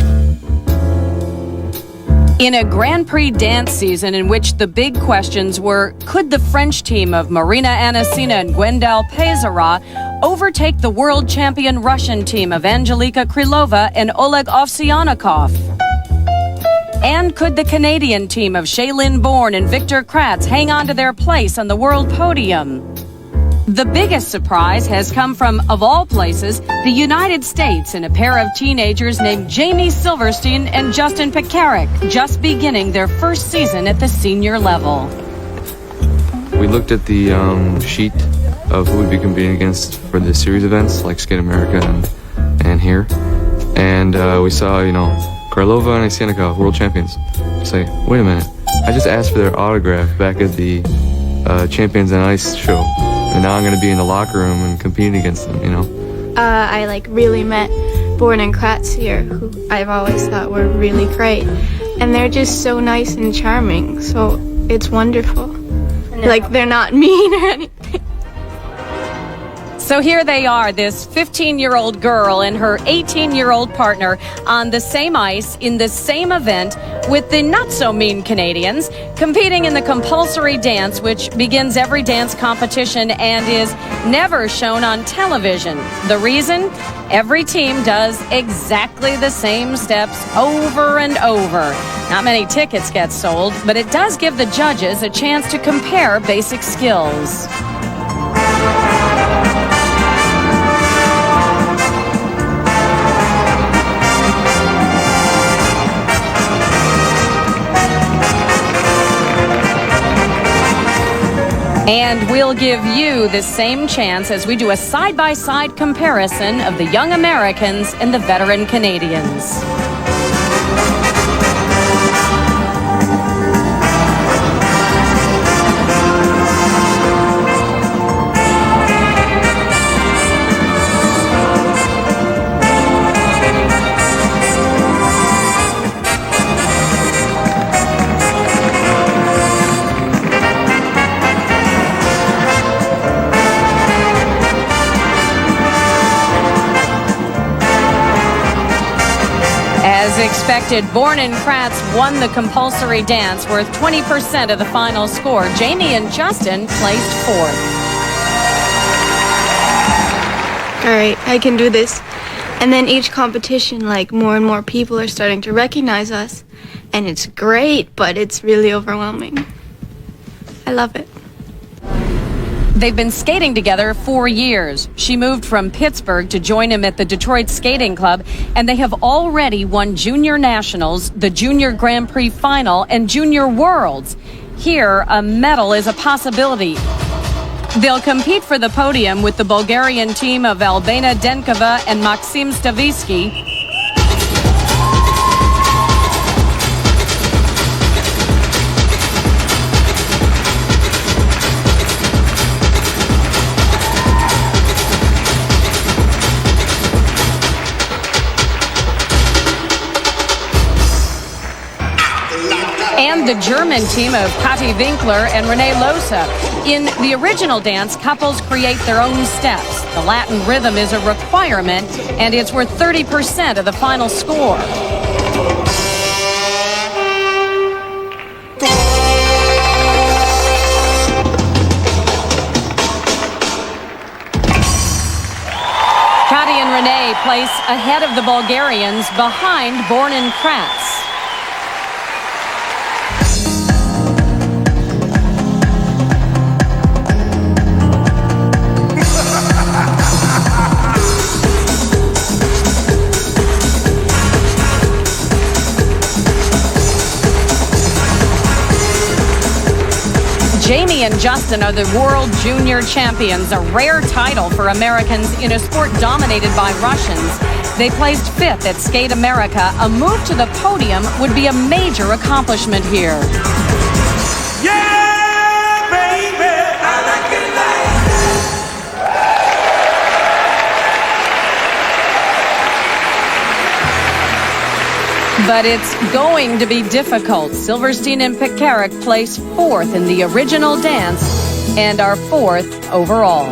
In a Grand Prix dance season in which the big questions were, could the French team of Marina Anasina and Gwendal Pezara overtake the world champion Russian team of Angelika Krylova and Oleg Ovsyannikov? And could the Canadian team of Shaylin Bourne and Victor Kratz hang on to their place on the world podium? The biggest surprise has come from, of all places, the United States and a pair of teenagers named Jamie Silverstein and Justin Pekarek, just beginning their first season at the senior level. We looked at the sheet of who we'd be competing against for the series events, like Skate America and here. And we saw, Krylova and Ovsyannikov, world champions. Say, wait a minute, I just asked for their autograph back at the Champions on Ice show. And now I'm going to be in the locker room and competing against them, I really met Bourne and Kratz here, who I've always thought were really great. And they're just so nice and charming, so it's wonderful. They're not mean or anything. So here they are, this 15-year-old girl and her 18-year-old partner on the same ice in the same event with the not-so-mean Canadians, competing in the compulsory dance, which begins every dance competition and is never shown on television. The reason? Every team does exactly the same steps over and over. Not many tickets get sold, but it does give the judges a chance to compare basic skills. And we'll give you the same chance as we do a side-by-side comparison of the young Americans and the veteran Canadians. expected, Born in Kratz won the compulsory dance worth 20% of the final score. Jamie and Justin placed fourth. All right, I can do this. And then each competition, like, more and more people are starting to recognize us. And it's great, but it's really overwhelming. I love it. They've been skating together 4 years. She moved from Pittsburgh to join him at the Detroit Skating Club, and they have already won Junior Nationals, the Junior Grand Prix Final, and Junior Worlds. Here, a medal is a possibility. They'll compete for the podium with the Bulgarian team of Albena Denkova and Maxim Stavitsky. And the German team of Kathi Winkler and Renee Losa. In the original dance, couples create their own steps. The Latin rhythm is a requirement, and it's worth 30% of the final score. Kathi and Renee place ahead of the Bulgarians, behind Born in Kratz. Jamie and Justin are the World Junior Champions, a rare title for Americans in a sport dominated by Russians. They placed fifth at Skate America. A move to the podium would be a major accomplishment here. Yeah, baby, I like it But it's going to be difficult. Silverstein and Pekarik place fourth in the original dance and are fourth overall.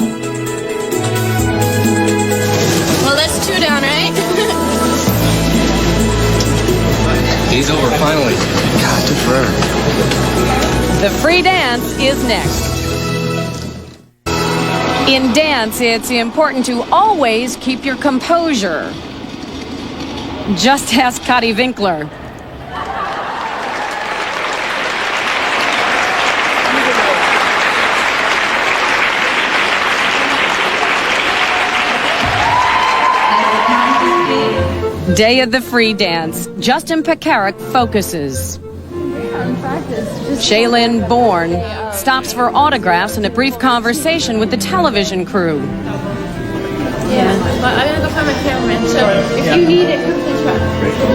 Well, that's two down, right? He's over finally. God, took forever. The free dance is next. In dance, it's important to always keep your composure. Just ask Kathi Winkler. Day of the free dance. Justin Pekarik focuses. Shaylin Bourne stops for autographs and a brief conversation with the television crew. Yeah, but I'm gonna go find my cameraman. So if you need it, come to the truck.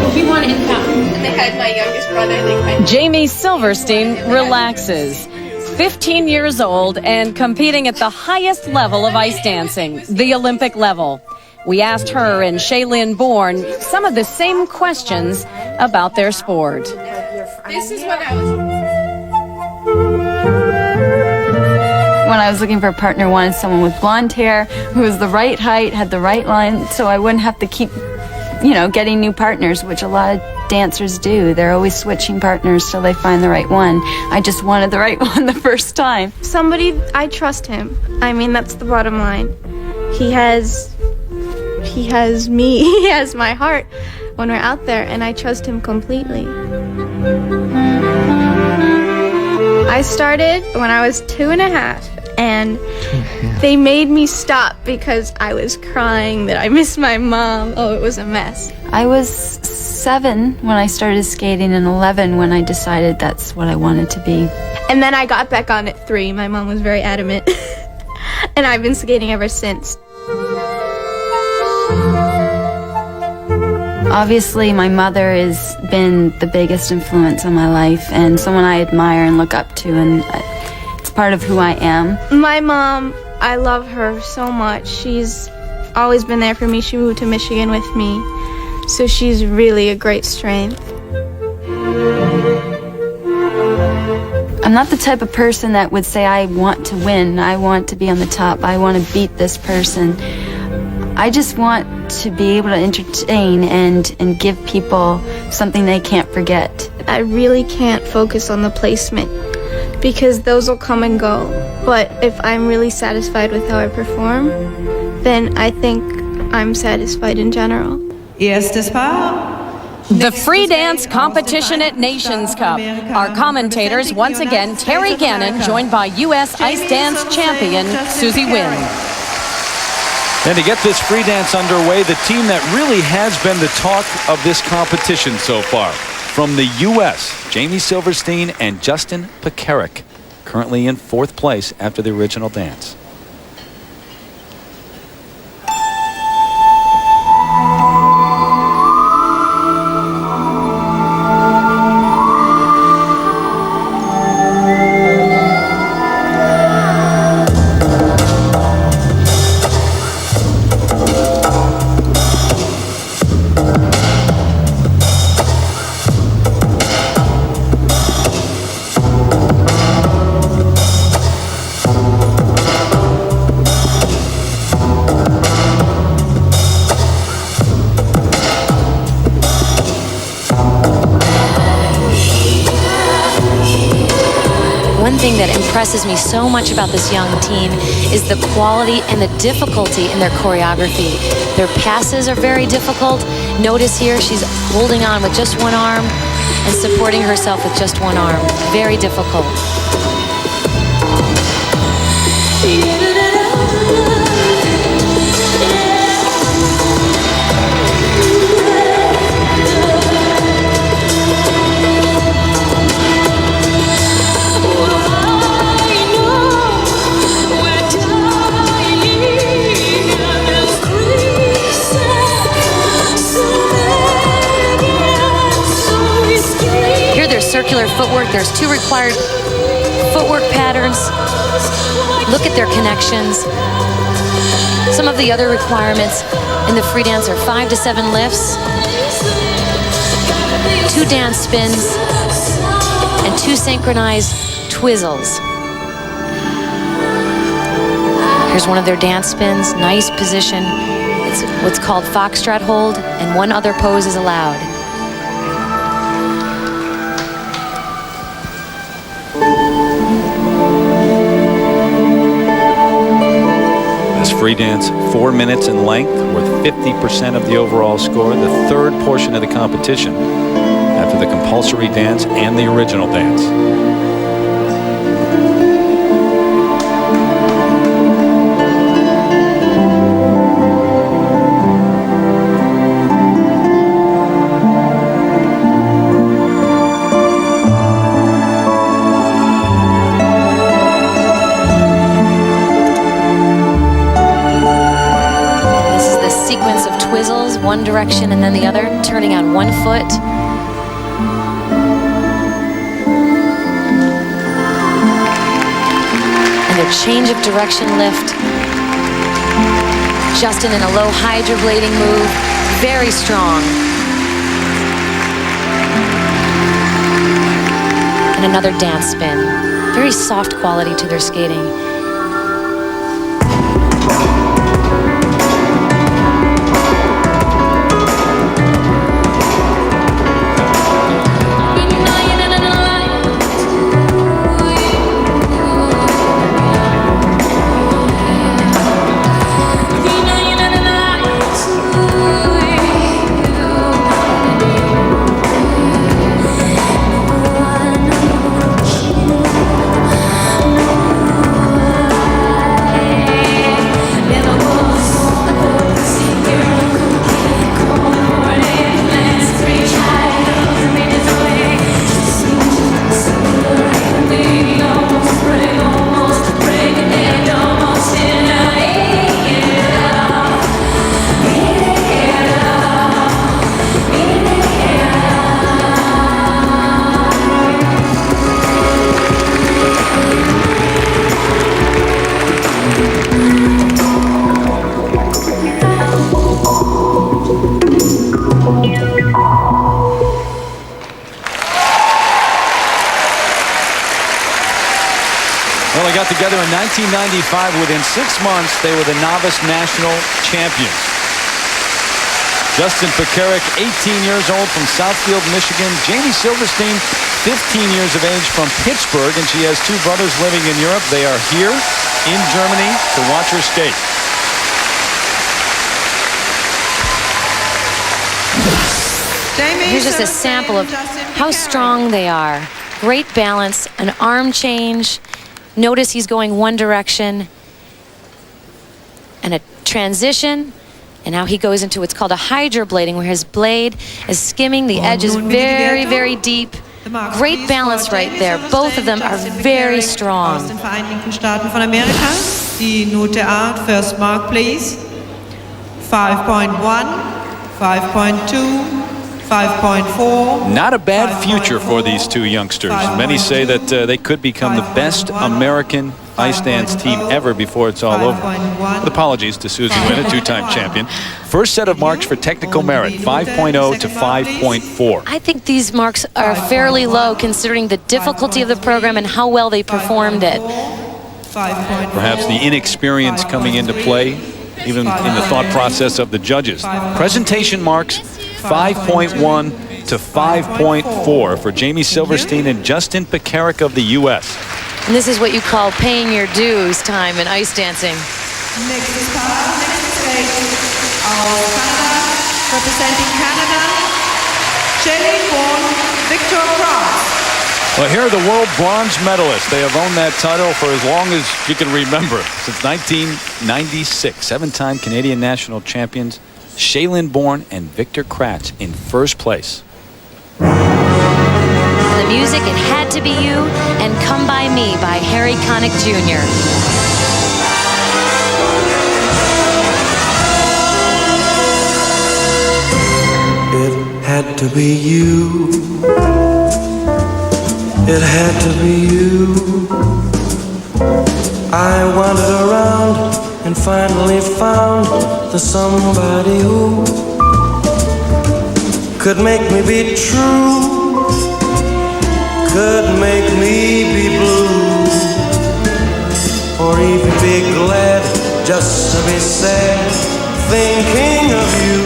If you want it in town. And they had my youngest brother. Jamie Silverstein relaxes. 15 years old and competing at the highest level of ice dancing, the Olympic level. We asked her and Shaylin Bourne some of the same questions about their sport. This is what I was. When I was looking for a partner, I wanted someone with blonde hair who was the right height, had the right line, so I wouldn't have to keep, getting new partners, which a lot of dancers do. They're always switching partners till they find the right one. I just wanted the right one the first time. Somebody, I trust him. I mean, that's the bottom line. He has me, he has my heart when we're out there, and I trust him completely. I started when I was 2.5, and they made me stop because I was crying that I missed my mom. Oh, it was a mess. I was 7 when I started skating and 11 when I decided that's what I wanted to be. And then I got back on at 3. My mom was very adamant. And I've been skating ever since. Obviously, my mother has been the biggest influence on my life and someone I admire and look up to, and it's part of who I am. My mom, I love her so much. She's always been there for me. She moved to Michigan with me, so she's really a great strength. I'm not the type of person that would say I want to win, I want to be on the top, I want to beat this person. I just want to be able to entertain and give people something they can't forget. I really can't focus on the placement because those will come and go. But if I'm really satisfied with how I perform, then I think I'm satisfied in general. Erstes Paar. The free dance competition at Nations Cup. Our commentators, once again, Terry Gannon, joined by U.S. Ice Dance champion Susie Wynn. And to get this free dance underway, the team that really has been the talk of this competition so far. From the U.S., Jamie Silverstein and Justin Pekarik, currently in 4th place after the original dance. One thing that impresses me so much about this young team is the quality and the difficulty in their choreography. Their passes are very difficult. Notice here she's holding on with just one arm and supporting herself with just one arm. Very difficult. Circular footwork. There's 2 required footwork patterns. Look at their connections. Some of the other requirements in the free dance are 5 to 7 lifts, 2 dance spins, and 2 synchronized twizzles. Here's one of their dance spins. Nice position. It's what's called foxtrot hold, and 1 other pose is allowed. Free dance, 4 minutes in length, worth 50% of the overall score, the 3rd portion of the competition after the compulsory dance and the original dance. One direction and then the other, turning on 1 foot. And their change of direction lift. Justin in a low hydroblading move, very strong. And another dance spin. Very soft quality to their skating. Well, they got together in 1995. Within 6 months, they were the novice national champions. Justin Pekarik, 18 years old from Southfield, Michigan. Jamie Silverstein, 15 years of age from Pittsburgh, and she has two brothers living in Europe. They are here in Germany to watch her skate. Here's just a sample of how strong they are. Great balance, an arm change. Notice he's going one direction. And a transition. And now he goes into what's called a hydroblading, where his blade is skimming. The edge is very, very deep. Great balance right there. Both of them are very strong. Aus den Vereinigten Staaten von Amerika. Die Note A, first mark, please. 5.1, 5.2. 5.4. Not a bad future for these two youngsters. Many say that they could become the best American ice dance team ever before it's all over. With apologies to Susie Wynn, a two-time champion. First set of marks for technical merit, 5.0 to 5.4. I think these marks are fairly low considering the difficulty of the program and how well they performed it. Perhaps the inexperience coming into play, even in the thought process of the judges. Presentation marks, 5.1 to 5.4 for Jamie Silverstein and Justin Pekarik of the U.S. And this is what you call paying your dues time in ice dancing. Next skate aus Canada, representing Canada, Shen, Victor Cross. Well, here are the world bronze medalists. They have owned that title for as long as you can remember, since 1996. Seven-time Canadian national champions, Shaylin Bourne and Victor Kratz in first place. The music, It Had to Be You, and Come By Me by Harry Connick Jr. It had to be you. It had to be you. I wandered around and finally found the somebody who could make me be true, could make me be blue, or even be glad just to be sad thinking of you.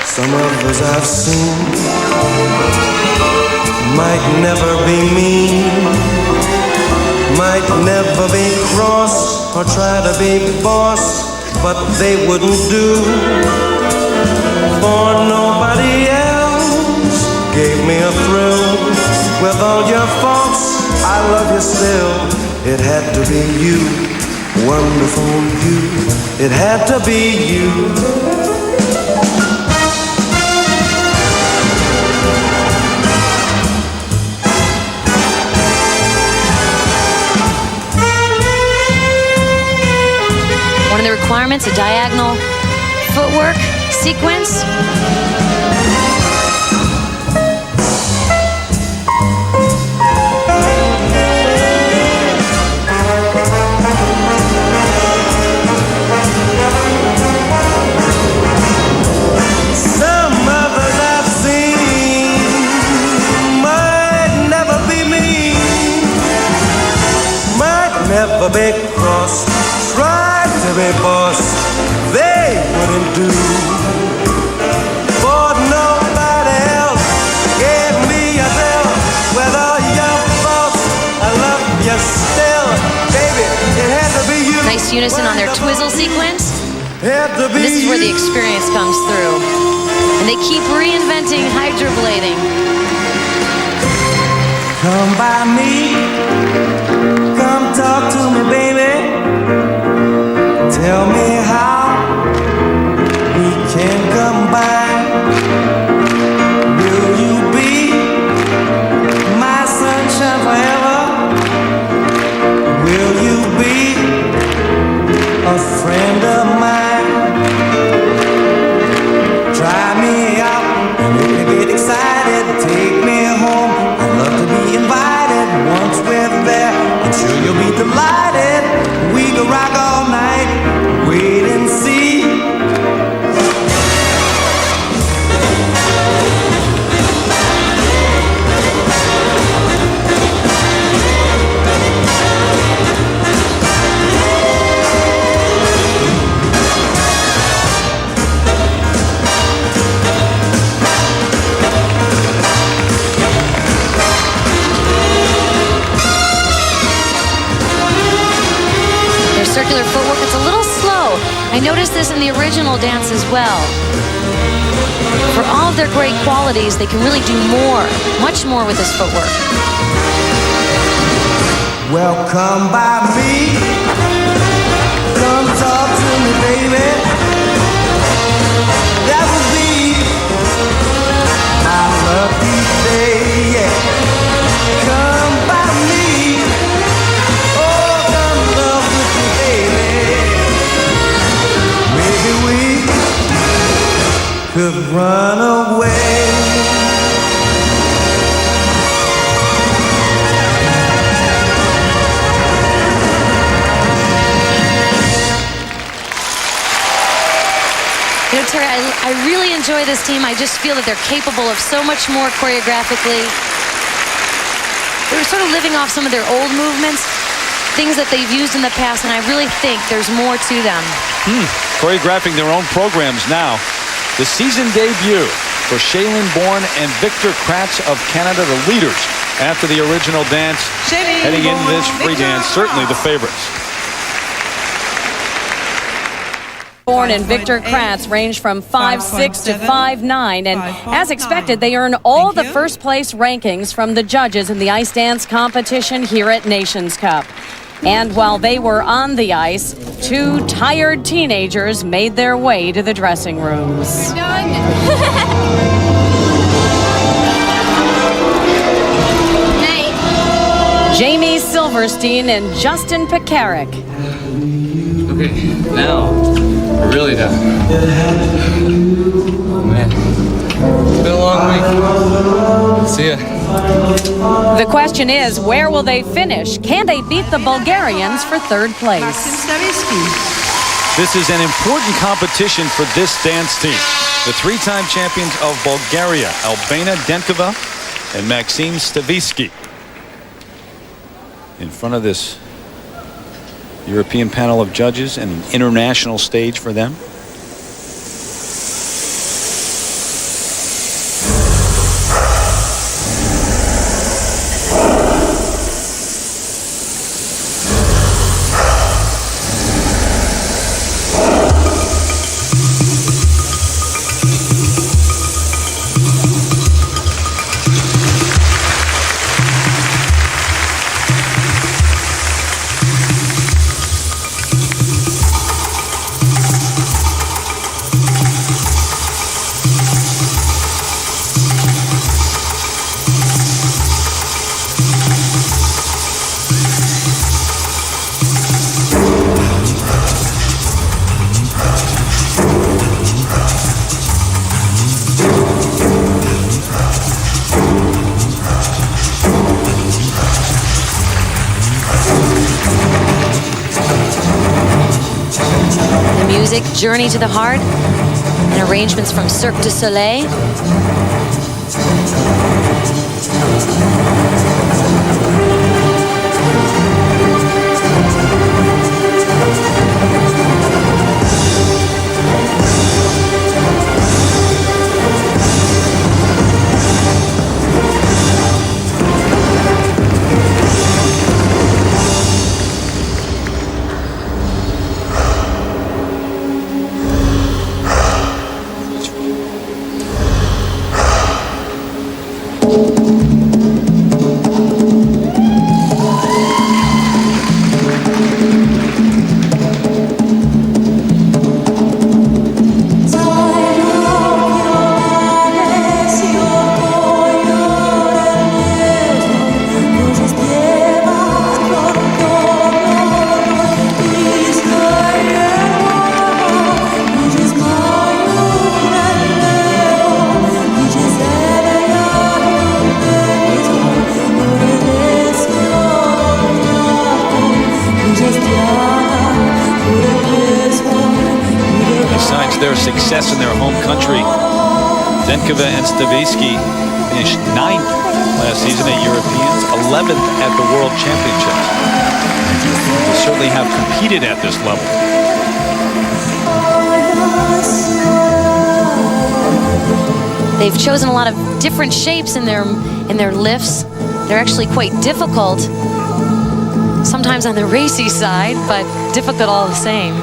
Some others I've seen might never be mean, might never be cross or try to be boss, but they wouldn't do, for nobody else gave me a thrill. With all your faults, I love you still. It had to be you, wonderful you. It had to be you. One of the requirements, a diagonal footwork sequence. Some others I've seen might never be me, might never be cross, try to be boss, they wouldn't do, for nobody else gave me a bill. With all your faults, I love you still. Baby, it had to be you. Nice unison on their twizzle sequence. Had to be This is where the you. experience comes through. And they keep reinventing hydroblading. Come by me, come talk to me, baby. Tell me how we can come by. Will you be my sunshine forever? Will you be a friend of mine? Try me out and make me get excited. Take me home, I'd love to be invited. Once we're there, I'm sure you'll be delighted. We could rock all night. Wait I noticed this in the original dance as well. For all of their great qualities, they can really do more, much more with this footwork. Well, come by me. Come talk to me, baby. That would be my lucky day, yeah. Come by me. Oh, come love with me, baby. Maybe we could run away. You know, Terry, I really enjoy this team. I just feel that they're capable of so much more choreographically. They're sort of living off some of their old movements, things that they've used in the past, and I really think there's more to them. Choreographing their own programs now. The season debut for Shaylin Bourne and Victor Kratz of Canada, the leaders after the original dance. Heading into this free dance, certainly the favorites. Bourne and Victor Kratz range from 5'6" to 5'9", and as expected, they earn all the first place rankings from the judges in the ice dance competition here at Nations Cup. And while they were on the ice, two tired teenagers made their way to the dressing rooms. Jamie Silverstein and Justin Pekarik. Okay, now we're really done. Oh man, it's been a long week. See ya. The question is, where will they finish? Can they beat the Bulgarians for third place? This is an important competition for this dance team. The three-time champions of Bulgaria, Albena Denkova and Maxim Stavisky. In front of this European panel of judges and an international stage for them. Journey to the Heart, and arrangements from Cirque du Soleil. Their success in their home country. Denkova and Stavisky finished 9th last season at Europeans, 11th at the World Championships. They certainly have competed at this level. They've chosen a lot of different shapes in their lifts. They're actually quite difficult, sometimes on the racy side, but difficult all the same.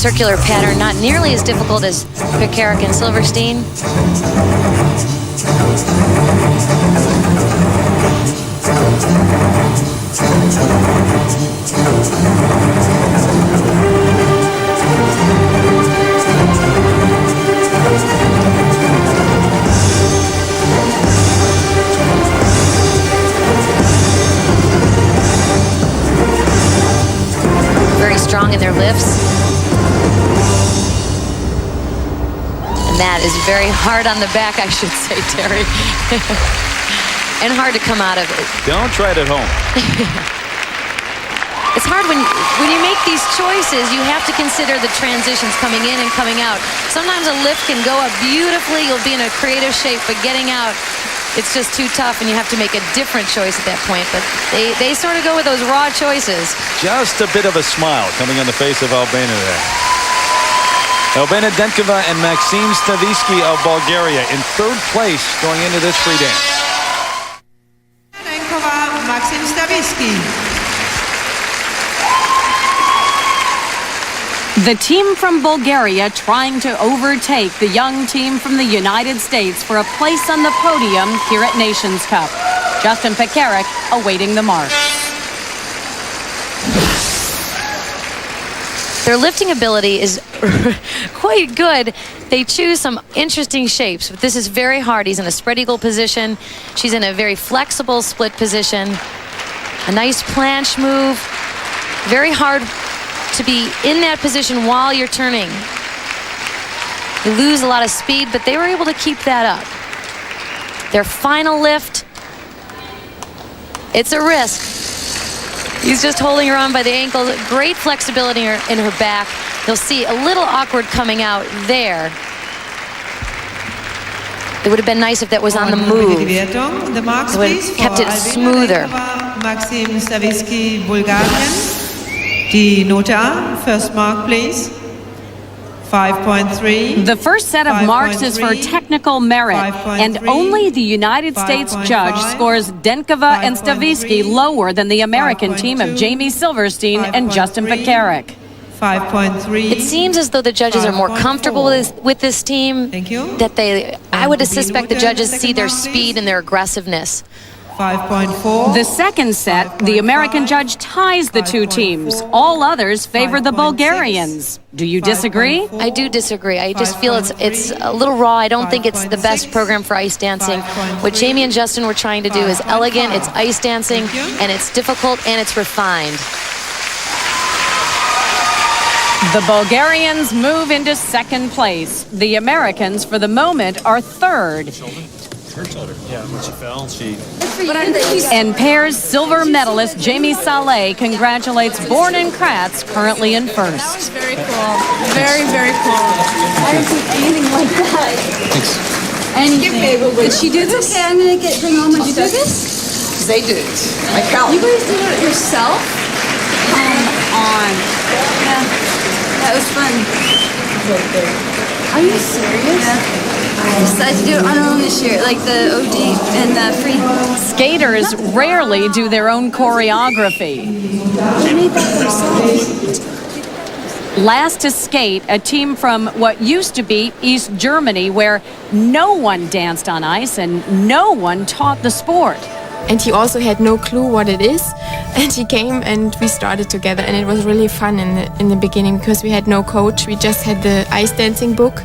circular pattern, not nearly as difficult as Pekarek and Silverstein. Very strong in their lifts. And that is very hard on the back, I should say, Terry. And hard to come out of it. Don't try it at home. It's hard when you make these choices, you have to consider the transitions coming in and coming out. Sometimes a lift can go up beautifully, you'll be in a creative shape, but getting out, it's just too tough, and you have to make a different choice at that point. But they sort of go with those raw choices. Just a bit of a smile coming on the face of Albena there. Albena Denkova and Maxim Stavisky of Bulgaria in third place going into this free dance. Denkova, Maxim Stavisky. The team from Bulgaria trying to overtake the young team from the United States for a place on the podium here at Nations Cup. Justin Pekarek awaiting the mark. Their lifting ability is quite good. They choose some interesting shapes, but this is very hard. He's in a spread eagle position. She's in a very flexible split position. A nice planche move. Very hard to be in that position while you're turning. You lose a lot of speed, but they were able to keep that up. Their final lift, it's a risk. He's just holding her on by the ankle. Great flexibility in her back. You'll see a little awkward coming out there. It would have been nice if that was on the move. It would have kept it smoother. Maxim Stavisky, Bulgarien. Die Note A, first mark, please. 5.3. The first set of marks is for technical merit, and only the United States judge scores Denkova and Stavisky lower than the American team of Jamie Silverstein and Justin Pekarek. 5.3. It seems as though the judges are more comfortable with this team. Thank you. That I would suspect the judges see their speed and their aggressiveness. 5.4. The second set, the American judge ties the two teams. All others favor the Bulgarians. Do you disagree? I do disagree. I just feel it's a little raw. I don't think it's the best program for ice dancing. What Jamie and Justin were trying to do is elegant, it's ice dancing, and it's difficult, and it's refined. The Bulgarians move into second place. The Americans, for the moment, are third. Her shoulder. Yeah, when she fell, she... And pairs silver medalist Jamie Saleh congratulates Born in Kratz, currently in first. That was very cool. Very, very cool. I don't see anything like that. Thanks. Anything. Did she do this? Okay, I'm gonna bring home. Did you do this? They did. I count. You guys did it yourself? Come on. Yeah. That was fun. Are you serious? Yeah. I decided to do it on our own this year, like the OD and the free. Skaters rarely do their own choreography. They made that themselves. Last to skate, a team from what used to be East Germany, where no one danced on ice and no one taught the sport. And he also had no clue what it is, and he came and we started together, and it was really fun in the beginning because we had no coach. We just had the ice dancing book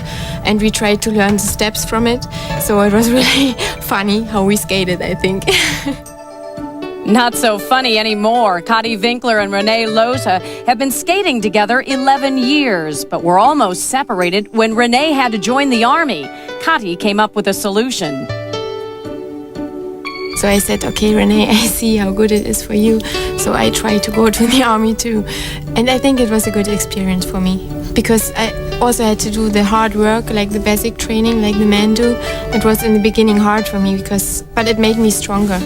and we tried to learn the steps from it, so it was really funny how we skated, I think. Not so funny anymore. Kati Winkler and Renee Loza have been skating together 11 years, but were almost separated when Renee had to join the army. Kati came up with a solution. So I said, okay, Renee, I see how good it is for you. So I tried to go to the army too. And I think it was a good experience for me because I also had to do the hard work, like the basic training, like the men do. It was in the beginning hard for me but it made me stronger.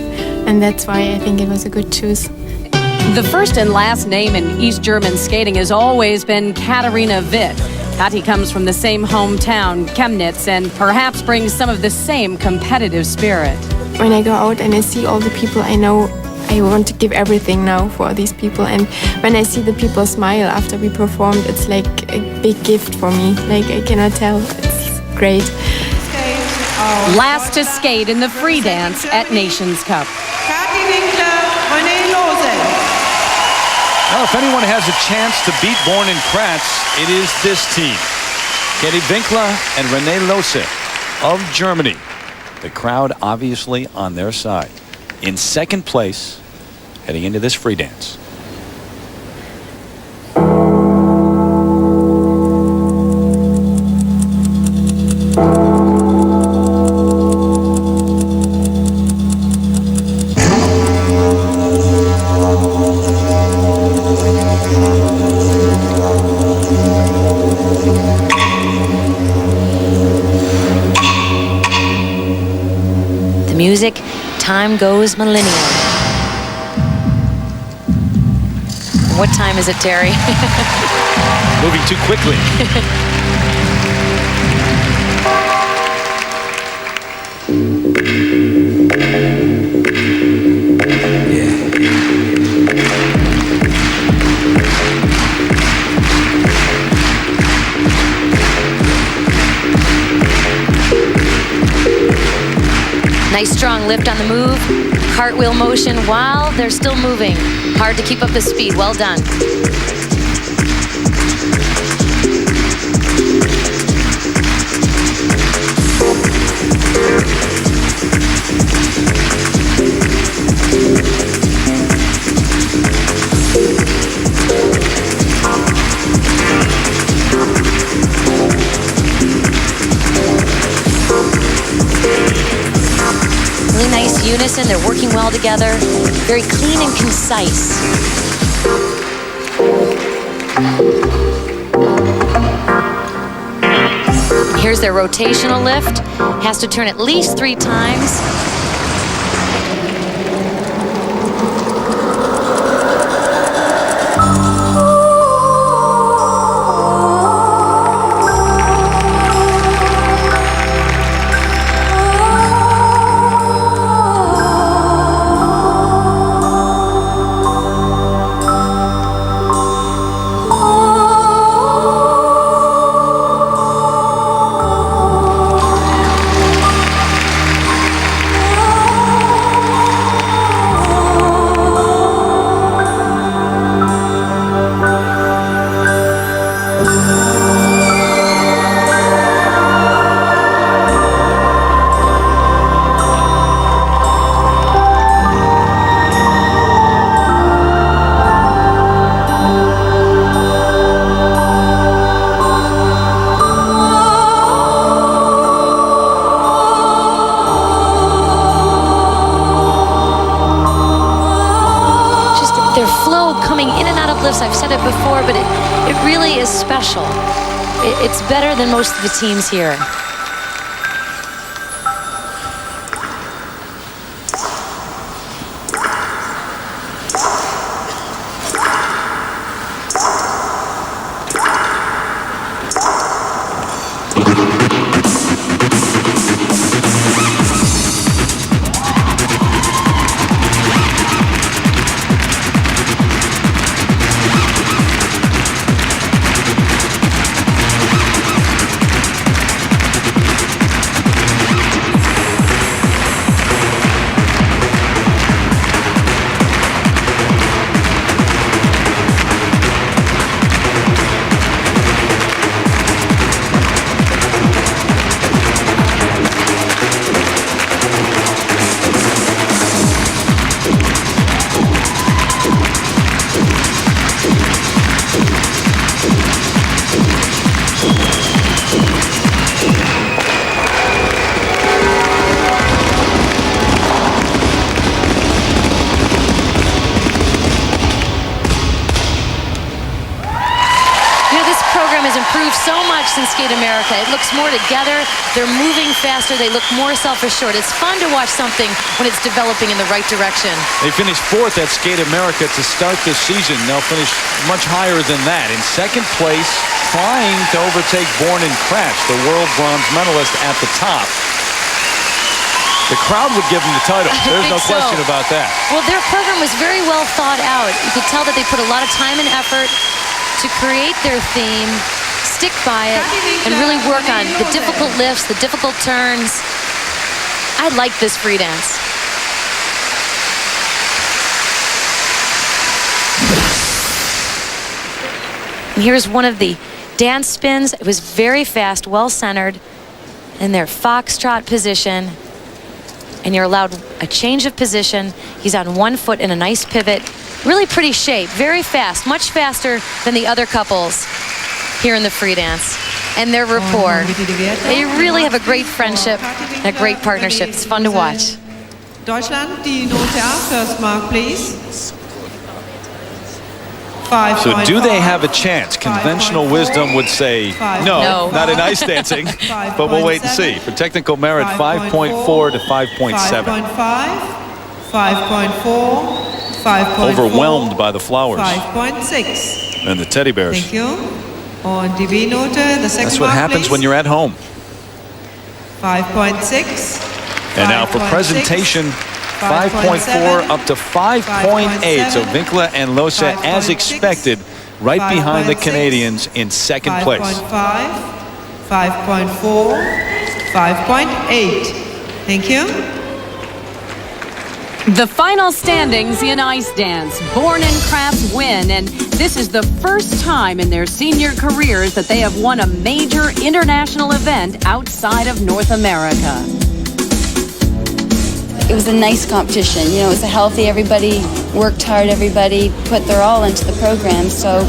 And that's why I think it was a good choice. The first and last name in East German skating has always been Katharina Witt. Kati comes from the same hometown, Chemnitz, and perhaps brings some of the same competitive spirit. When I go out and I see all the people I know, I want to give everything now for these people. And when I see the people smile after we performed, it's like a big gift for me. Like, I cannot tell. It's great. Last to skate in the free dance at Nations Cup. Well, if anyone has a chance to beat Born in Kratz, it is this team. Katie Winkler and Renee Lose of Germany. The crowd obviously on their side. In second place, heading into this free dance. Music, time goes millennium. What time is it, Terry? Moving too quickly. Nice strong lift on the move. Cartwheel motion while they're still moving. Hard to keep up the speed. Well done. Nice unison, they're working well together. Very clean and concise. Here's their rotational lift. Has to turn at least 3 times. I've said it before, but it really is special. It's better than most of the teams here. So much since Skate America. It looks more together. They're moving faster. They look more self-assured. It's fun to watch something when it's developing in the right direction. They finished 4th at Skate America to start this season. They'll finish much higher than that. In second place, trying to overtake Born in Kratz, the world bronze medalist at the top. The crowd would give them the title. There's no think so. question about that. Well, their program was very well thought out. You could tell that they put a lot of time and effort to create their theme, stick by it, and really work on the difficult lifts, the difficult turns. I like this free dance. And here's one of the dance spins. It was very fast, well-centered in their foxtrot position. And you're allowed a change of position. He's on one foot in a nice pivot. Really pretty shape, very fast, much faster than the other couples here in the free dance. And their rapport. They really have a great friendship and a great partnership. It's fun to watch. Deutschland, die Note A, first mark, please. So do they have a chance? Conventional wisdom would say no, not in ice dancing, but we'll wait and see. For technical merit, 5.4 to 5.7. 5.4, 5.4. Overwhelmed by the flowers 5.6. and the teddy bears. Thank you. Und die B-Note, the second That's what mark, happens please. when you're at home. 5.6. And now for presentation, 5.4 up to 5.8. So Winkler and Lose, as expected, right behind the Canadians in second place. 5.5, 5.4, 5.8. Thank you. The final standings in ice dance. Born and Kratz win, and this is the first time in their senior careers that they have won a major international event outside of North America. It was a nice competition. You know, it was a healthy, everybody worked hard, everybody put their all into the program. So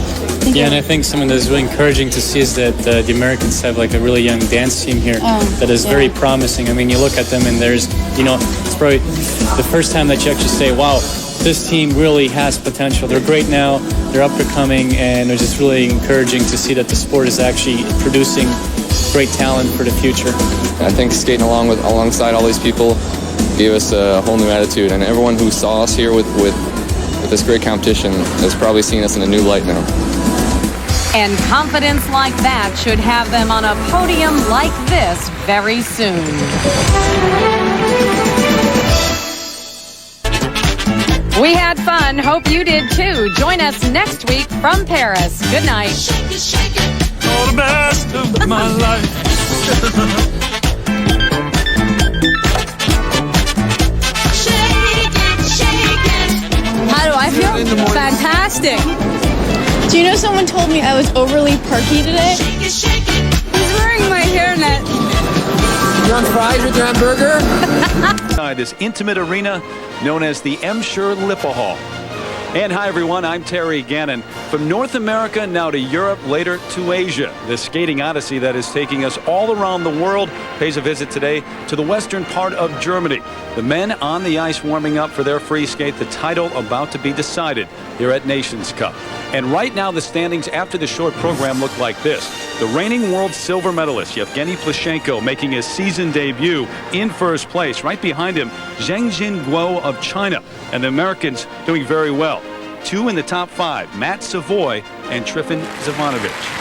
yeah, and I think something that's really encouraging to see is that the Americans have like a really young dance team here that is very promising. I mean, you look at them and there's, you know, it's probably the first time that you actually say, wow, this team really has potential. They're great now, they're up and coming, and it's just really encouraging to see that the sport is actually producing great talent for the future. I think skating alongside all these people gave us a whole new attitude, and everyone who saw us here with this great competition has probably seen us in a new light now. And confidence like that should have them on a podium like this very soon. We had fun. Hope you did too. Join us next week from Paris. Good night. Shake it, shake it. All the best of my life. How do I feel? Fantastic. Do you know someone told me I was overly perky today? He's wearing my hairnet. You on fries with your hamburger? This intimate arena known as the Emscher Lippe Hall. And hi everyone, I'm Terry Gannon. From North America now to Europe, later to Asia. The skating odyssey that is taking us all around the world pays a visit today to the western part of Germany. The men on the ice warming up for their free skate, the title about to be decided here at Nations Cup. And right now the standings after the short program look like this. The reigning world silver medalist, Evgeny Plushenko, making his season debut in first place. Right behind him, Zheng Guo of China. And the Americans doing very well. 2 in the top 5, Matt Savoy and Trifon Zivanovic.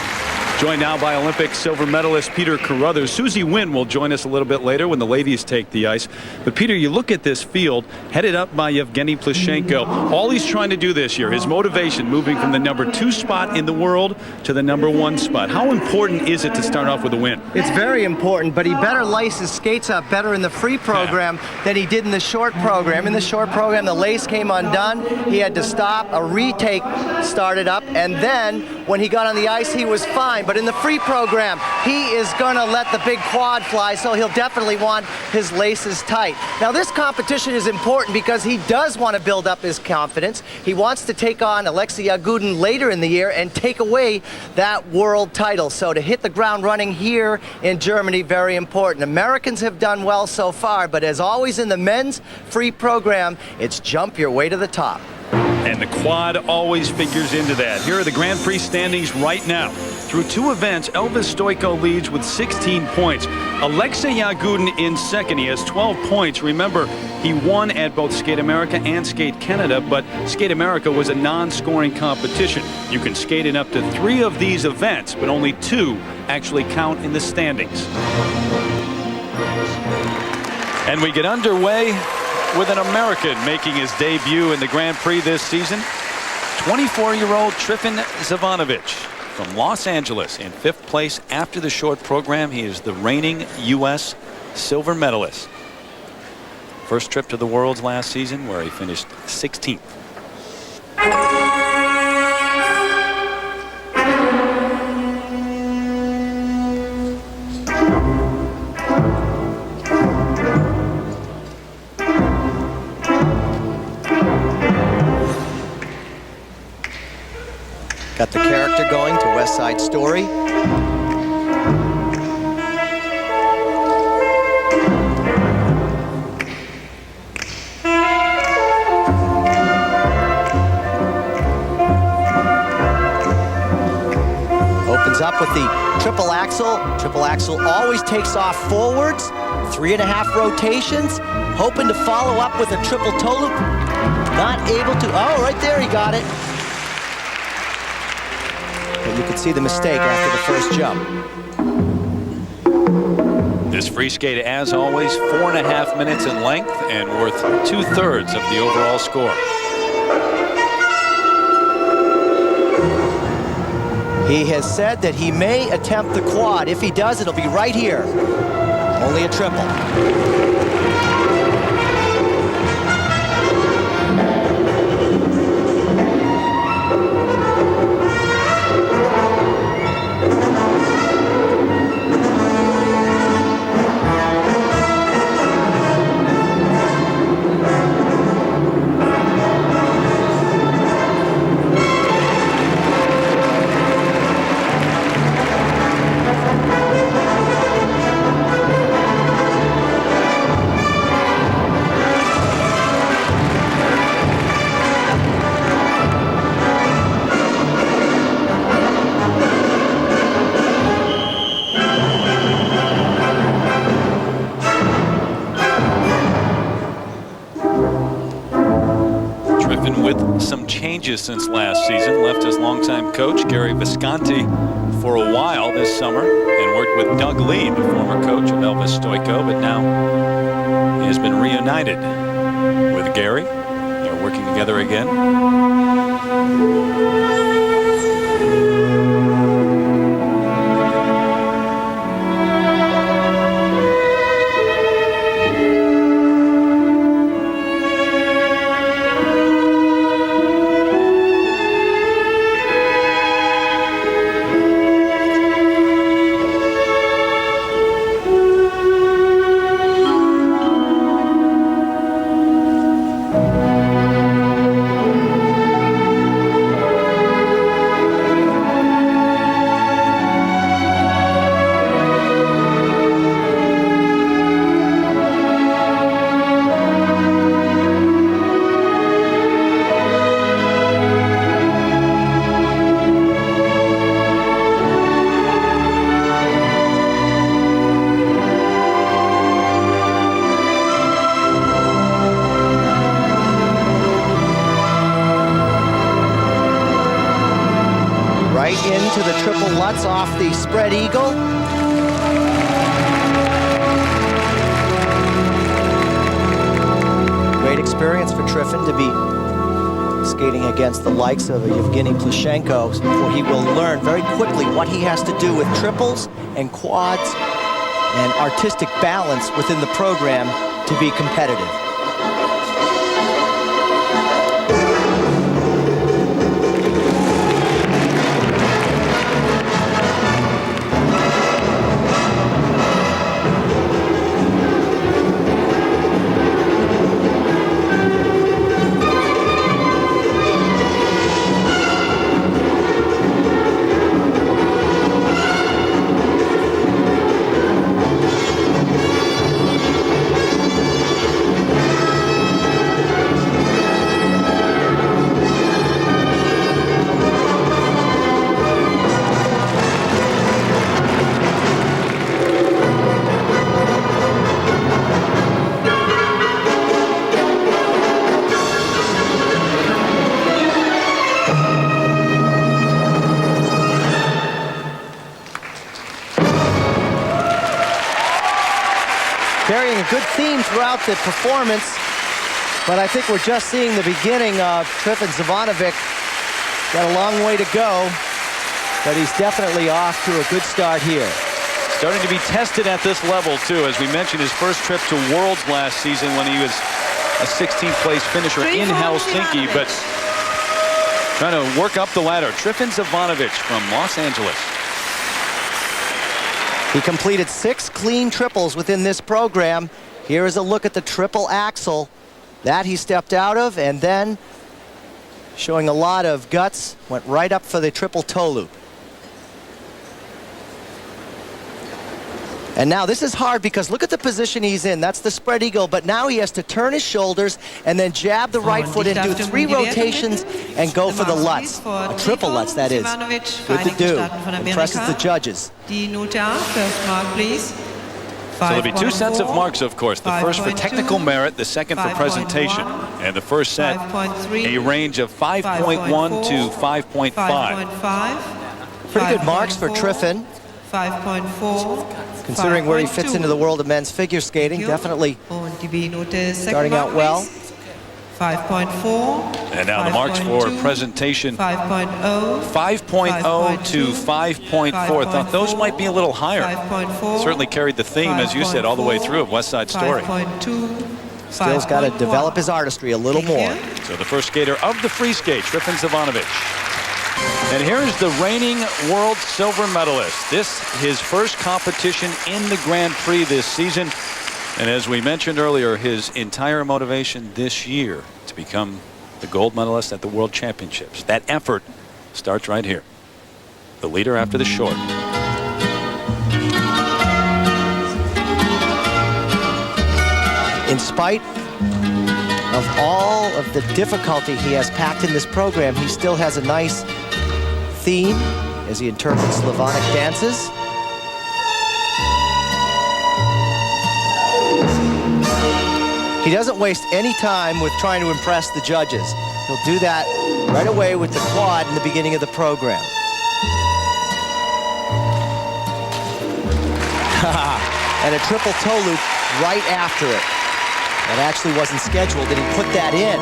Joined now by Olympic silver medalist Peter Carruthers. Susie Wynn will join us a little bit later when the ladies take the ice. But Peter, you look at this field headed up by Evgeny Plushenko. All he's trying to do this year, his motivation moving from the #2 spot in the world to the #1 spot. How important is it to start off with a win? It's very important, but he better lace his skates up better in the free program than he did in the short program. In the short program, the lace came undone. He had to stop. A retake started up, and then when he got on the ice, he was fine. But in the free program, he is going to let the big quad fly, so he'll definitely want his laces tight. Now, this competition is important because he does want to build up his confidence. He wants to take on Alexei Yagudin later in the year and take away that world title. So to hit the ground running here in Germany, very important. Americans have done well so far, but as always in the men's free program, it's jump your way to the top. And the quad always figures into that. Here are the Grand Prix standings right now. Through 2 events, Elvis Stoico leads with 16 points. Alexei Yagudin in second. He has 12 points. Remember, he won at both Skate America and Skate Canada, but Skate America was a non-scoring competition. You can skate in up to 3 of these events, but only 2 actually count in the standings. And we get underway with an American making his debut in the Grand Prix this season. 24-year-old Trifon Zivanovic from Los Angeles in 5th place after the short program. He is the reigning U.S. silver medalist. First trip to the Worlds last season where he finished 16th. Got the character going to West Side Story. Opens up with the triple axel. Triple axel always takes off forwards. 3.5 rotations. Hoping to follow up with a triple toe loop. Not able to. Oh, right there he got it. But you can see the mistake after the first jump. This free skate, as always, 4.5 minutes in length and worth 2/3 of the overall score. He has said that he may attempt the quad. If he does, it'll be right here. Only a triple. Since last season, left his longtime coach Gary Visconti for a while this summer and worked with Doug Lee, the former coach of Elvis Stoico, but now he has been reunited with Gary. They're working together again. Into the triple Lutz off the spread eagle. Great experience for Trifon to be skating against the likes of Evgeny Plushenko, where he will learn very quickly what he has to do with triples and quads and artistic balance within the program to be competitive. carrying a good theme throughout the performance, but I think we're just seeing the beginning of Trifon Zivanovic. Got a long way to go, but he's definitely off to a good start here. Starting to be tested at this level, too. As we mentioned, his first trip to Worlds last season when he was a 16th place finisher in Helsinki, but trying to work up the ladder. Trifon Zivanovic from Los Angeles. He completed 6 clean triples within this program. Here is a look at the triple axel that he stepped out of, and then showing a lot of guts, went right up for the triple toe loop. And now this is hard because look at the position he's in. That's the spread eagle, but now he has to turn his shoulders and then jab the right foot in, do 3 rotations, and go for the Lutz. A triple Lutz, that is. Good to do. Impresses the judges. Die Note A, first mark, please. So there'll be 2 sets of marks, of course. The first for technical merit, the second for presentation. And the first set, a range of 5.1 to 5.5. Pretty good marks for Trifon. 5.4. Considering where he fits into the world of men's figure skating, definitely starting out well. 5.4. And now the marks for presentation. 5.0 to 5.4. Thought those might be a little higher. Certainly carried the theme, as you said, all the way through of West Side Story. Still's got to develop his artistry a little more. So the first skater of the free skate, Trifon Zivanovic. And here's the reigning world silver medalist. This his first competition in the Grand Prix this season. And as we mentioned earlier, his entire motivation this year to become the gold medalist at the World Championships. That effort starts right here. The leader after the short. In spite of all of the difficulty he has packed in this program, he still has a nice theme as he interprets Slavonic dances. He doesn't waste any time with trying to impress the judges. He'll do that right away with the quad in the beginning of the program. And a triple toe loop right after it. That actually wasn't scheduled, and he put that in.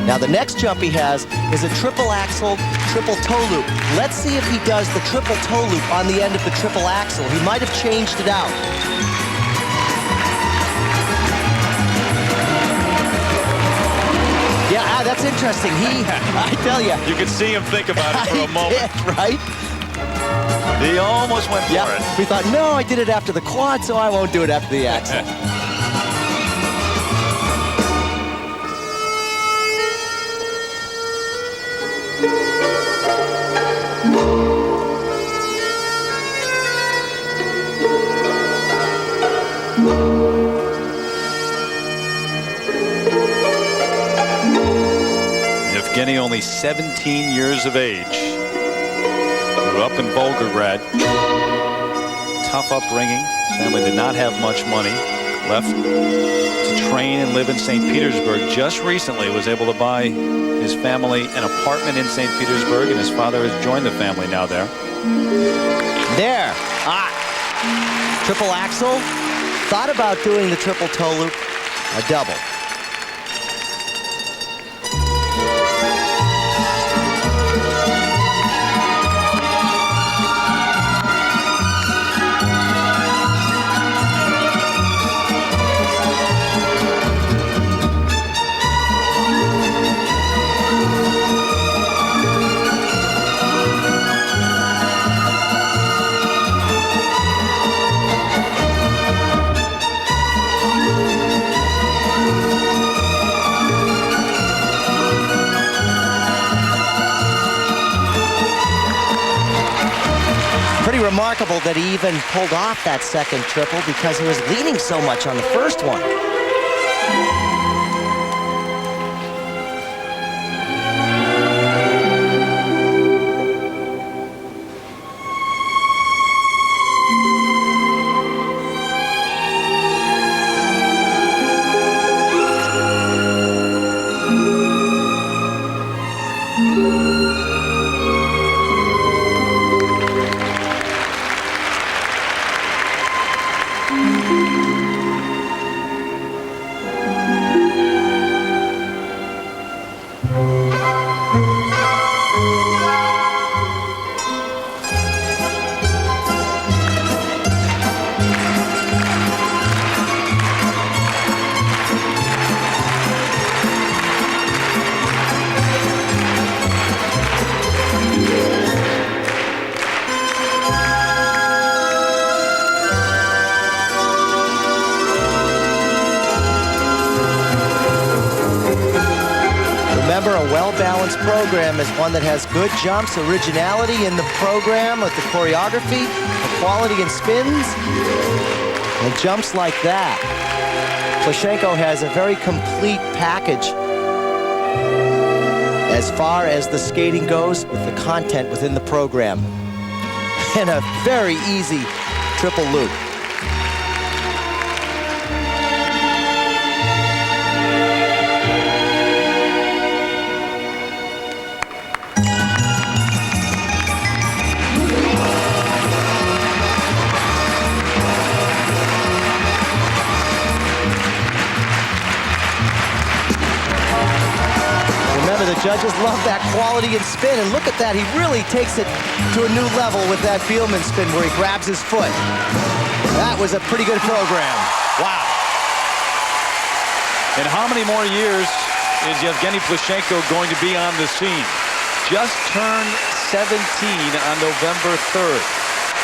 Now the next jump he has is a triple axel, triple toe loop. Let's see if he does the triple toe loop on the end of the triple axel. He might have changed it out. Yeah, that's interesting. I tell you. You could see him think about it for a moment. Did, right? He almost went for it. We thought, no, I did it after the quad, so I won't do it after the axel. Evgeny, only 17 years of age. Grew up in Volgograd. Tough upbringing. His family did not have much money. Left to train and live in St. Petersburg. Just recently was able to buy his family an apartment in St. Petersburg, and his father has joined the family now there. There. Triple axel. Thought about doing the triple toe loop. A double. Remarkable that he even pulled off that second triple because he was leaning so much on the first one. well-balanced program is one that has good jumps, originality in the program with the choreography, quality in spins, and jumps like that. Plushenko has a very complete package as far as the skating goes with the content within the program. And a very easy triple loop. The judges love that quality and spin, and look at that. He really takes it to a new level with that Fielman spin where he grabs his foot. That was a pretty good program. Wow. In how many more years is Evgeny Plushenko going to be on the scene? Just turned 17 on November 3rd.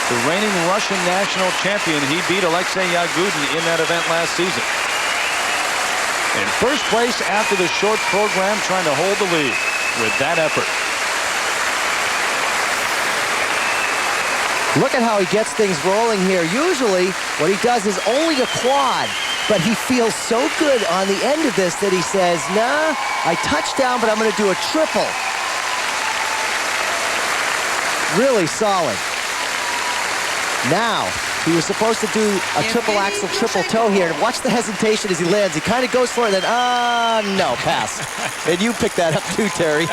The reigning Russian national champion, he beat Alexei Yagudin in that event last season. In first place after the short program, trying to hold the lead with that effort. Look at how he gets things rolling here. Usually, what he does is only a quad, but he feels so good on the end of this that he says, nah, I touched down, but I'm going to do a triple. Really solid. Now, he was supposed to do a triple axel, triple toe here. Watch the hesitation as he lands. He kind of goes for it, and then, no, pass. And you picked that up too, Terry.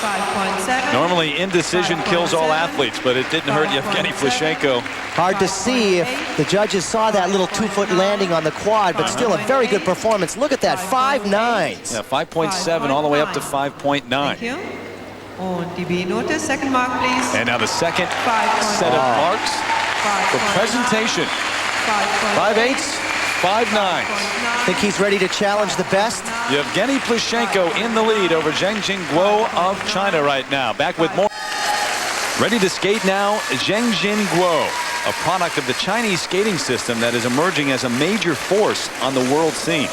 5.7. Normally, indecision kills all athletes, but it didn't hurt Evgeny Plushenko. Hard to see if the judges saw that little 2-foot landing on the quad, but still a very good performance. Look at that, 5.9. Yeah, 5.7 all the way up to 5.9. Thank you. Und die B-Note, second mark, please. And now the second set of marks for presentation. 5.8, 5.9. Think he's ready to challenge the best? Evgeny Plushenko in the lead over Zhengjin Guo of China right now. Back with more. Ready to skate now, Zhengjin Guo, a product of the Chinese skating system that is emerging as a major force on the world scene.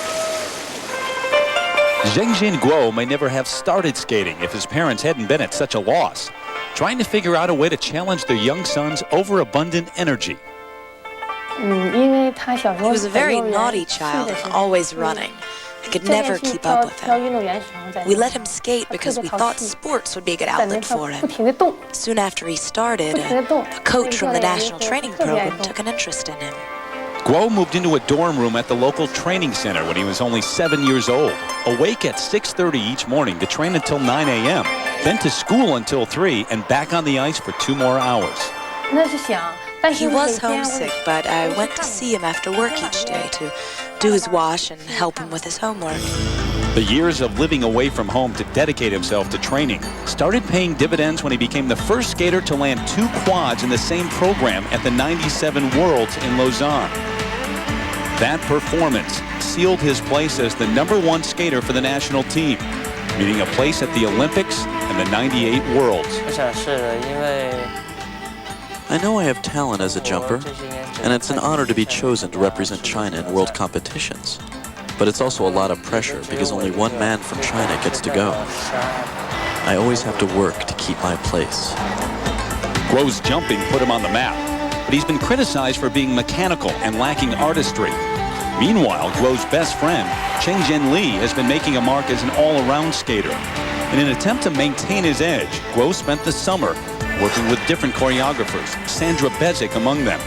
Zhengjin Guo may never have started skating if his parents hadn't been at such a loss, trying to figure out a way to challenge their young son's overabundant energy. He was a very naughty child and always running. I could never keep up with him. We let him skate because we thought sports would be a good outlet for him. Soon after he started, a coach from the national training program took an interest in him. Guo moved into a dorm room at the local training center when he was only 7 years old. Awake at 6:30 each morning to train until 9 a.m., then to school until 3 and back on the ice for 2 more hours. He was homesick, but I went to see him after work each day to do his wash and help him with his homework. The years of living away from home to dedicate himself to training started paying dividends when he became the first skater to land 2 quads in the same program at the '97 Worlds in Lausanne. That performance sealed his place as the #1 skater for the national team, meaning a place at the Olympics and the '98 Worlds. I know I have talent as a jumper, and it's an honor to be chosen to represent China in world competitions. But it's also a lot of pressure because only one man from China gets to go. I always have to work to keep my place. Guo's jumping put him on the map, but he's been criticized for being mechanical and lacking artistry. Meanwhile, Guo's best friend, Chengjian Li, has been making a mark as an all-around skater. In an attempt to maintain his edge, Guo spent the summer working with different choreographers, Sandra Bezic among them,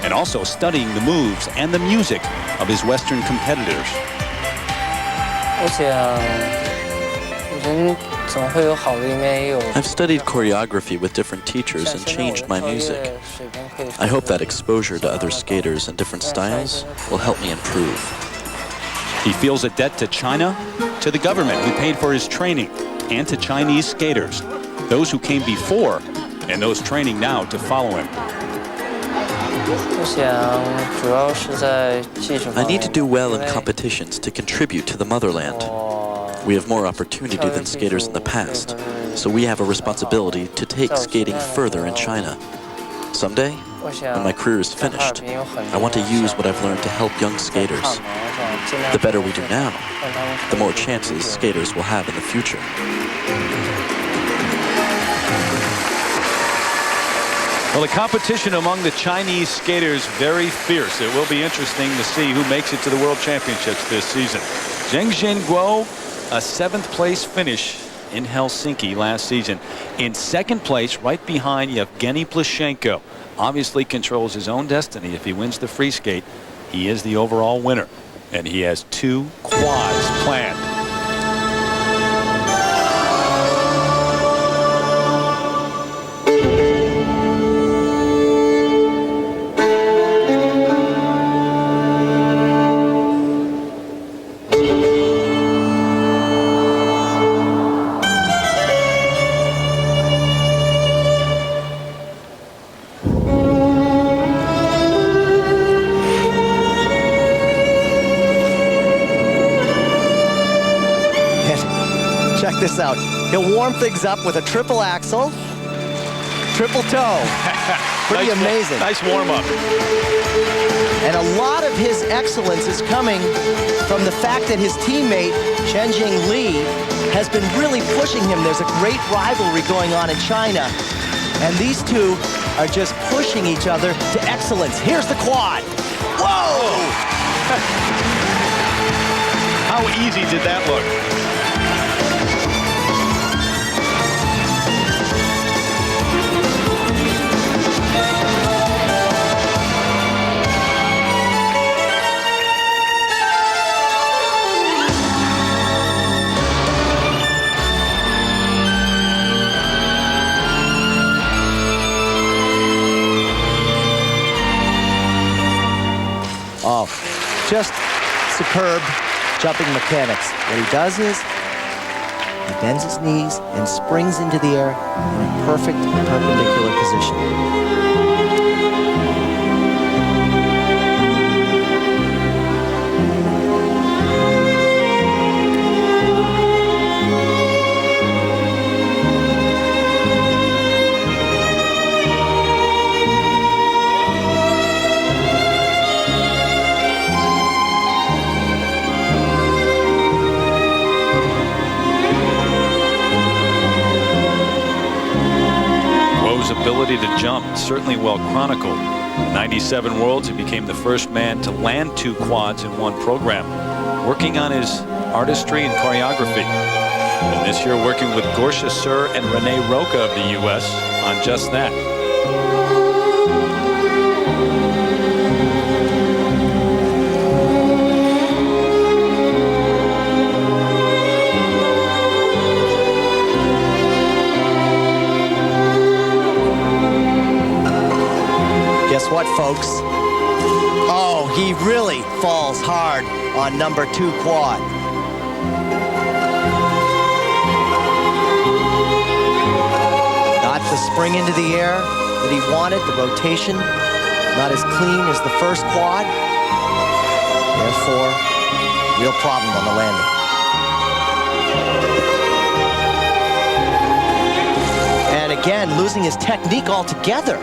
and also studying the moves and the music of his Western competitors. I've studied choreography with different teachers and changed my music. I hope that exposure to other skaters and different styles will help me improve. He feels a debt to China, to the government who paid for his training, and to Chinese skaters, those who came before and those training now to follow him. I need to do well in competitions to contribute to the motherland. We have more opportunity than skaters in the past, so we have a responsibility to take skating further in China. Someday, When my career is finished, I want to use what I've learned to help young skaters. The better we do now, the more chances skaters will have in the future. Well, the competition among the Chinese skaters very fierce. It will be interesting to see who makes it to the World Championships this season. Zheng Guo, a 7th place finish in Helsinki last season. In 2nd place, right behind Evgeny Plushenko. Obviously controls his own destiny. If he wins the free skate, he is the overall winner. And he has 2 quads planned. Check this out. He'll warm things up with a triple axel, triple toe. Pretty amazing. Nice warm-up. And a lot of his excellence is coming from the fact that his teammate, Shen has been really pushing him. There's a great rivalry going on in China. And these two are just pushing each other to excellence. Here's the quad. Whoa! How easy did that look? Oh, just superb jumping mechanics. What he does is he bends his knees and springs into the air in a perfect perpendicular position. Ability to jump, certainly well chronicled. 97 Worlds, he became the first man to land 2 quads in one program, working on his artistry and choreography. And this year working with Gorsha Sur and Renee Roca of the U.S. on just that. Guess what, folks? Oh, he really falls hard on number 2 quad. Not the spring into the air that he wanted, the rotation, not as clean as the first quad. Therefore, real problem on the landing. And again, losing his technique altogether.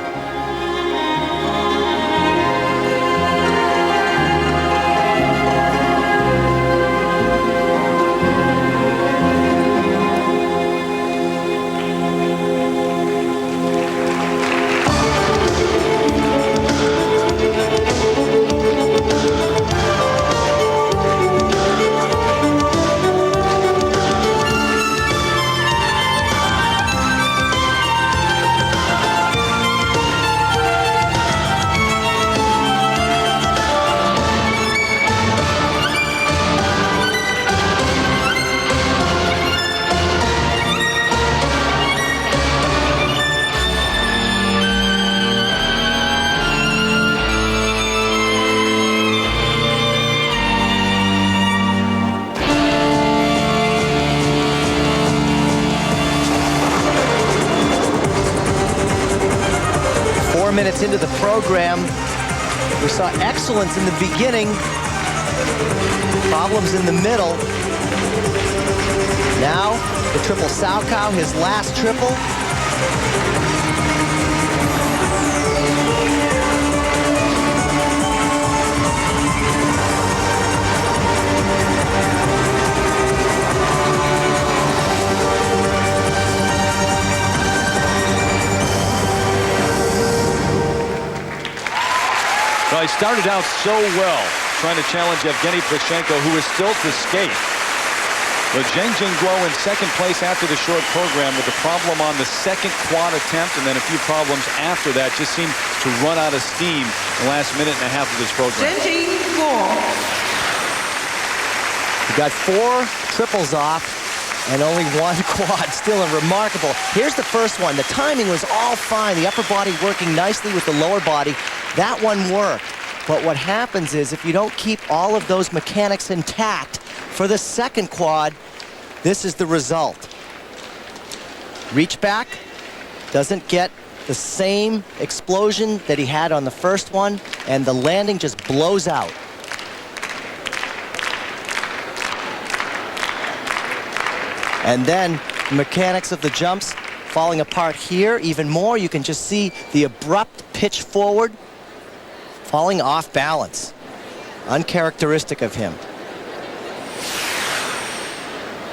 Minutes into the program, we saw excellence in the beginning, problems in the middle. Now, the triple Salchow, his last triple. Well, he started out so well, trying to challenge Evgeny Plushenko, who is still to skate. But Zheng Guo in second place after the short program with a problem on the second quad attempt, and then a few problems after that. Just seemed to run out of steam the last minute and a half of this program. Zheng Guo. He got 4 triples off and only 1 quad. Still remarkable. Here's the first one. The timing was all fine. The upper body working nicely with the lower body. That one worked. But what happens is if you don't keep all of those mechanics intact for the second quad, this is the result. Reach back, doesn't get the same explosion that he had on the first one, and the landing just blows out. And then the mechanics of the jumps falling apart here even more. You can just see the abrupt pitch forward, falling off balance. Uncharacteristic of him.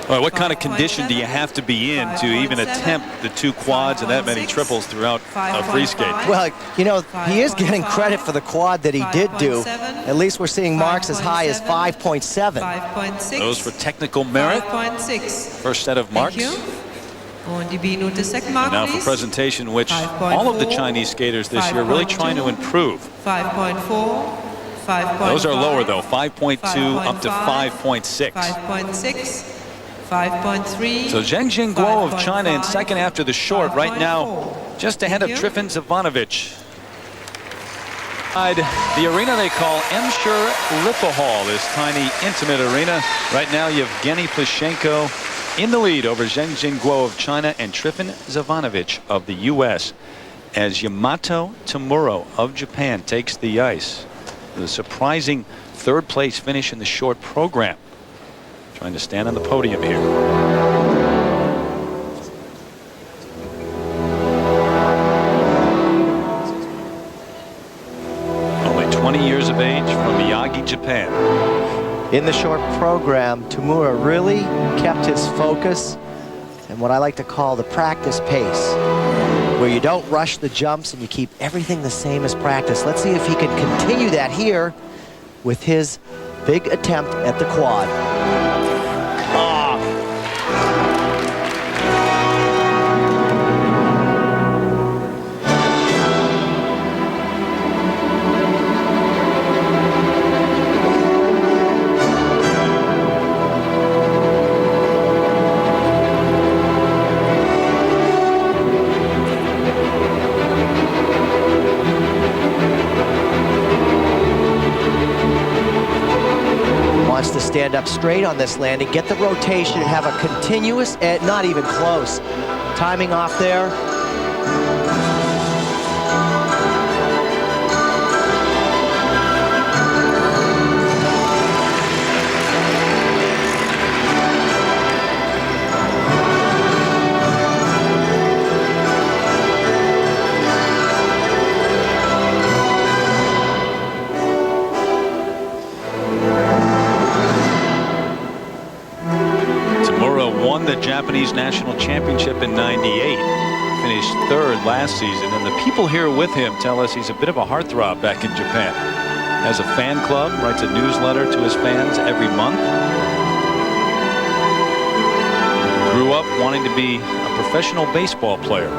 Well, what kind of condition do you have to be in to even attempt the 2 quads and that many triples throughout a free skate? Well, you know, he is getting credit for the quad that he did do. At least we're seeing marks as high as 5.7. 5.6. Those for technical merit. 5.6. First set of marks. Und die B-Note second mark, Now for presentation, which all of the Chinese skaters this year are really trying to improve. 5.4. 5.5. Those are lower though, 5.2 up to 5.6. 5.6. 5.3. So Zheng Guo of China in second after the short, right now just ahead of Trifon Zivanovic. The arena they call Emscher Lippe Hall, this tiny intimate arena. Right now Evgeny Plushenko in the lead over Zheng Guo of China and Trifon Zivanovic of the US as Yamato Tamuro of Japan takes the ice. The surprising 3rd place finish in the short program. Trying to stand on the podium here. Only 20 years of age from Miyagi, Japan. In the short program, Tamura really kept his focus and what I like to call the practice pace, where you don't rush the jumps and you keep everything the same as practice. Let's see if he can continue that here with his big attempt at the quad. Stand up straight on this landing, get the rotation, and have a continuous, not even close. Timing off there. The Japanese national championship in '98, finished 3rd last season, and the people here with him tell us he's a bit of a heartthrob back in Japan. Has a fan club, writes a newsletter to his fans every month. Grew up wanting to be a professional baseball player.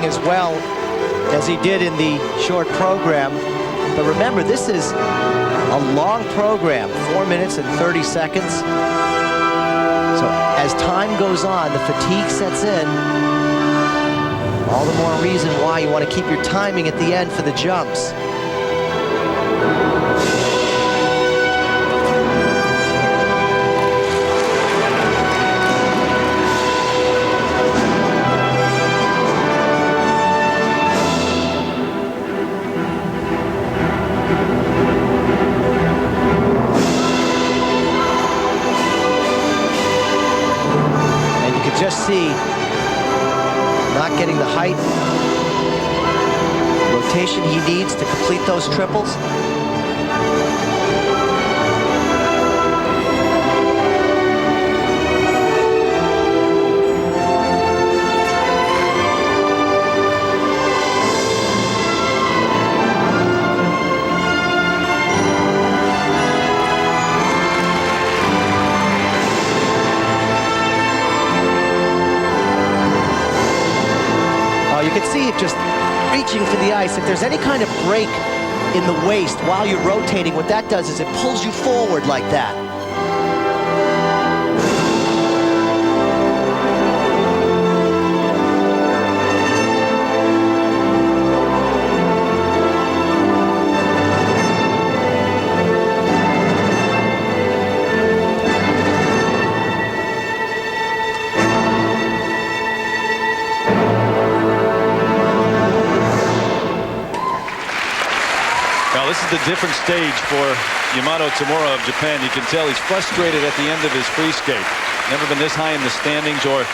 As well as he did in the short program. But remember, this is a long program, 4 minutes and 30 seconds. So as time goes on, the fatigue sets in. All the more reason why you want to keep your timing at the end for the jumps. just see, not getting the height, rotation he needs to complete those triples. You can see it just reaching for the ice. If there's any kind of break in the waist while you're rotating, what that does is it pulls you forward like that. This is a different stage for Yamato Tamura of Japan. You can tell he's frustrated at the end of his free skate. Never been this high in the standings or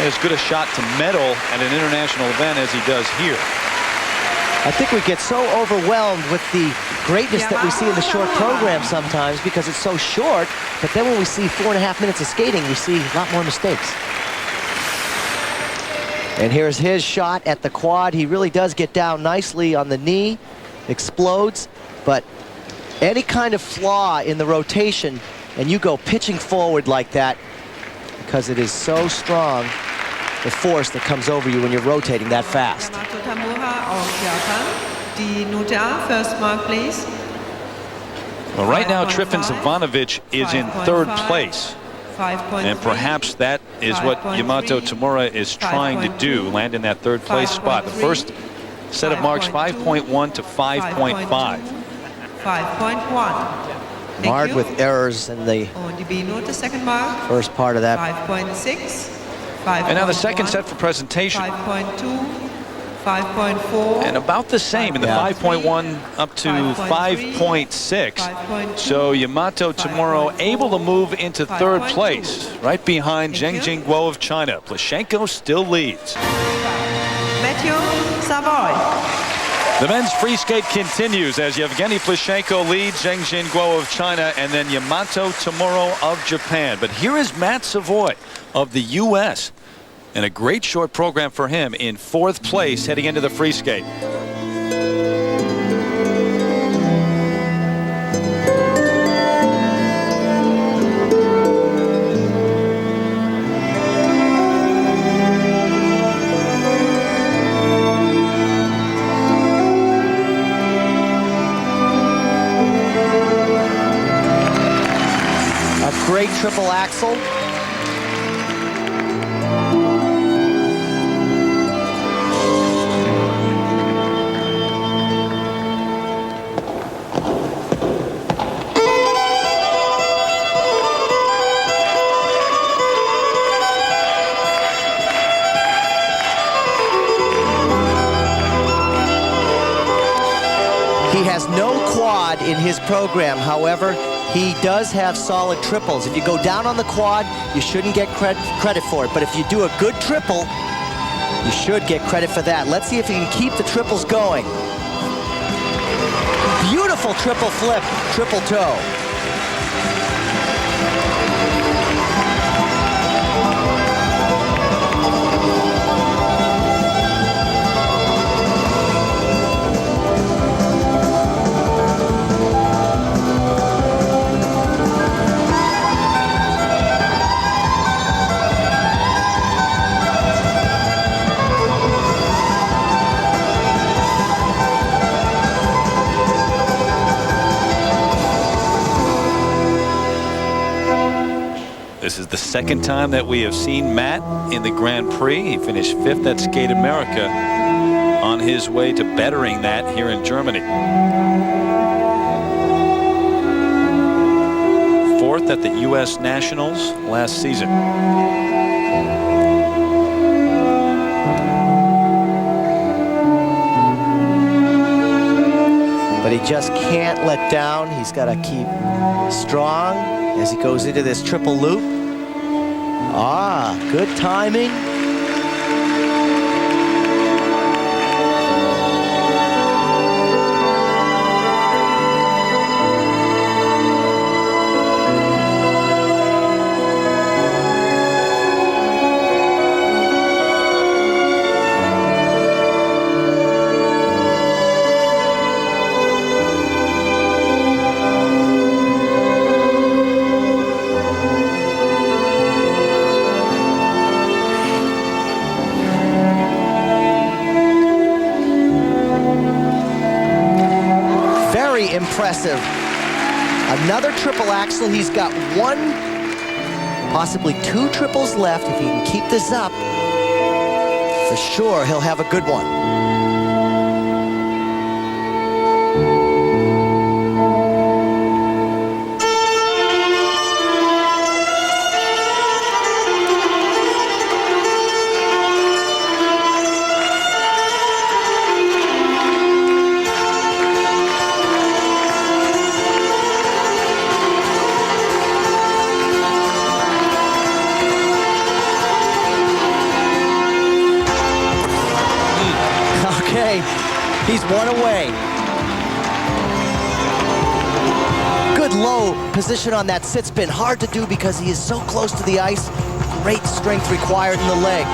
as good a shot to medal at an international event as he does here. I think we get so overwhelmed with the greatness that we see in the short program sometimes because it's so short, but then when we see 4.5 minutes of skating, we see a lot more mistakes. And here's his shot at the quad. He really does get down nicely on the knee. Explodes, but any kind of flaw in the rotation and you go pitching forward like that because it is so strong, the force that comes over you when you're rotating that fast. Yamato Tamura of Japan. Die Note A, first mark, please. Well, right now, Trifon Zivanovic is in third place. And perhaps that is what Yamato Tamura is trying to do, land in that third place spot. The first set of marks 5.1 to 5.5. 5.1. Marred with errors in the second mark. First part of that. 5.6. And now the second set for presentation. 5.2. 5.4. And about the same in the 5.1 up to 5.6. So Yamato Tamura able to move into third place, right behind Zheng Jingguo of China. Plushenko still leads. Matthew Savoy. The men's free skate continues as Evgeny Plushenko leads Zheng Jingguo of China and then Yamato Tamura of Japan. But here is Matt Savoy of the U.S. and a great short program for him in fourth place heading into the free skate. Great triple axel. He has no quad in his program, however, he does have solid triples. If you go down on the quad, you shouldn't get credit for it. But if you do a good triple, you should get credit for that. Let's see if he can keep the triples going. Beautiful triple flip, triple toe. This is the second time that we have seen Matt in the Grand Prix. He finished 5th at Skate America, on his way to bettering that here in Germany. 4th at the U.S. Nationals last season. But he just can't let down. He's got to keep strong as he goes into this triple loop. Ah, good timing. Impressive. Another triple axel. He's got one, possibly two triples left. If he can keep this up, for sure he'll have a good one. He's one away. Good low position on that sit spin. Hard to do because he is so close to the ice. Great strength required in the leg.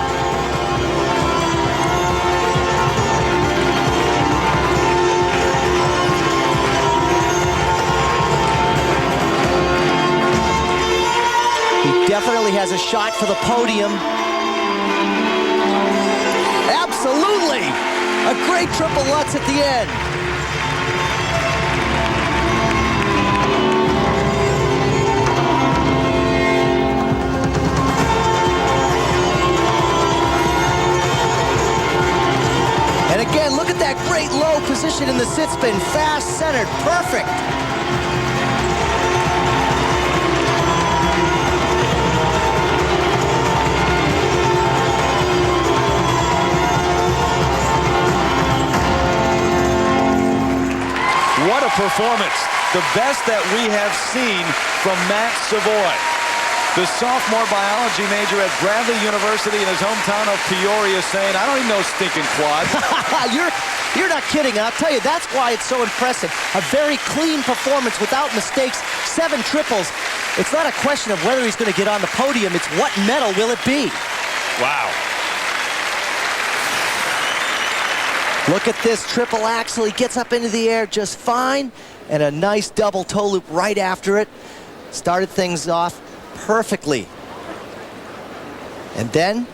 He definitely has a shot for the podium. Absolutely! A great triple Lutz at the end. And again, look at that great low position in the sit spin. Fast centered, perfect. What a performance. The best that we have seen from Matt Savoy. The sophomore biology major at Bradley University in his hometown of Peoria saying, I don't even know stinking quad. You're not kidding. And I'll tell you, that's why it's so impressive. A very clean performance without mistakes. 7 triples. It's not a question of whether he's going to get on the podium. It's what medal will it be? Wow. Look at this triple axel. He gets up into the air just fine. And a nice double toe loop right after it. Started things off perfectly. And then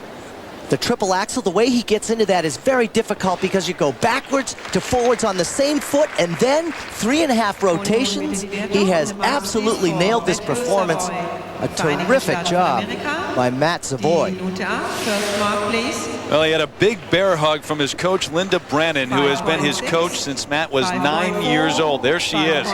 the triple axel, the way he gets into that is very difficult because you go backwards to forwards on the same foot and then 3.5 rotations. He has absolutely nailed this performance. A terrific job by Matt Savoy. Well, he had a big bear hug from his coach, Linda Brannon, who has been his coach since Matt was 9 years old. There she is,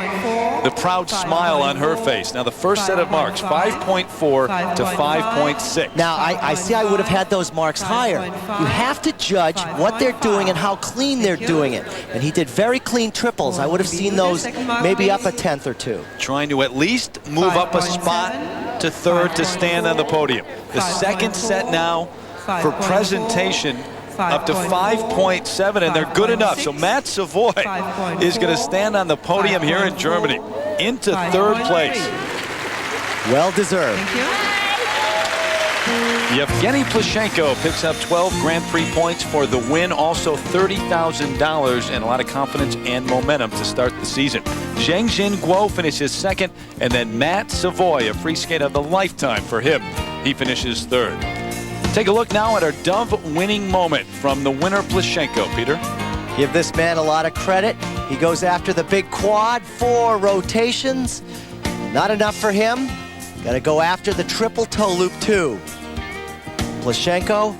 the proud smile on her face. Now, the first set of marks, 5.4 to 5.6. Now, I see I would have had those marks higher. You have to judge what they're doing and how clean they're doing it. And he did very clean triples. I would have seen those maybe up a 10th or 2. Trying to at least move up a spot to third to stand on the podium. The second set now for presentation up to 5.7, and they're good enough. So Matt Savoy is going to stand on the podium here in Germany into third place. Well deserved. Evgeny Plushenko picks up 12 Grand Prix points for the win. Also $30,000 and a lot of confidence and momentum to start the season. Zheng Guo finishes second, and then Matt Savoy, a free skate of the lifetime for him. He finishes third. Take a look now at our Dove winning moment from the winner Plushenko. Peter? Give this man a lot of credit. He goes after the big quad, 4 rotations. Not enough for him. Got to go after the triple toe loop too. Plushenko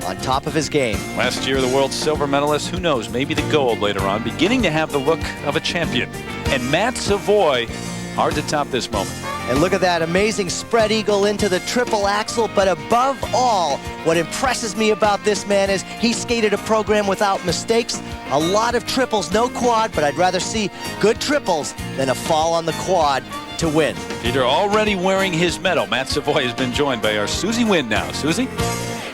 on top of his game. Last year, the world silver medalist, who knows, maybe the gold later on, beginning to have the look of a champion. And Matt Savoy, hard to top this moment. And look at that amazing spread eagle into the triple axel. But above all, what impresses me about this man is he skated a program without mistakes. A lot of triples, no quad, but I'd rather see good triples than a fall on the quad to win. Peter already wearing his medal. Matt Savoy has been joined by our Susie Wynn now. Susie?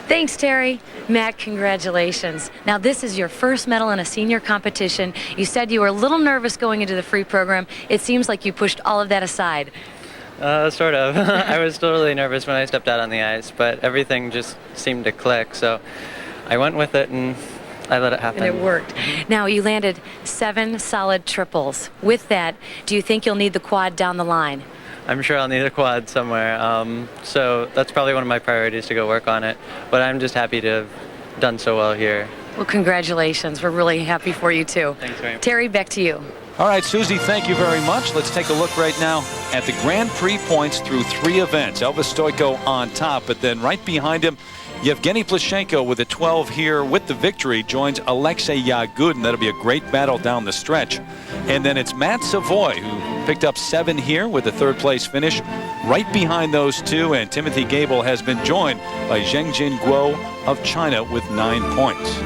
Thanks, Terry. Matt, congratulations. Now, this is your first medal in a senior competition. You said you were a little nervous going into the free program. It seems like you pushed all of that aside. Sort of. I was totally nervous when I stepped out on the ice, but everything just seemed to click, so I went with it and I let it happen. And it worked. Now, you landed 7 solid triples. With that, do you think you'll need the quad down the line? I'm sure I'll need a quad somewhere, so that's probably one of my priorities to go work on it, but I'm just happy to have done so well here. Well, congratulations. We're really happy for you, too. Thanks very much. Terry, back to you. All right, Susie, thank you very much. Let's take a look right now at the Grand Prix points through 3 events. Elvis Stoico on top, but then right behind him, Evgeny Plushenko with a 12 here with the victory joins Alexei Yagudin. That'll be a great battle down the stretch. And then it's Matt Savoy who picked up 7 here with a 3rd place finish. Right behind those 2, and Timothy Gable has been joined by Zhengjin Guo of China with 9 points.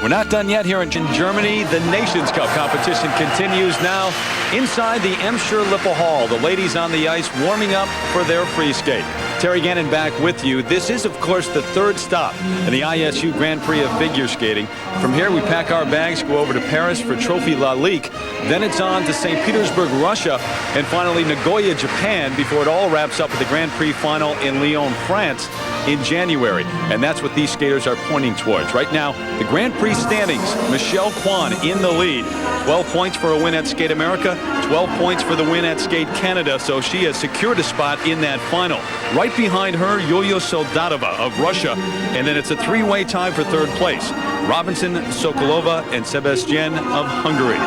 We're not done yet here in Germany. The Nations Cup competition continues now inside the Emscher Lippel Hall. The ladies on the ice warming up for their free skate. Terry Gannon back with you. This is, of course, the 3rd stop in the ISU Grand Prix of figure skating. From here, we pack our bags, go over to Paris for Trophy La Ligue. Then it's on to St. Petersburg, Russia, and finally Nagoya, Japan, before it all wraps up with the Grand Prix final in Lyon, France in January. And that's what these skaters are pointing towards. Right now, the Grand Prix standings, Michelle Kwan in the lead. 12 points for a win at Skate America, 12 points for the win at Skate Canada, so she has secured a spot in that final. Right behind her, Yulia Soldatova of Russia, and then it's a 3-way tie for 3rd place. Robinson, Sokolova, and Sebastian of Hungary.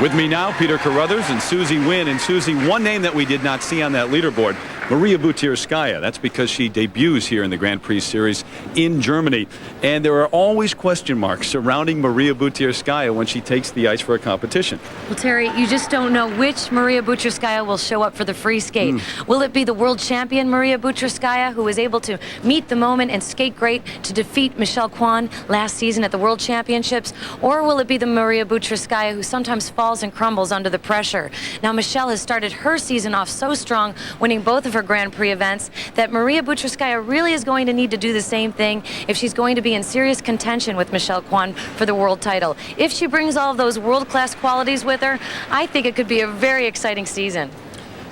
With me now, Peter Carruthers and Susie Wynn. And Susie, one name that we did not see on that leaderboard, Maria Butirskaya. That's because she debuts here in the Grand Prix Series in Germany. And there are always question marks surrounding Maria Butirskaya when she takes the ice for a competition. Well, Terry, you just don't know which Maria Butirskaya will show up for the free skate. Will it be the world champion Maria Butirskaya, who was able to meet the moment and skate great to defeat Michelle Kwan last season at the World Championships? Or will it be the Maria Butirskaya who sometimes falls and crumbles under the pressure? Now, Michelle has started her season off so strong, winning both of her Grand Prix events, that Maria Butirskaya really is going to need to do the same thing if she's going to be in serious contention with Michelle Kwan for the world title. If she brings all of those world-class qualities with her, I think it could be a very exciting season.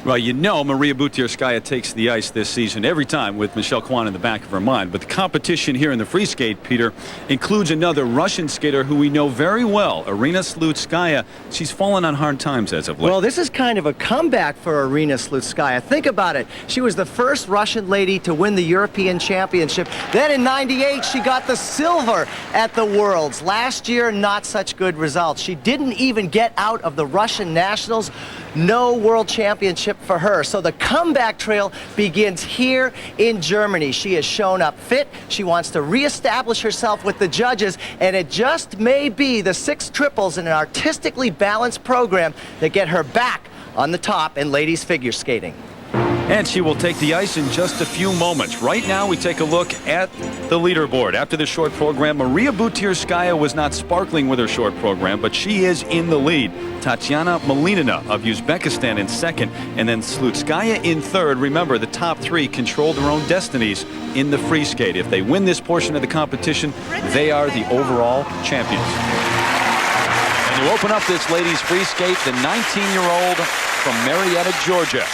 Well, you know Maria Butirskaya takes the ice this season every time with Michelle Kwan in the back of her mind. But the competition here in the free skate, Peter, includes another Russian skater who we know very well, Irina Slutskaya. She's fallen on hard times as of late. Well, this is kind of a comeback for Irina Slutskaya. Think about it. She was the first Russian lady to win the European Championship. Then in '98, she got the silver at the Worlds. Last year, not such good results. She didn't even get out of the Russian Nationals. No World Championship for her. So the comeback trail begins here in Germany. She has shown up fit. She wants to reestablish herself with the judges, and it just may be the 6 triples in an artistically balanced program that get her back on the top in ladies figure skating. And she will take the ice in just a few moments. Right now, we take a look at the leaderboard. After the short program, Maria Butirskaya was not sparkling with her short program, but she is in the lead. Tatiana Malinina of Uzbekistan in 2nd, and then Slutskaya in 3rd. Remember, the top 3 control their own destinies in the free skate. If they win this portion of the competition, they are the overall champions. And to open up this ladies free skate, the 19-year-old from Marietta, Georgia,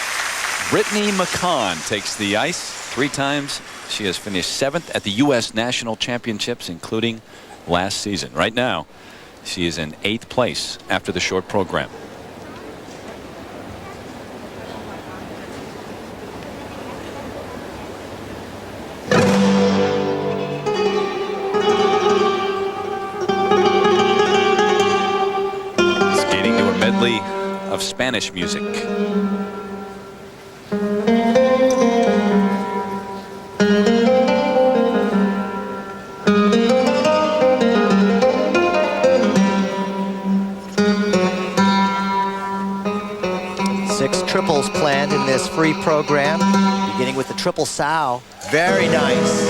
Brittany McCann takes the ice 3 times. She has finished 7th at the U.S. National Championships, including last season. Right now, she is in 8th place after the short program. Skating to a medley of Spanish music. Triples planned in this free program, beginning with the triple sow. Very nice.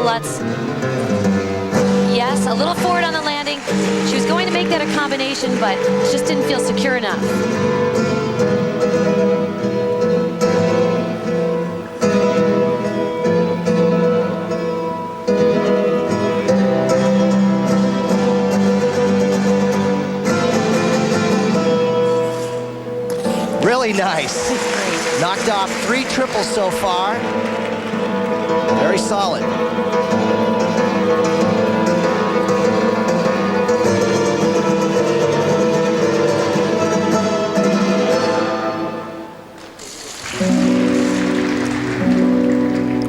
Lutz. Yes, a little forward on the landing. She was going to make that a combination, but just didn't feel secure enough. Really nice. Knocked off 3 triples so far. Very solid.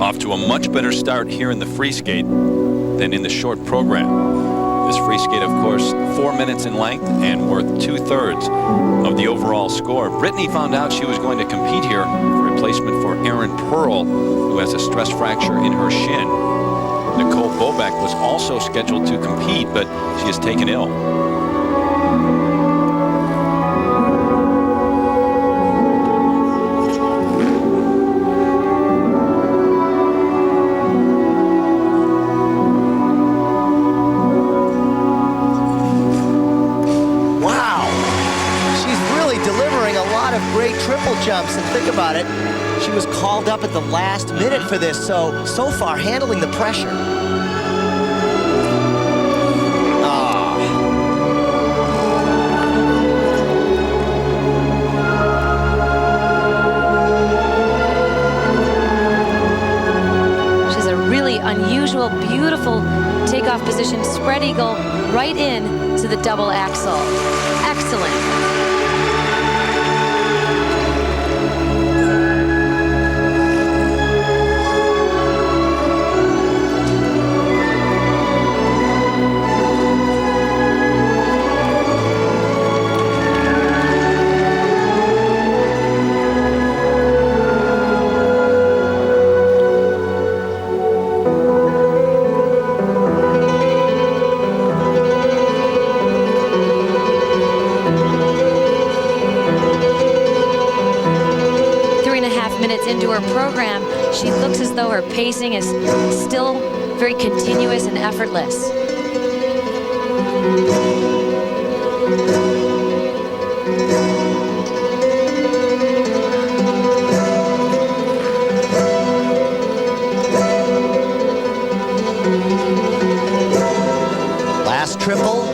Off to a much better start here in the free skate than in the short program. This free skate, of course, 4 minutes in length and worth 2/3 of the overall score. Brittany found out she was going to compete here for replacement for Erin Pearl, who has a stress fracture in her shin. Nicole Bobek was also scheduled to compete, but she is taken ill. Jumps, and think about it, she was called up at the last minute for this, so far handling the pressure. She's a really unusual, beautiful takeoff position, spread eagle right in to the double axel. Excellent. Into her program, she looks as though her pacing is still very continuous and effortless. Last triple,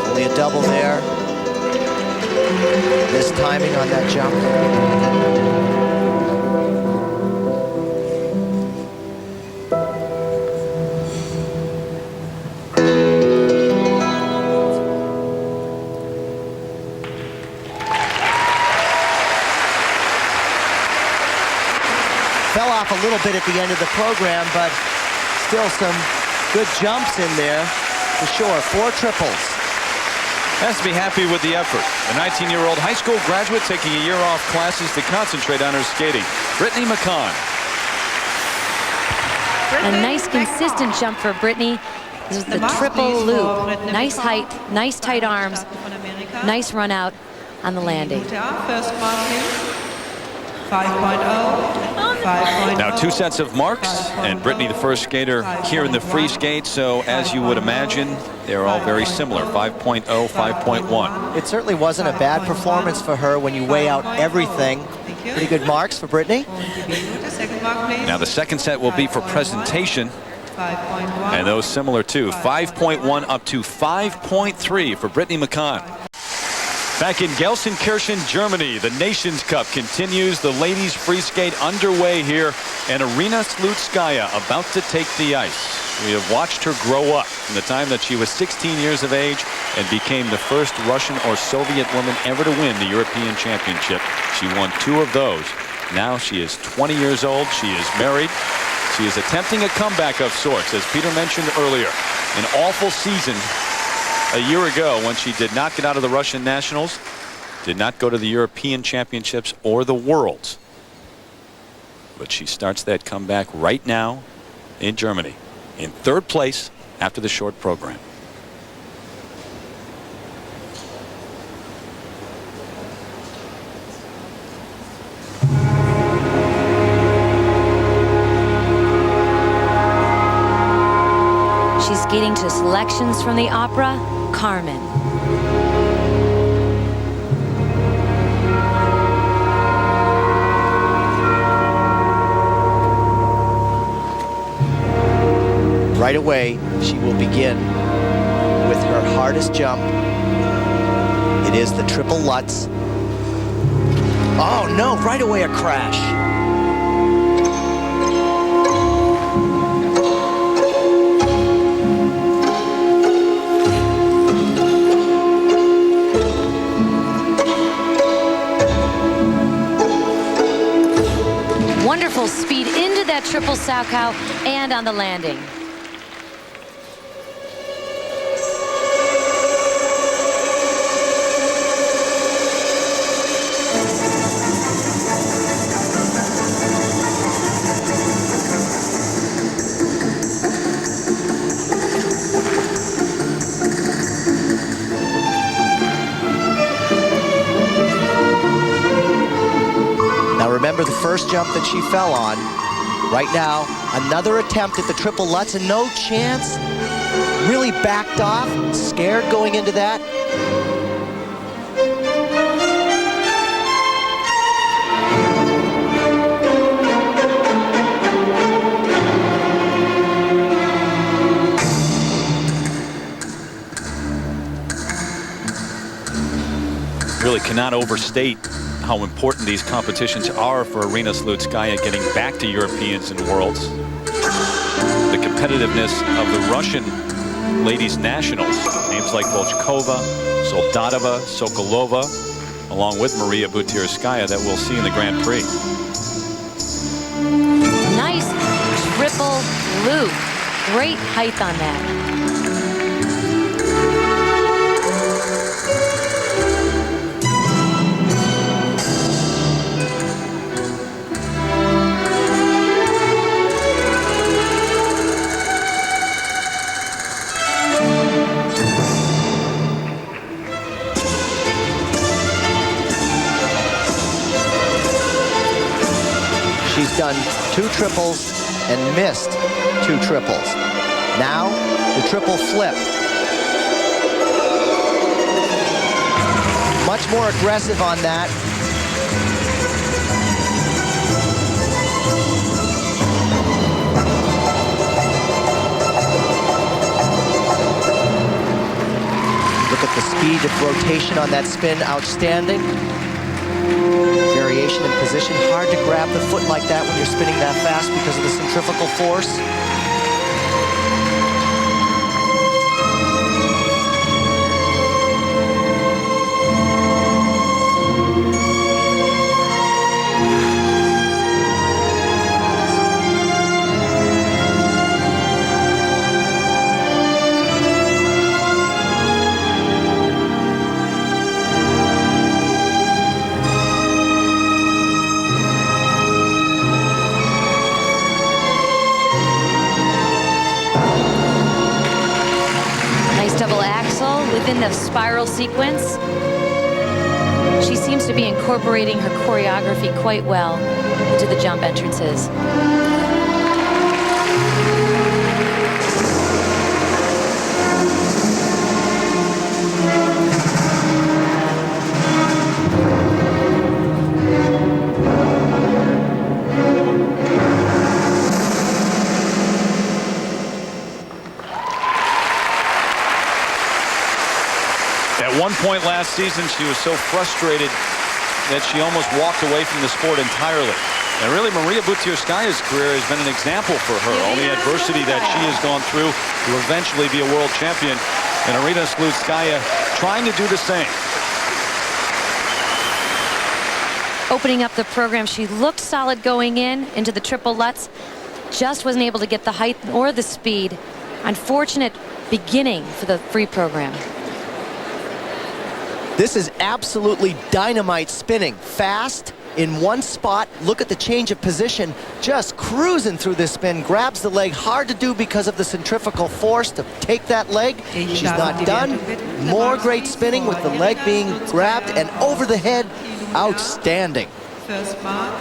only a double there. Missed timing on that jump. A little bit at the end of the program, but still some good jumps in there for sure. 4 triples. Has to be happy with the effort. A 19-year-old high school graduate taking a year off classes to concentrate on her skating. Brittany McCann. A nice consistent jump for Brittany. This is the triple loop. Nice height, nice tight arms, nice run out on the landing. First mark, please. 5.0. Now 2 sets of marks, and Brittany the first skater here in the free skate, so as you would imagine, they're all very similar, 5.0, 5.1. It certainly wasn't a bad performance for her when you weigh out everything. Pretty good marks for Brittany. Now the second set will be for presentation, and those similar too, 5.1 up to 5.3 for Brittany McCann. Back in Gelsenkirchen, Germany, the Nations Cup continues. The ladies free skate underway here, and Arina Slutskaya about to take the ice. We have watched her grow up from the time that she was 16 years of age and became the first Russian or Soviet woman ever to win the European Championship. She won 2 of those. Now she is 20 years old. She is married. She is attempting a comeback of sorts, as Peter mentioned earlier. An awful season a year ago when she did not get out of the Russian Nationals, did not go to the European Championships or the Worlds. But she starts that comeback right now in Germany, in 3rd place after the short program. She's skating to selections from the opera Carmen. Right away, she will begin with her hardest jump. It is the triple Lutz. Oh no, right away a crash. Wonderful speed into that triple Salchow and on the landing. Remember the first jump that she fell on. Right now, another attempt at the triple Lutz and no chance. Really backed off, scared going into that. Really cannot overstate how important these competitions are for Arina Slutskaya getting back to Europeans and Worlds. The competitiveness of the Russian ladies nationals, names like Volchkova, Soldatova, Sokolova, along with Maria Butirskaya that we'll see in the Grand Prix. Nice triple loop. Great height on that. She's done 2 triples and missed 2 triples. Now, the triple flip. Much more aggressive on that. Look at the speed of rotation on that spin, outstanding. Variation in position, hard to grab the foot like that when you're spinning that fast because of the centrifugal force. Within the spiral sequence, she seems to be incorporating her choreography quite well into the jump entrances. At one point last season, she was so frustrated that she almost walked away from the sport entirely. And really, Maria Butirskaya's career has been an example for her. All the adversity that she has gone through to eventually be a world champion. And Arina Slutskaya trying to do the same. Opening up the program, she looked solid going into the triple Lutz. Just wasn't able to get the height or the speed. Unfortunate beginning for the free program. This is absolutely dynamite spinning. Fast, in one spot. Look at the change of position. Just cruising through this spin. Grabs the leg. Hard to do because of the centrifugal force to take that leg. She's not done. More great spinning with the leg being grabbed and over the head. Outstanding. First mark.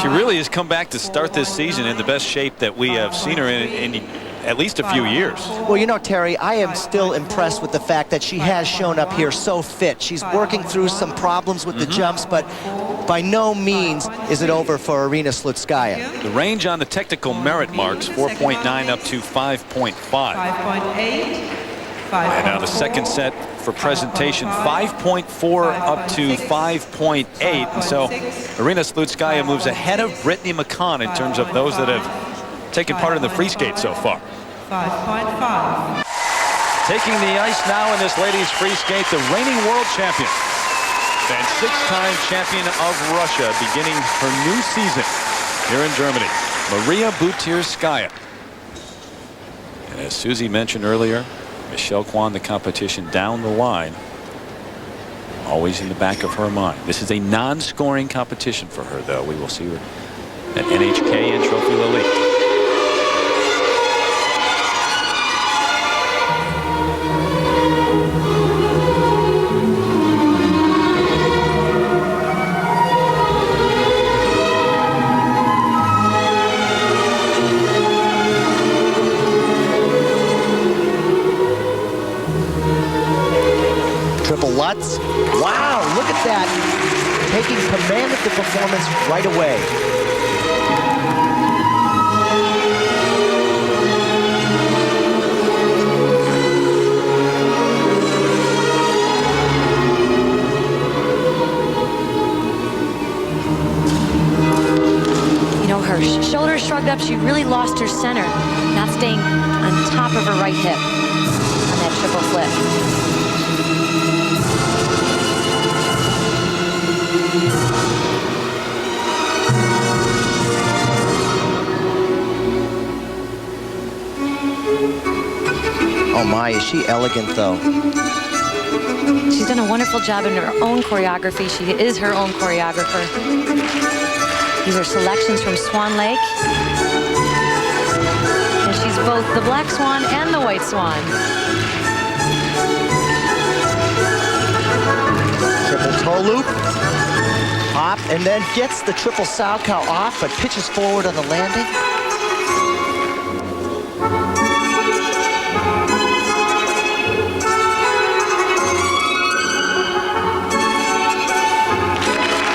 She really has come back to start this season in the best shape that we have seen her in at least a few years. Well, you know, Terry, I am still impressed with the fact that she has shown up here so fit. She's working through some problems with the jumps, but by no means is it over for Arina Slutskaya. The range on the technical merit marks, 4.9 up to 5.5. 5.8. And now the second set for presentation, 5.4 up to 5.8. And so Arina Slutskaya moves ahead of Brittany McCann in terms of those that have taken part in the free skate so far. 5.5. Taking the ice now in this ladies free skate, the reigning world champion and six-time champion of Russia, beginning her new season here in Germany, Maria Butirskaya. And as Susie mentioned earlier, Michelle Kwan, the competition down the line, always in the back of her mind. This is a non-scoring competition for her, though. We will see her at NHK and Trophy Lily. Triple Lutz. Wow, look at that. Taking command of the performance right away. You know, her shoulders shrugged up. She really lost her center, not staying on top of her right hip on that triple flip. Oh my, is she elegant though. She's done a wonderful job in her own choreography. She is her own choreographer. These are selections from Swan Lake. And she's both the black swan and the white swan. Triple toe loop. Hop, and then gets the triple Salchow off, but pitches forward on the landing.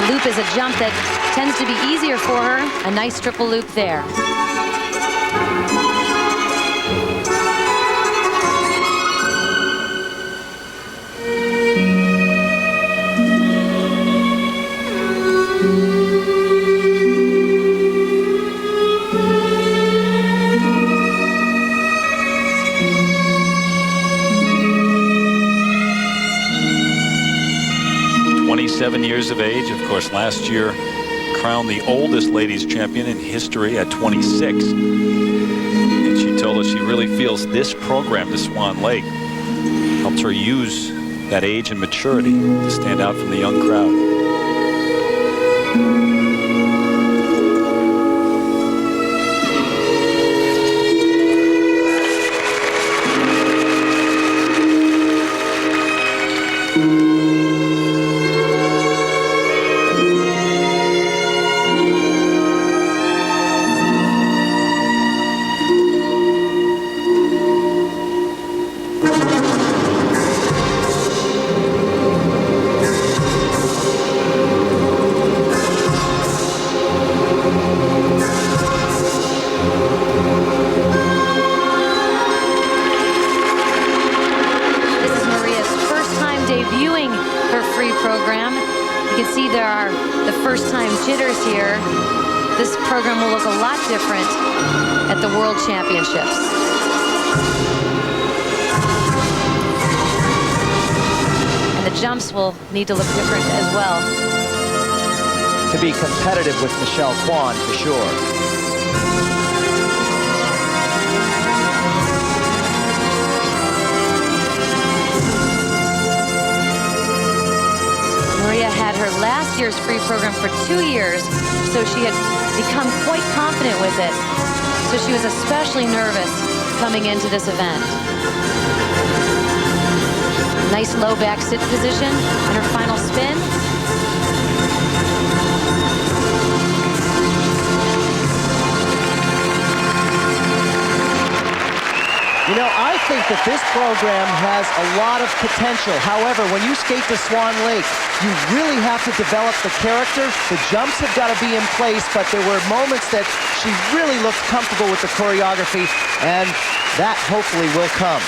The loop is a jump that tends to be easier for her. A nice triple loop there. Years of age, of course, last year crowned the oldest ladies champion in history at 26. And she told us she really feels this program, the Swan Lake, helps her use that age and maturity to stand out from the young crowd. Championships. And the jumps will need to look different as well. To be competitive with Michelle Kwan, for sure. Maria had her last year's free program for 2 years, so she had become quite confident with it. So she was especially nervous coming into this event. Nice low back sit position and her final spin. You know, I think that this program has a lot of potential. However, when you skate to Swan Lake, you really have to develop the character. The jumps have got to be in place, but there were moments that she really looked comfortable with the choreography, and that hopefully will come.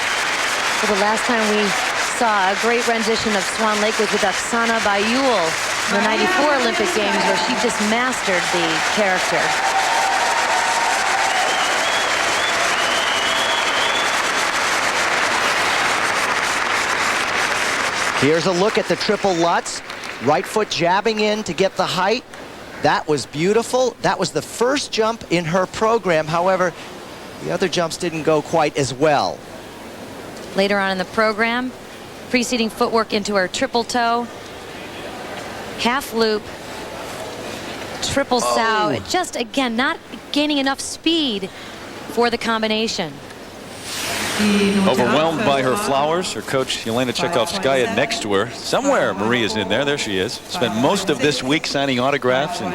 Well, the last time we saw a great rendition of Swan Lake was with Oksana Bayul in the '94 Olympic Games, where she just mastered the character. Here's a look at the triple Lutz. Right foot jabbing in to get the height. That was beautiful. That was the first jump in her program. However, the other jumps didn't go quite as well. Later on in the program, preceding footwork into her triple toe, half loop, triple sow. Just, again, not gaining enough speed for the combination. Overwhelmed by her flowers, her coach Yelena Tchaikovskaya next to her. Somewhere Maria's in there. There she is. Spent most of this week signing autographs and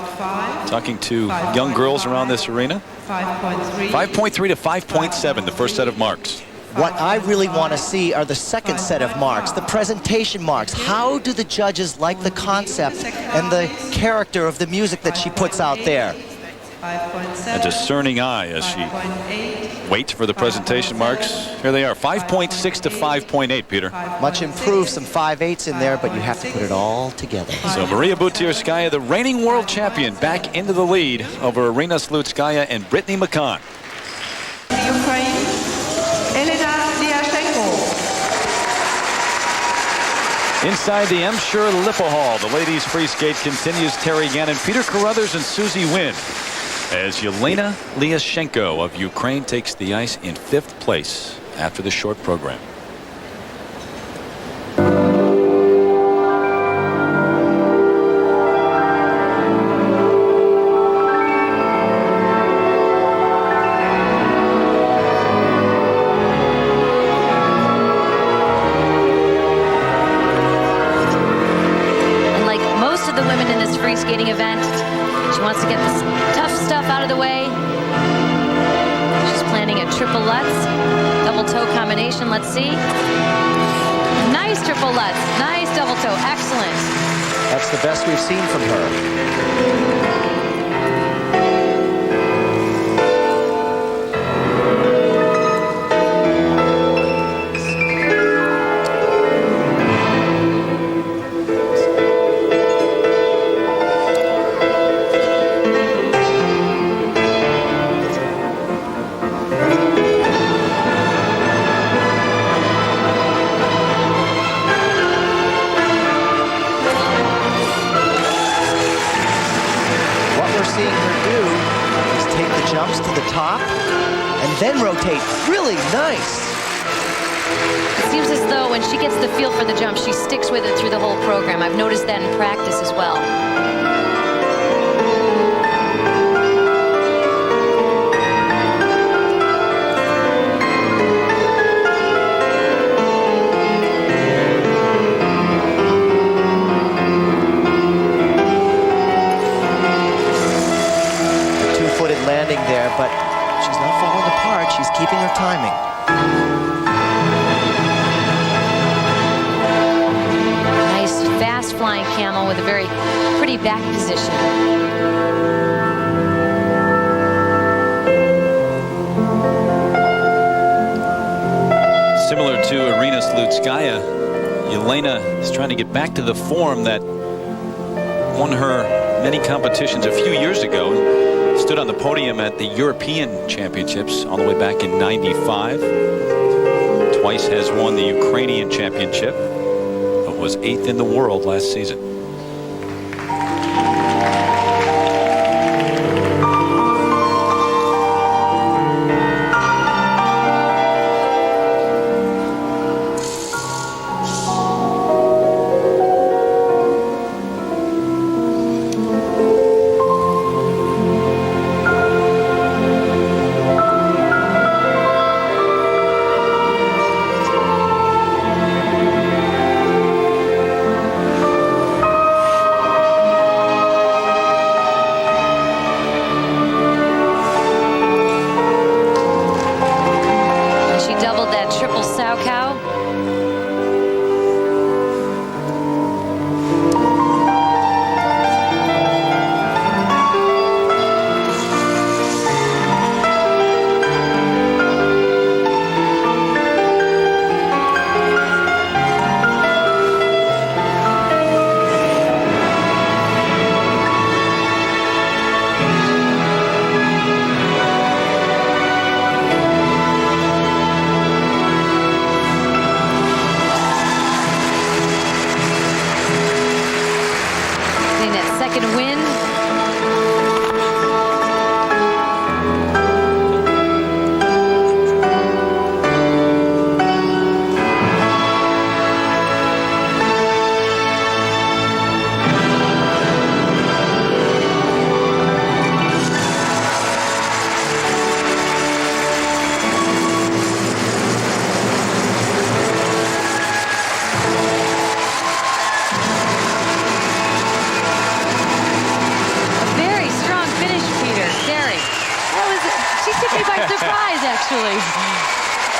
talking to young girls around this arena. 5.3 to 5.7, the first set of marks. What I really want to see are the second set of marks, the presentation marks. How do the judges like the concept and the character of the music that she puts out there? A discerning eye as she waits for the presentation marks. Here they are, 5.6 to 5.8, Peter. Much improved, some 5/8s in there, but you have to put it all together. So Maria Butyrskaya, the reigning world champion, back into the lead over Irina Slutskaya and Brittany McCann. Inside the M. Sure Lippo Hall, the ladies free skate continues. Terry Gannon, Peter Carruthers, and Susie Wynn, as Yelena Lyashenko of Ukraine takes the ice in 5th place after the short program. And like most of the women in this free skating event, she wants to get this tough stuff out of the way. She's planning a triple Lutz, double toe combination. Let's see. Nice triple Lutz, nice double toe, excellent. That's the best we've seen from her. Then rotate. Really nice. It seems as though when she gets the feel for the jump, she sticks with it through the whole program. I've noticed that in practice as well. The two-footed landing there, but she's not falling apart. She's keeping her timing. Nice fast flying camel with a very pretty back position. Similar to Irina Slutskaya, Yelena is trying to get back to the form that won her many competitions a few years ago. Stood on the podium at the European Championships all the way back in '95. Twice has won the Ukrainian Championship, but was 8th in the world last season.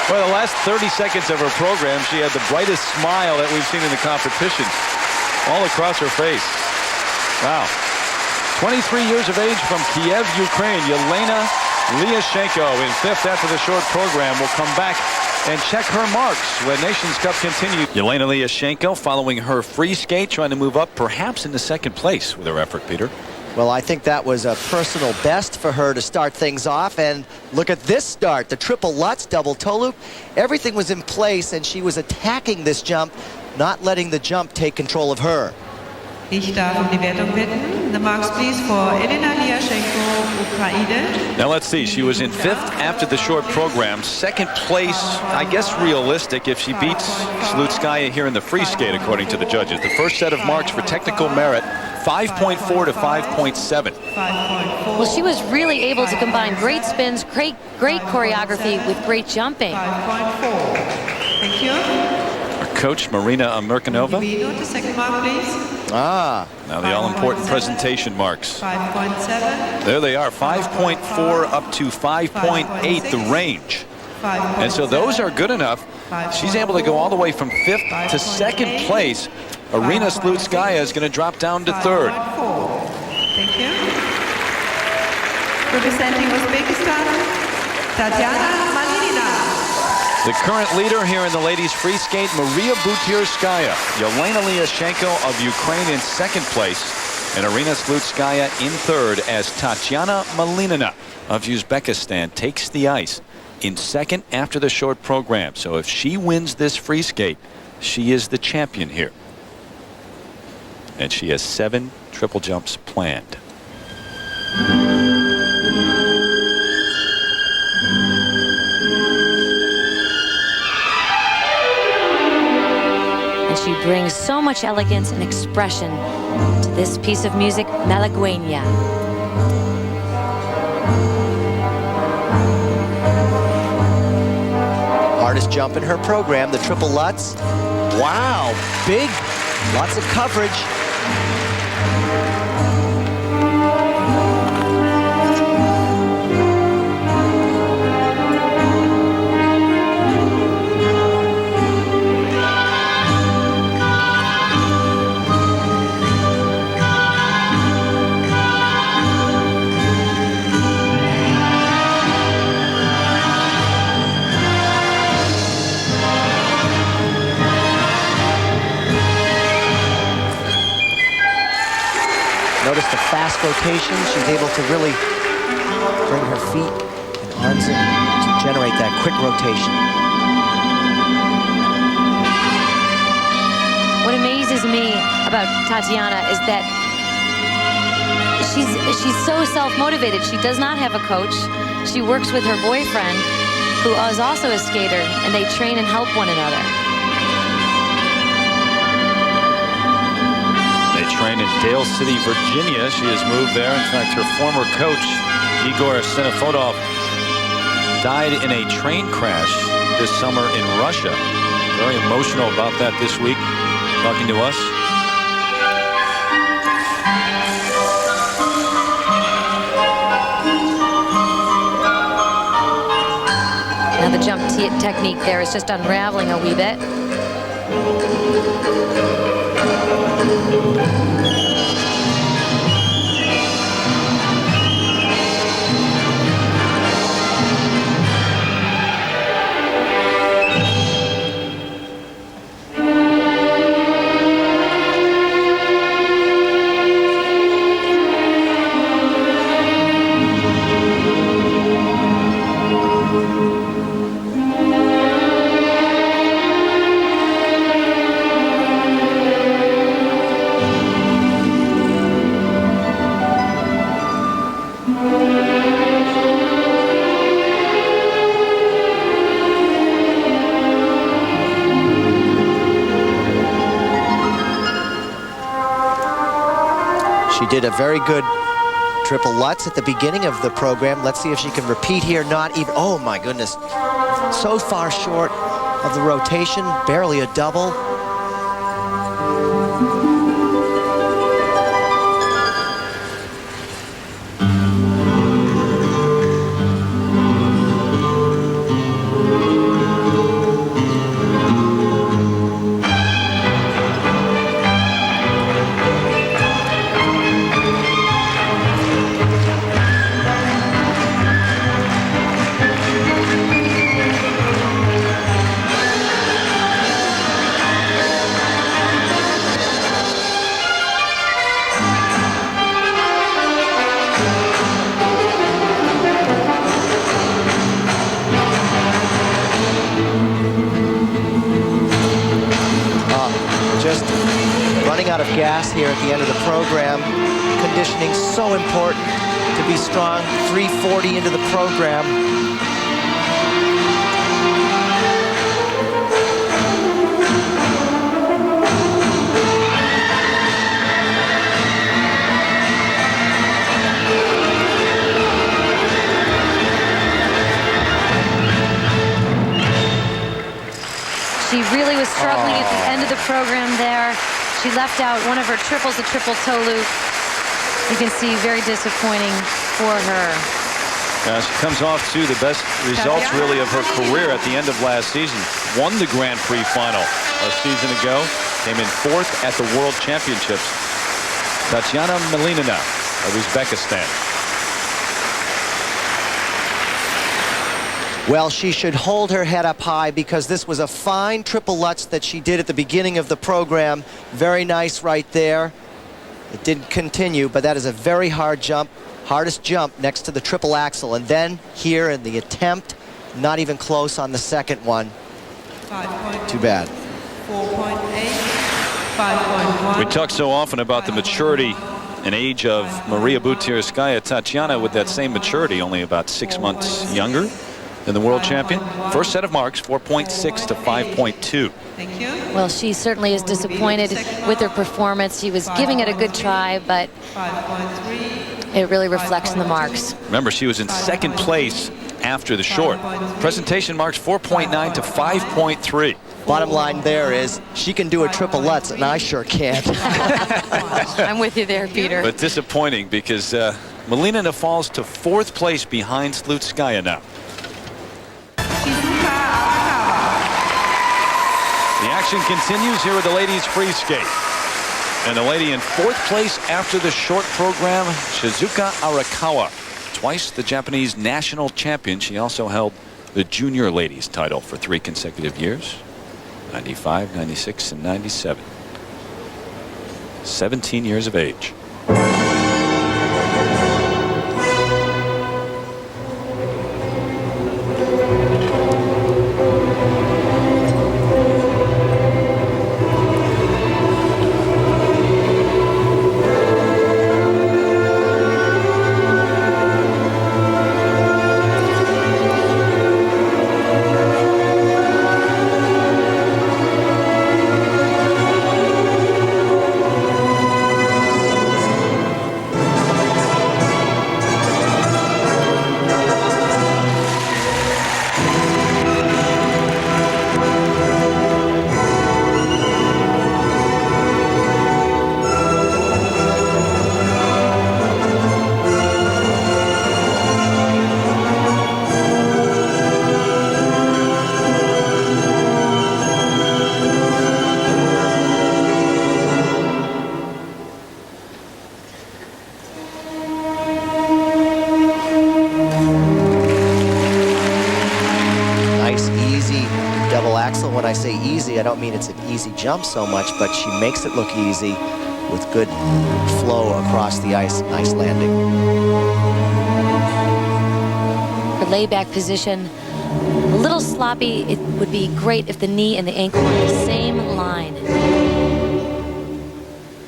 Well, the last 30 seconds of her program, she had the brightest smile that we've seen in the competition. All across her face. Wow. 23 years of age from Kiev, Ukraine, Yelena Lyashenko in 5th after the short program will come back and check her marks when Nations Cup continues. Yelena Lyashenko following her free skate, trying to move up perhaps into 2nd place with her effort, Peter. Well, I think that was a personal best for her to start things off. And look at this start, the triple Lutz, double toe loop. Everything was in place, and she was attacking this jump, not letting the jump take control of her. Ich darf die Wertung bitten. The marks, please, for Elena Lyashenko, Ukraine. Now let's see. She was in 5th after the short program. 2nd place, I guess realistic if she beats Slutskaya here in the free skate, according to the judges. The first set of marks for technical merit, 5.4 to 5.7. Well, she was really able to combine great spins, great choreography with great jumping. 5.4. Thank you. Our coach, Marina Amirkanova. The second mark, please. Now the all-important presentation marks. 5.7. There they are, 5.4 up to 5.8, the range. And so those are good enough. She's able to go all the way from 5th to 2nd place. Arina Slutskaya is going to drop down to 3rd. Thank you. Representing Uzbekistan, Tatiana, Malinina. The current leader here in the ladies free skate, Maria Butirskaya. Yelena Lyashenko of Ukraine in 2nd place. And Arina Slutskaya in 3rd as Tatiana Malinina of Uzbekistan takes the ice in 2nd after the short program. So if she wins this free skate, she is the champion here. And she has 7 triple jumps planned. And she brings so much elegance and expression to this piece of music, Malagueña. Hardest jump in her program, the triple Lutz. Wow, big, lots of coverage. Notice the fast rotation. She's able to really bring her feet and arms in to generate that quick rotation. What amazes me about Tatiana is that she's so self-motivated. She does not have a coach. She works with her boyfriend, who is also a skater, and they train and help one another. Trained in Dale City, Virginia. She has moved there. In fact, her former coach, Igor Senefodov, died in a train crash this summer in Russia. Very emotional about that this week, talking to us. Now the jump technique there is just unraveling a wee bit. She did a very good triple Lutz at the beginning of the program. Let's see if she can repeat here. Not even, oh my goodness. So far short of the rotation, barely a double. gas here at the end of the program. Conditioning so important to be strong. 3:40 into the program. She really was struggling at the end of the program there. She left out one of her triples, a triple toe loop. You can see very disappointing for her. She comes off to the best results really of her career at the end of last season. Won the Grand Prix final a season ago. Came in 4th at the World Championships. Tatiana Malinina of Uzbekistan. Well, she should hold her head up high because this was a fine triple Lutz that she did at the beginning of the program. Very nice right there. It didn't continue, but that is a very hard jump. Hardest jump next to the triple axel. And then here in the attempt, not even close on the second one. Too bad. 4.8, 5.1. We talk so often about the maturity and age of Maria Butyrskaya. Tatiana, with that same maturity, only about 6 months younger than the world champion. First set of marks, 4.6 to 5.2. Thank you. Well, she certainly is disappointed with her performance. She was giving it a good try, but it really reflects in the marks. Remember, she was in 2nd place after the short. Presentation marks 4.9 to 5.3. Bottom line there is she can do a triple Lutz, and I sure can't. I'm with you there, Peter. But disappointing because Malinina falls to 4th place behind Slutskaya now. The action continues here with the ladies free skate. And the lady in 4th place after the short program, Shizuka Arakawa. Twice the Japanese national champion. She also held the junior ladies title for 3 consecutive years. 95, 96, and 97. 17 years of age. When I say easy, I don't mean it's an easy jump so much, but she makes it look easy with good flow across the ice. Nice landing. Her layback position, a little sloppy. It would be great if the knee and the ankle were on the same line.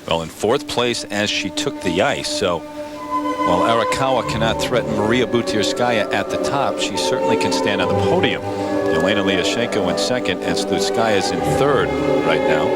Well, in 4th place as she took the ice, so while Arakawa cannot threaten Maria Butyrskaya at the top, she certainly can stand on the podium. Elena Lyashenko in 2nd, and Slutskaya is in 3rd right now.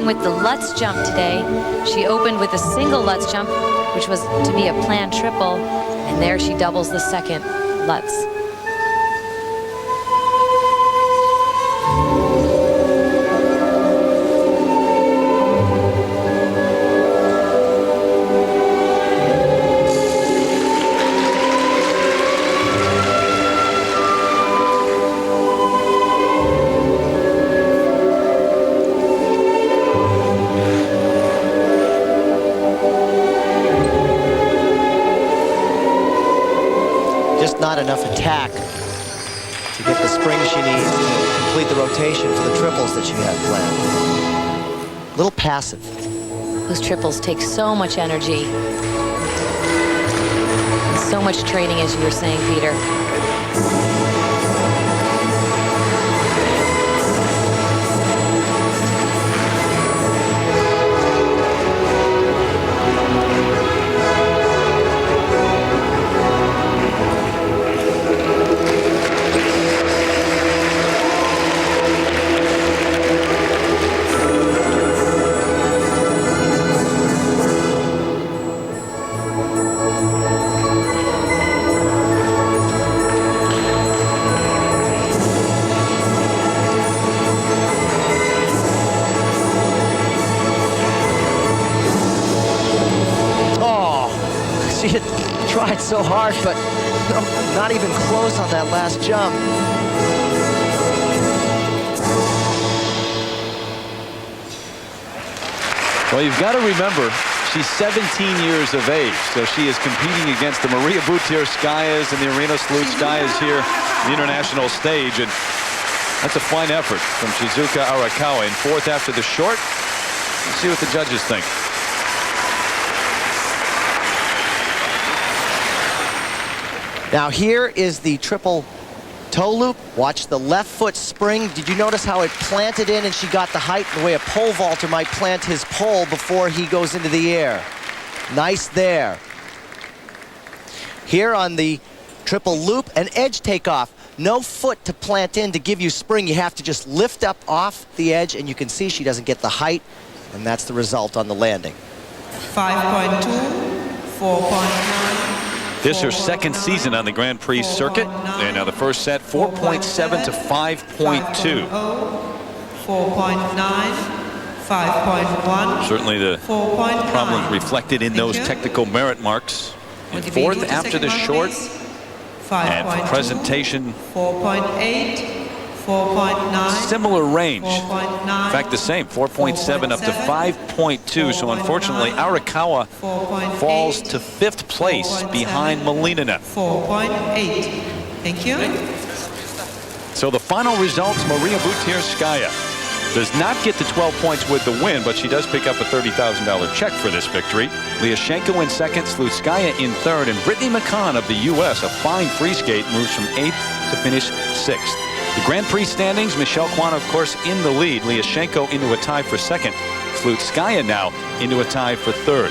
With the Lutz jump today. She opened with a single Lutz jump, which was to be a planned triple, and there she doubles the 2nd Lutz. not enough attack to get the spring she needs to complete the rotation for the triples that she had planned. A little passive. Those triples take so much energy. And so much training, as you were saying, Peter. She had tried so hard, but not even close on that last jump. Well, you've got to remember, she's 17 years of age, so she is competing against the Maria Butirskayas and the Arena Slutskayas here on the international stage, and that's a fine effort from Shizuka Arakawa in fourth after the short. Let's see what the judges think. Now here is the triple toe loop. Watch the left foot spring. Did you notice how it planted in and she got the height the way a pole vaulter might plant his pole before he goes into the air? Nice there. Here on the triple loop, an edge takeoff. No foot to plant in to give you spring. You have to just lift up off the edge, and you can see she doesn't get the height, and that's the result on the landing. 5.2, 4.9. This is her second season on the Grand Prix circuit. And now the first set, 4.7 to 5.2. 4.9, 5.1. Certainly the problem reflected in those technical merit marks. In fourth after the short. And for presentation, 4.8. 4.9. Similar range. In fact, the same, 4.7 up to 5.2. So unfortunately, Arakawa falls to fifth place behind Malinina. 4.8. Thank you. So the final results, Maria Butirskaya does not get the 12 points with the win, but she does pick up a $30,000 check for this victory. Lyashenko in second, Slutskaya in third, and Brittany McCann of the U.S., a fine free skate, moves from 8th to finish 6th. The Grand Prix standings, Michelle Kwan, of course, in the lead. Lyashenko into a tie for second. Slutskaya now into a tie for third.